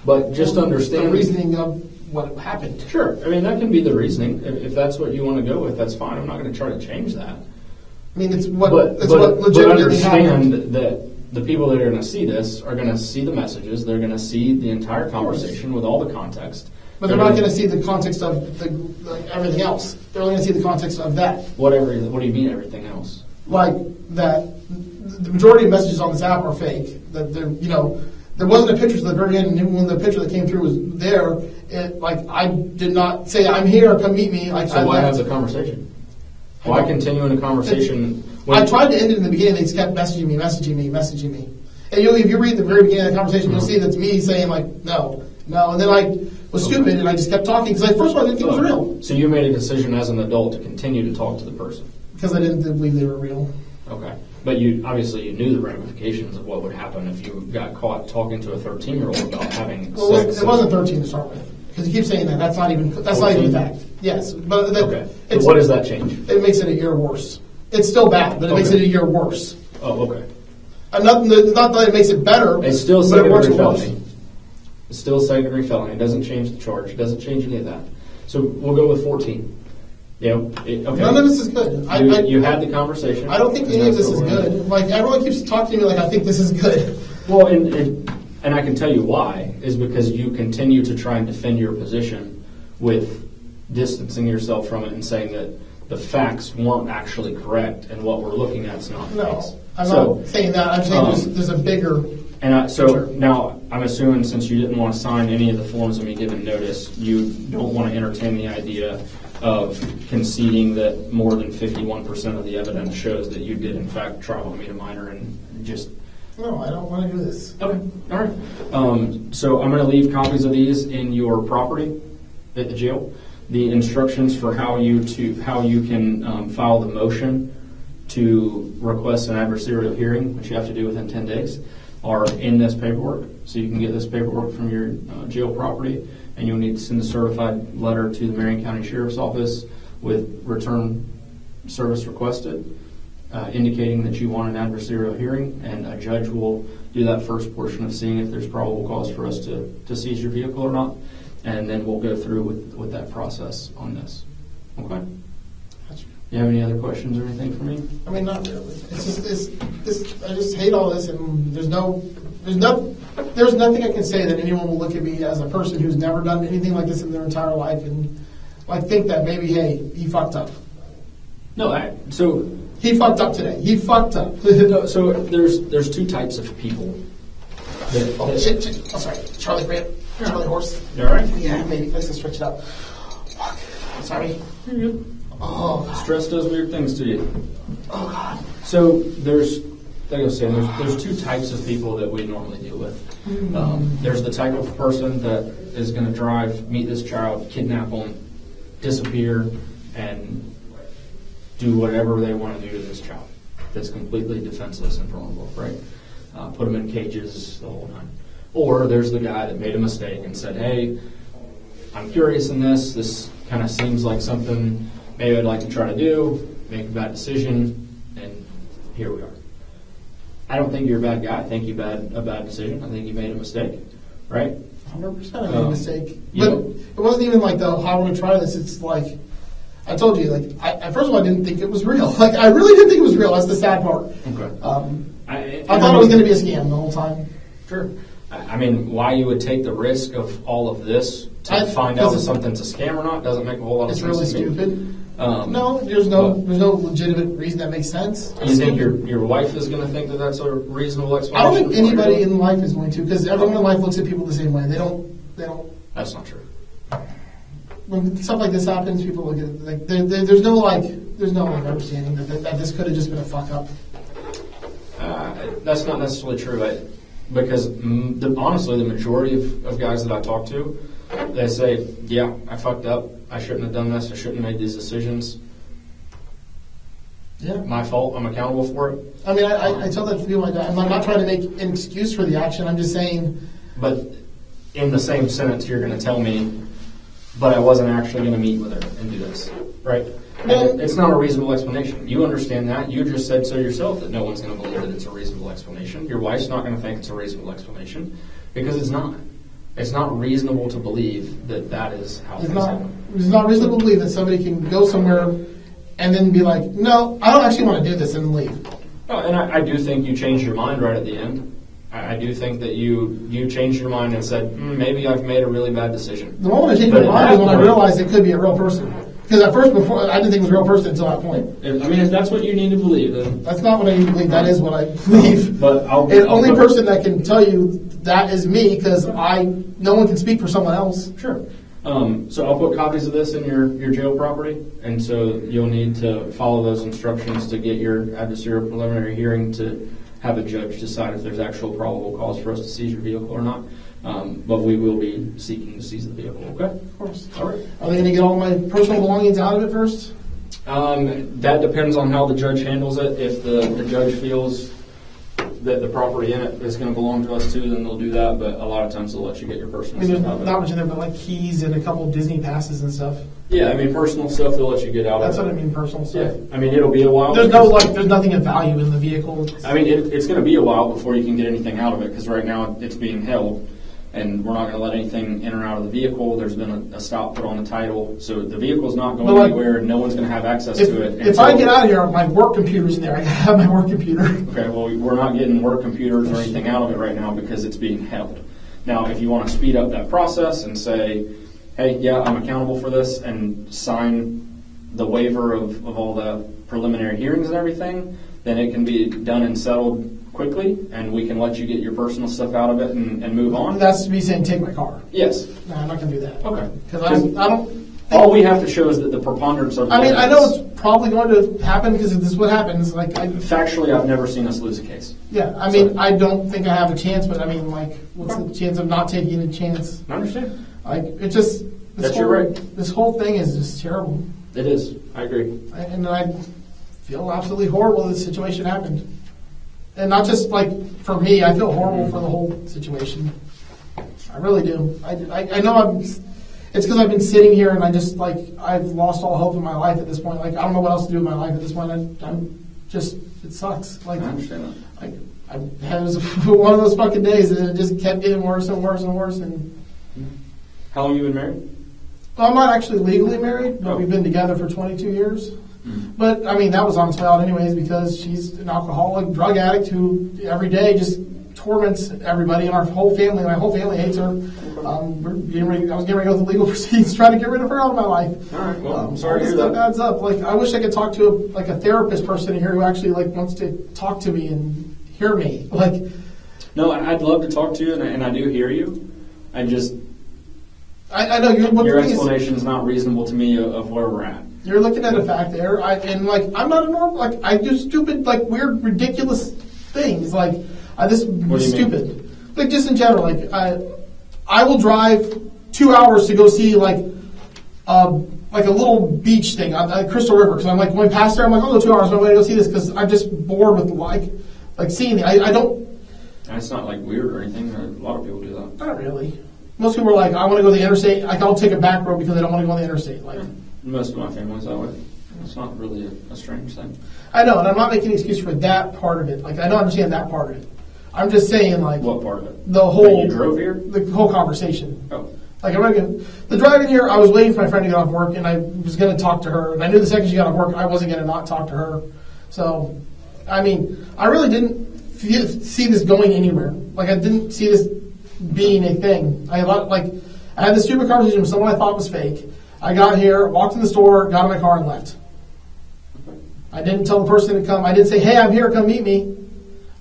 But just understand... The reasoning of what happened. Sure. I mean, that can be the reasoning. If that's what you want to go with, that's fine. I'm not going to try to change that. I mean, it's what legitimately happened. Understand that the people that are going to see this are going to see the messages. They're going to see the entire conversation with all the context. But they're not going to see the context of everything else. They're only going to see the context of that. What do you mean everything else? Like that the majority of messages on this app are fake. That there wasn't a picture to the very end, and even when the picture that came through was there, I did not say, I'm here, come meet me. So why have the conversation? Why continue in a conversation? I tried to end it in the beginning, they just kept messaging me. And if you read the very beginning of the conversation, you'll see that's me saying, no. And then I was stupid, and I just kept talking, because first of all, I didn't think it was real. So you made a decision as an adult to continue to talk to the person? Because I didn't believe they were real. Okay. But you knew the ramifications of what would happen if you got caught talking to a 13-year-old about having sex. It wasn't 13 to start with, because you keep saying that. That's not even a fact. Yes, but okay. So what does that change? It makes it a year worse. It's still bad, but it makes it a year worse. Oh, okay. Not that it makes it better. It's still but it works secondary worse. felony. It's still secondary felony. It doesn't change the charge. It doesn't change any of that. So we'll go with 14. Okay. None of this is good. You had the conversation. I don't think any of this is good. Everyone keeps talking to me like I think this is good. Well, and I can tell you why, is because you continue to try and defend your position with distancing yourself from it and saying that the facts weren't actually correct and what we're looking at is not the case. No, I'm not saying that. I'm saying there's a bigger... So now I'm assuming since you didn't want to sign any of the forms of me giving notice, you don't want to entertain the idea of conceding that more than 51% of the evidence shows that you did in fact try to meet a minor and just... No, I don't want to do this. Okay, all right. So I'm going to leave copies of these in your property at the jail. The instructions for how you can file the motion to request an adversarial hearing, which you have to do within 10 days, are in this paperwork. So you can get this paperwork from your jail property, and you'll need to send a certified letter to the Marion County Sheriff's Office with return service requested, indicating that you want an adversarial hearing, and a judge will do that first portion of seeing if there's probable cause for us to seize your vehicle or not, and then we'll go through with that process on this. Okay? You have any other questions or anything for me? I mean, not really. It's just I just hate all this, and there's nothing I can say that anyone will look at me as a person who's never done anything like this in their entire life and think that maybe, hey, he fucked up. No, he fucked up today. He fucked up. No, so there's two types of people. Shit. Oh, sorry. Charlie Grant. Charlie Horse. You all right? Yeah, maybe. Let's just stretch it out. Fuck. Sorry. You're good. Oh, God. Stress does weird things to you. Oh, God. So like I was saying, there's two types of people that we normally deal with. There's the type of person that is going to meet this child, kidnap them, disappear, and do whatever they want to do to this child that's completely defenseless and vulnerable, right? Put them in cages the whole time. Or there's the guy that made a mistake and said, hey, I'm curious in this. This kind of seems like something maybe I'd like to try to do, make a bad decision, and here we are. I don't think you're a bad guy. I think you made a bad decision. I think you made a mistake, right? 100% I made a mistake. But it wasn't even like how I want to try this. It's like, I told you, first of all, I didn't think it was real. I really didn't think it was real. That's the sad part. Okay. I thought it was going to be a scam the whole time. Sure. I mean, why you would take the risk of all of this to find out if something's a scam or not doesn't make a whole lot of sense. It's really stupid. No, there's no legitimate reason that makes sense. You think your wife is going to think that that's a reasonable explanation? I don't think anybody in life is going to, because everyone in life looks at people the same way. They don't. That's not true. When stuff like this happens, people look at it there's no understanding that this could have just been a fuck up. That's not necessarily true, because honestly, the majority of guys that I talk to, they say, yeah, I fucked up. I shouldn't have done this. I shouldn't have made these decisions. Yeah. My fault. I'm accountable for it. I mean, I tell that to people like that. I'm not trying to make an excuse for the action. I'm just saying. But in the same sentence, you're going to tell me, but I wasn't actually going to meet with her and do this, right? And it's not a reasonable explanation. You understand that. You just said so yourself that no one's going to believe that it's a reasonable explanation. Your wife's not going to think it's a reasonable explanation because it's not. It's not reasonable to believe that is how things happen. It's not reasonable to believe that somebody can go somewhere and then be like, no, I don't actually want to do this, and leave. Oh, and I do think you changed your mind right at the end. I do think that you changed your mind and said, maybe I've made a really bad decision. The moment I changed my mind is when I realized it could be a real person. Because Because at first, before, I didn't think it was a real person until that point. If that's what you need to believe, then That's not what I believe. That is what I believe. But the only person that can tell you that is me, because no one can speak for someone else. Sure. So I'll put copies of this in your jail property, and so you'll need to follow those instructions to get your adversarial preliminary hearing to have a judge decide if there's actual probable cause for us to seize your vehicle or not. But we will be seeking to seize the vehicle. Okay. Of course. All right. Are they going to get all my personal belongings out of it first? That depends on how the judge handles it. If the judge feels that the property in it is going to belong to us too, then they'll do that. But a lot of times they'll let you get your personal There's stuff out of it. not much in there, but like keys and a couple of Disney passes and stuff. Yeah, personal stuff they'll let you get out That's of it. what I mean, personal stuff. Yeah, it'll be a while. There's nothing of value in the vehicle. It's going to be a while before you can get anything out of it, because right now it's being held, and we're not going to let anything in or out of the vehicle. There's been a stop put on the title, so the vehicle's not going anywhere, and no one's going to have access to it. If I get out of here, my work computer's in there. I have my work computer. Okay, well, we're not getting work computers or anything out of it right now because it's being held. Now, if you want to speed up that process and say, hey, yeah, I'm accountable for this, and sign the waiver of all the preliminary hearings and everything, then it can be done and settled quickly, and we can let you get your personal stuff out of it and move on. That's me saying take my car. Yes. No, I'm not going to do that. Okay. Because I don't. All we have to show is that the preponderance of. I know it's probably going to happen because this is what happens. Factually, I've never seen us lose a case. Yeah, I don't think I have a chance, but what's the chance of not taking a chance? I understand. That's your right. This whole thing is just terrible. It is. I agree. And I feel absolutely horrible that this situation happened. And not just for me, I feel horrible for the whole situation. I really do. I know it's because I've been sitting here and I've lost all hope in my life at this point. I don't know what else to do in my life at this point. It sucks. I understand that. It was one of those fucking days and it just kept getting worse and worse and worse. And how long have you been married? Well, I'm not actually legally married, but we've been together for 22 years. But, that was on its way out anyways because she's an alcoholic, drug addict who every day just torments everybody in our whole family. My whole family hates her. I was getting ready to go through legal proceedings trying to get rid of her out of my life. All right, well, I'm sorry to hear that. Adds up. I wish I could talk to a therapist person here who actually wants to talk to me and hear me. No, I'd love to talk to you, and I do hear you. I know your explanation is not reasonable to me of where we're at. You're looking at a fact there, I'm not a normal, I do stupid, weird, ridiculous things, this is stupid. Just in general, I will drive 2 hours to go see, a little beach thing on Crystal River, because I'm going past there, I'll go 2 hours, I'm going to go see this, because I'm just bored with, seeing it. I don't... It's not, weird or anything, a lot of people do that. Not really. Most people are I want to go to the interstate, I'll take a back road because I don't want to go on the interstate, Most of my family's that way. It's not really a strange thing. I know, and I'm not making an excuse for that part of it. I don't understand that part of it. I'm just saying, what part of it? The whole... That you drove here? The whole conversation. Oh. The driving here, I was waiting for my friend to get off work, and I was going to talk to her. And I knew the second she got off work, I wasn't going to not talk to her. So, I really didn't see this going anywhere. I didn't see this being a thing. I had this stupid conversation with someone I thought was fake. I got here, walked in the store, got in my car, and left. I didn't tell the person to come. I didn't say, hey, I'm here, come meet me.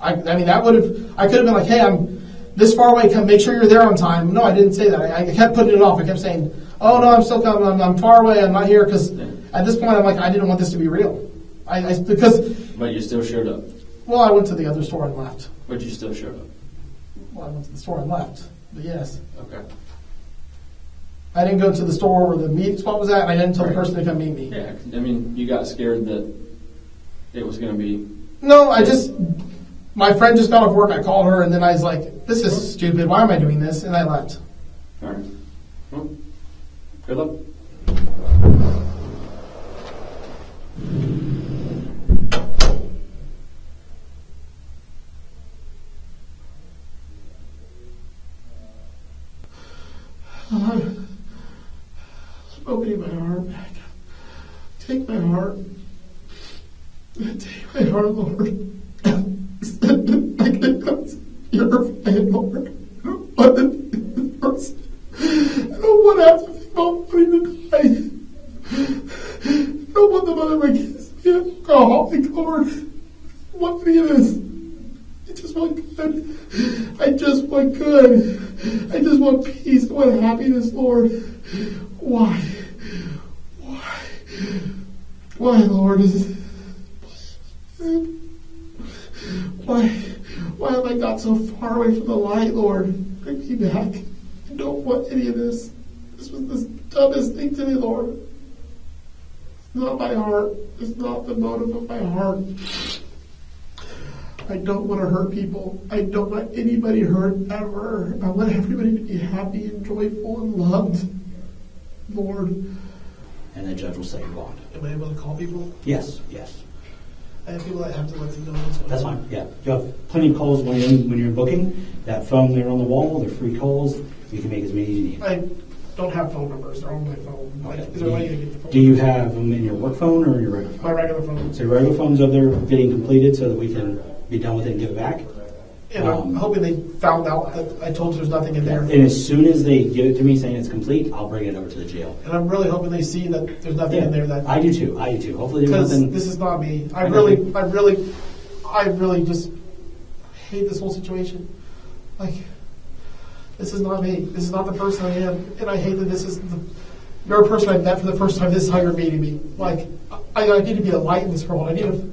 I could have been hey, I'm this far away, come make sure you're there on time. No, I didn't say that. I kept putting it off. I kept saying, oh, no, I'm still coming. I'm far away. I'm not here. Because at this point, I'm I didn't want this to be real. But you still showed up. Well, I went to the other store and left. But you still showed up. Well, I went to the store and left. But yes. Okay. I didn't go to the store where the meeting spot was at, and I didn't tell the person to come meet me. Yeah, you got scared that it was going to be... No, my friend just got off work, I called her, and then I was this is stupid, why am I doing this? And I left. All right. Well, good luck. Opening my heart back. Take my heart. Take my heart, Lord. I can't. You're fine, Lord. What the person? I don't want to have to think about wanting to die. the mother of my kids be an alcoholic, Lord. What any of this? I just want good. I just want good. I just want peace. I want happiness, Lord. Why? Why, Lord? Why have I got so far away from the light, Lord? Bring me back. I don't want any of this. This was the dumbest thing to me, Lord. It's not my heart. It's not the motive of my heart. I don't want to hurt people. I don't want anybody hurt ever. I want everybody to be happy and joyful and loved, Lord. And the judge will set your bond. Am I able to call people? Yes. I have people that have to let them know. That's fine. Yeah, you have plenty of calls when you're booking. That phone there on the wall, they're free calls. You can make as many as you need. I don't have phone numbers. They're on my phone. Okay. Is there a way to get the phone? Do you have them in your work phone or your regular phone? My regular phone. So your regular phone's up there getting completed so that we can be done with it and give it back. And I'm hoping they found out that I told you there's nothing in there. And as soon as they give it to me saying it's complete, I'll bring it over to the jail. And I'm really hoping they see that there's nothing in there that. I do too. Hopefully there's because nothing. this is not me. I really just hate this whole situation. Like, this is not me. This is not the person I am. And I hate that you're a person I met for the first time. This is how you're meeting me. Like, I need to be a light in this world. I need to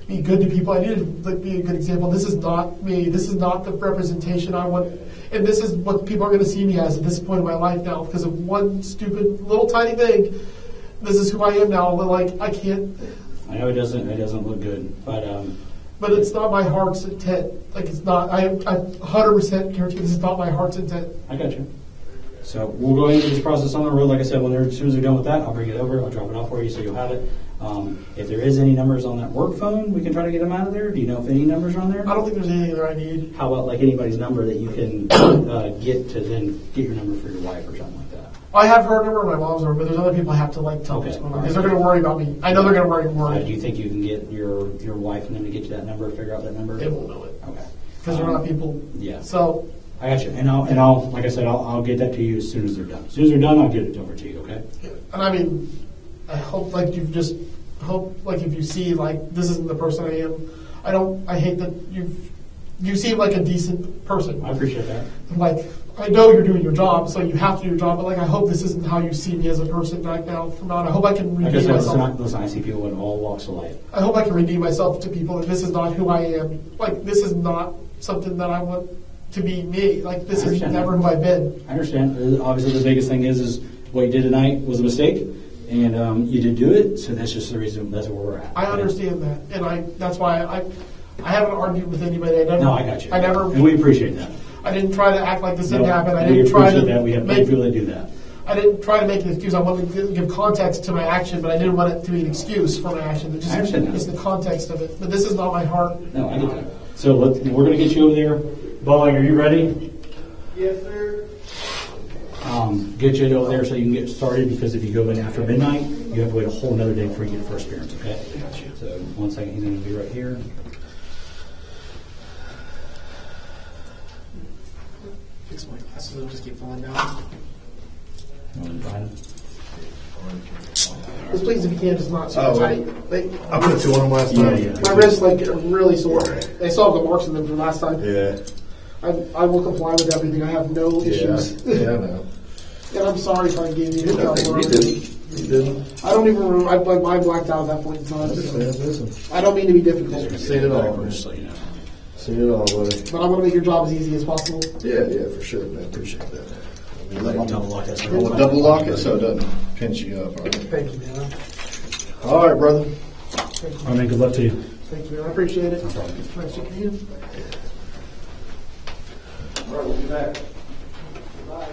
be good to people. I need to be a good example. This is not me. This is not the representation I want. And this is what people are going to see me as at this point in my life now because of one stupid little tiny thing. This is who I am now. But like, I can't. I know it doesn't look good, but it's not my heart's intent. Like, it's not. I 100% guarantee this is not my heart's intent. I got you. So we'll go into this process on the road. Like I said, as soon as we're done with that, I'll bring it over. I'll drop it off for you so you'll have it. If there is any numbers on that work phone, we can try to get them out of there. Do you know if any numbers are on there? I don't think there's anything that I need. How about like anybody's number that you can get to then get your number for your wife or something like that? I have her number and my mom's number, but there's other people I have to tell what's going on because they're going to worry about me. I know they're going to worry. Do you think you can get your wife and them to get you that number, figure out that number? They won't know it. Okay. Because they're not people. Yeah. So. I got you. And I'll like I said, I'll get that to you as soon as they're done. As soon as they're done, I'll get it over to you, okay? Yeah. And I mean, I hope like if you see like this isn't the person I am. I hate that you seem like a decent person. I appreciate that. Like, I know you're doing your job, so you have to do your job, but like I hope this isn't how you see me as a person right now from now on. I hope I can redeem myself. Listen, I see people in all walks of life. I hope I can redeem myself to people that this is not who I am. Like, this is not something that I want to be me. Like, this is never who I've been. I understand. Obviously, the biggest thing is what you did tonight was a mistake, and you did do it. So that's just the reason. That's where we're at. I understand that, and that's why I haven't argued with anybody. No, I got you. I never. And we appreciate that. I didn't try to act like this didn't happen. I We didn't try to appreciate that. We have many people that do that. I didn't try to make an excuse. I wanted to give context to my action, but I didn't want it to be an excuse for my action. I understand that. It's the context of it. But this is not my heart. No, I get that. So we're going to get you over there. Bowling, are you ready? Yes, sir. Get you over there so you can get started, because if you go in after midnight, you have to wait a whole another day before you get your first appearance, okay? Got you. So 1 second, he's going to be right here. Fix my glasses. They'll just keep falling down. Just please, if you can, just not so tight. I put 2 on them last time. Yeah. My wrists are really sore. They still have the marks in them from last time. Yeah. I will comply with everything. I have no issues. Yeah, I know. And I'm sorry if I gave you You didn't. I don't even remember. I blacked out at that point in time. Listen. I don't mean to be difficult. Seen it all, man. So you know. Seen it all, buddy. But I want to make your job as easy as possible. Yeah, for sure, man. Appreciate that. You let him double lock that. I want to double lock it so it doesn't pinch you up. All right, Thank you, man. all right brother. All right, man. Good luck to you. Thank you, man. I appreciate it. No problem. Nice to meet you. All right, we'll be back. Bye.